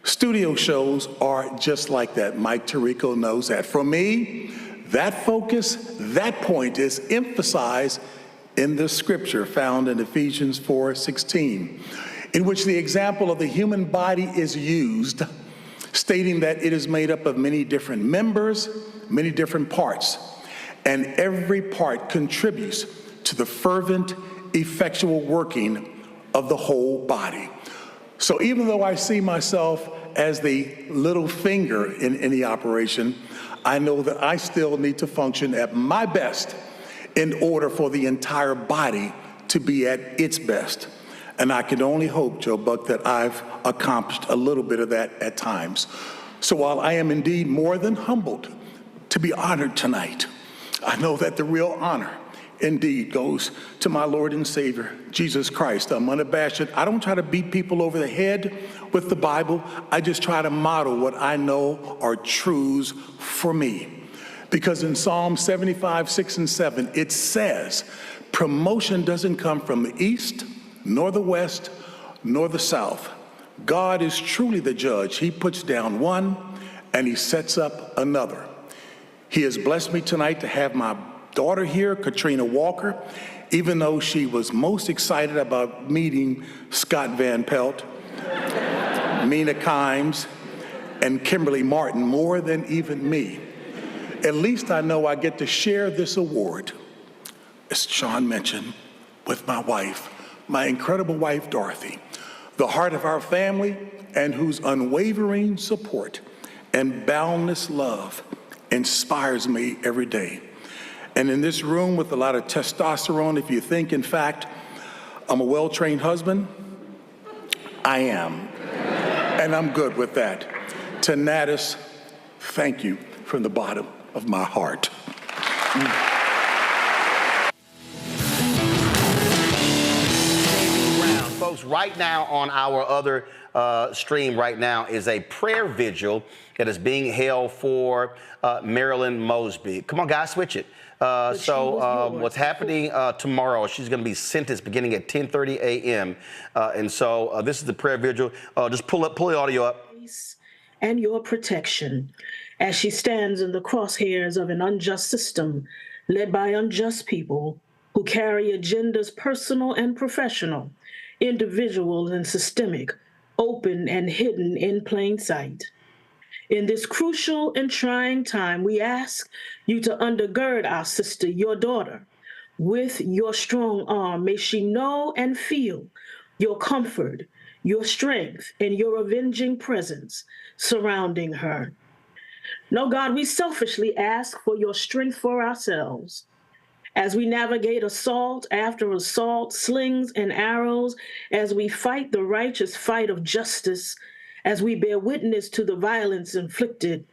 Studio shows are just like that. Mike Tirico knows that. For me, that focus, that point is emphasized in the scripture found in Ephesians 4:16, in which the example of the human body is used, stating that it is made up of many different members, many different parts, and every part contributes to the fervent, effectual working of the whole body. So even though I see myself as the little finger in any operation, I know that I still need to function at my best in order for the entire body to be at its best. And I can only hope, Joe Buck, that I've accomplished a little bit of that at times. So while I am indeed more than humbled to be honored tonight, I know that the real honor indeed goes to my Lord and Savior, Jesus Christ. I'm unabashed. I don't try to beat people over the head with the Bible. I just try to model what I know are truths for me. Because in Psalm 75, 6 and 7, it says, promotion doesn't come from the east, nor the west, nor the south. God is truly the judge. He puts down one and he sets up another. He has blessed me tonight to have my daughter here, Katrina Walker, even though she was most excited about meeting Scott Van Pelt, Mina Kimes, and Kimberly Martin more than even me. At least I know I get to share this award, as Sean mentioned, with my wife, my incredible wife, Dorothy, the heart of our family and whose unwavering support and boundless love inspires me every day. And in this room with a lot of testosterone, if you think, in fact, I'm a well-trained husband, I am. And I'm good with that. To Natus, thank you from the bottom of my heart. Folks, right now on our other stream right now is a prayer vigil that is being held for Marilyn Mosby. Come on, guys, switch it. What's happening tomorrow, she's going to be sentenced beginning at 10:30 a.m. And so this is the prayer vigil. Just pull the audio up. And your protection as she stands in the crosshairs of an unjust system led by unjust people who carry agendas personal and professional, individual and systemic, open and hidden in plain sight. In this crucial and trying time, we ask you to undergird our sister, your daughter, with your strong arm. May she know and feel your comfort, your strength, and your avenging presence surrounding her. No, God, we selfishly ask for your strength for ourselves as we navigate assault after assault, slings and arrows, as we fight the righteous fight of justice, as we bear witness to the violence inflicted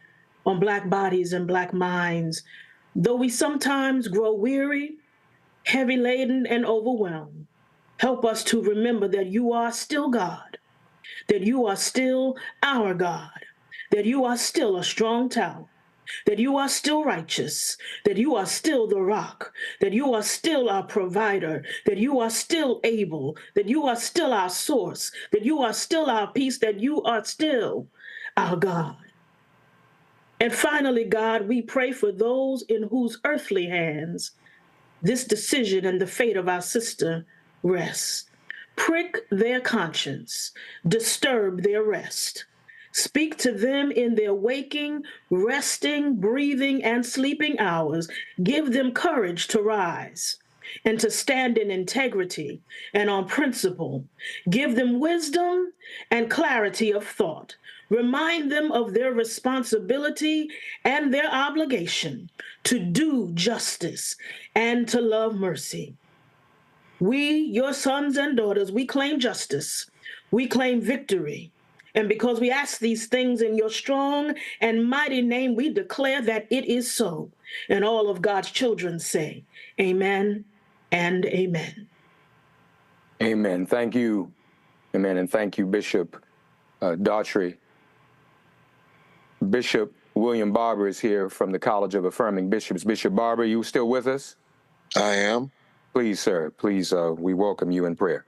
on Black bodies and Black minds. Though we sometimes grow weary, heavy-laden, and overwhelmed, help us to remember that you are still God, that you are still our God, that you are still a strong tower, that you are still righteous, that you are still the rock, that you are still our provider, that you are still able, that you are still our source, that you are still our peace, that you are still our God. And finally, God, we pray for those in whose earthly hands this decision and the fate of our sister rests. Prick their conscience, disturb their rest. Speak to them in their waking, resting, breathing, and sleeping hours. Give them courage to rise and to stand in integrity and on principle. Give them wisdom and clarity of thought. Remind them of their responsibility and their obligation to do justice and to love mercy. We, your sons and daughters, we claim justice. We claim victory. And because we ask these things in your strong and mighty name, we declare that it is so. And all of God's children say, amen and amen. Amen. Thank you. Amen. And thank you, Bishop Daughtry. Bishop William Barber is here from the College of Affirming Bishops. Bishop Barber, you still with us? I am. Please, sir. Please, we welcome you in prayer.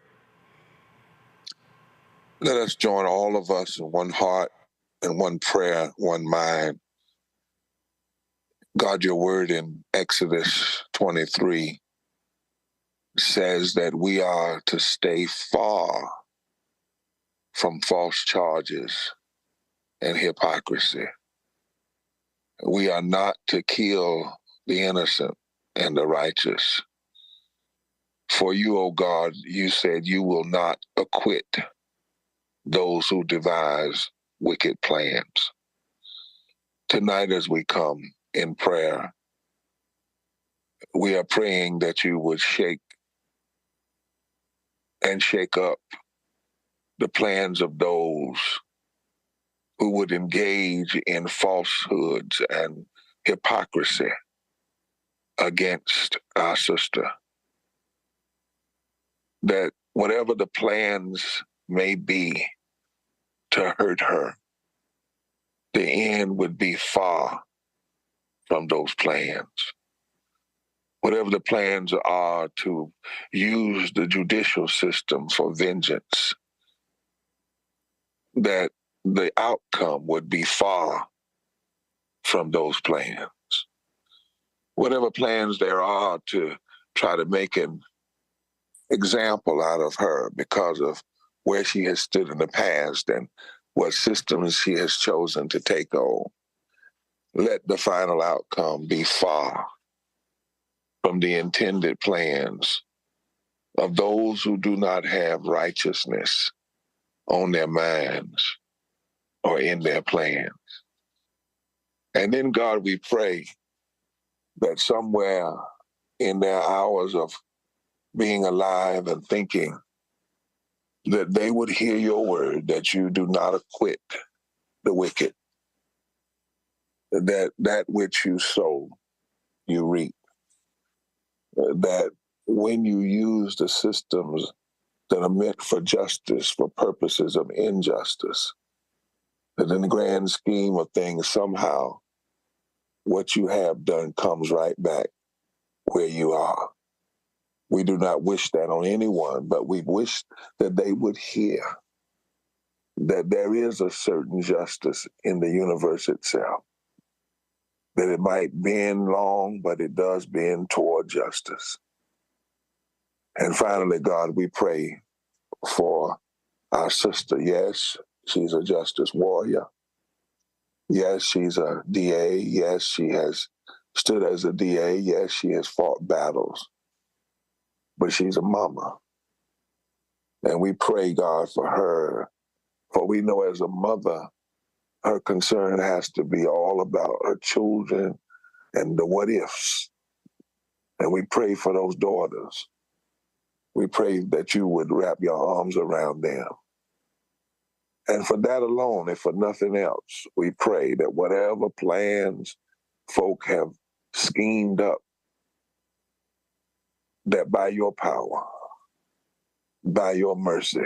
Let us join all of us in one heart and one prayer, one mind. God, your word in Exodus 23 says that we are to stay far from false charges and hypocrisy. We are not to kill the innocent and the righteous. For you, O God, you said you will not acquit those who devise wicked plans. Tonight, as we come in prayer, we are praying that you would shake and shake up the plans of those who would engage in falsehoods and hypocrisy against our sister. That whatever the plans may be to hurt her, the end would be far from those plans. Whatever the plans are to use the judicial system for vengeance, that the outcome would be far from those plans. Whatever plans there are to try to make an example out of her because of where she has stood in the past and what systems she has chosen to take on, let the final outcome be far from the intended plans of those who do not have righteousness on their minds or in their plans. And then, God, we pray that somewhere in their hours of being alive and thinking, that they would hear your word, that you do not acquit the wicked, that which you sow, you reap, that when you use the systems that are meant for justice, for purposes of injustice, that in the grand scheme of things, somehow what you have done comes right back where you are. We do not wish that on anyone, but we wish that they would hear that there is a certain justice in the universe itself, that it might bend long, but it does bend toward justice. And finally, God, we pray for our sister. Yes, she's a justice warrior. Yes, she's a DA. Yes, she has stood as a DA. Yes, she has fought battles. But she's a mama. And we pray, God, for her. For we know as a mother, her concern has to be all about her children and the what ifs. And we pray for those daughters. We pray that you would wrap your arms around them. And for that alone, if for nothing else, we pray that whatever plans folk have schemed up, that by your power, by your mercy,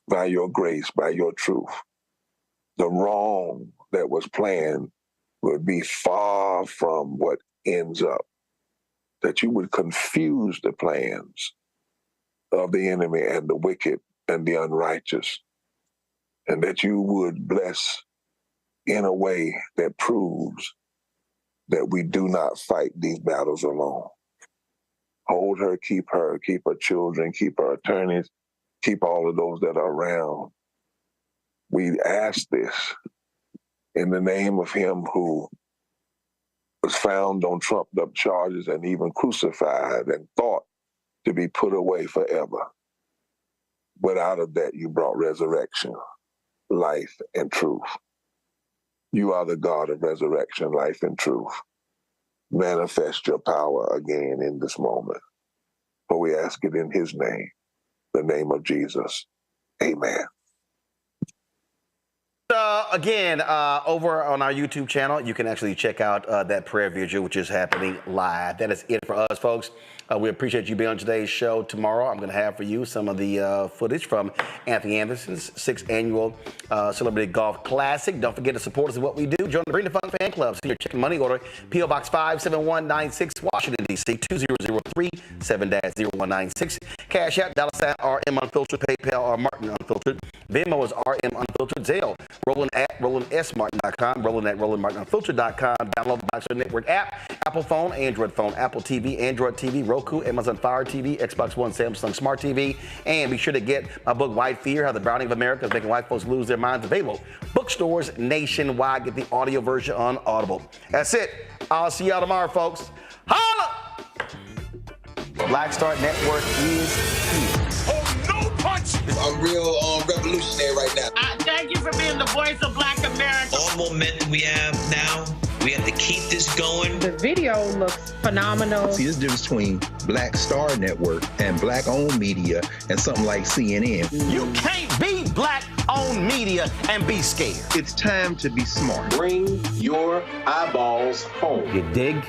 by your grace, by your truth, the wrong that was planned would be far from what ends up, that you would confuse the plans of the enemy and the wicked and the unrighteous, and that you would bless in a way that proves that we do not fight these battles alone. Hold her, keep her children, keep her attorneys, keep all of those that are around. We ask this in the name of him who was found on trumped up charges and even crucified and thought to be put away forever. But out of that, you brought resurrection, life, and truth. You are the God of resurrection, life, and truth. Manifest your power again in this moment. For we ask it in his name, the name of Jesus. Amen. Again, over on our YouTube channel, you can actually check out that prayer vigil, which is happening live. That is it for us, folks. We appreciate you being on today's show. Tomorrow, I'm going to have for you some of the footage from Anthony Anderson's 6th annual Celebrity Golf Classic. Don't forget to support us in what we do. Join the Bring the Fun fan club. Send your check and money order, P.O. Box 57196, Washington, D.C. 2003 7-0196. Cash App, $RM Unfiltered, PayPal, or Martin Unfiltered. Venmo is RM Unfiltered. Zelle, Roland at RolandSMartin.com, Roland at RolandMartinUnfiltered.com. Download the Boxer Network app, Apple phone, Android phone, Apple TV, Android TV, Roku, Amazon Fire TV, Xbox One, Samsung Smart TV. And be sure to get my book, White Fear, How the Browning of America is Making White Folks Lose Their Minds, available bookstores nationwide. Get the audio version on Audible. That's it. I'll see y'all tomorrow, folks. Holla! Black Star Network is here. Oh, no punch! I'm real revolutionary right now. Thank you for being the voice of Black America. All the momentum we have now, we have to keep this going. The video looks phenomenal. See, there's a difference between Black Star Network and black-owned media and something like CNN. You can't be black-owned media and be scared. It's time to be smart. Bring your eyeballs home. You dig?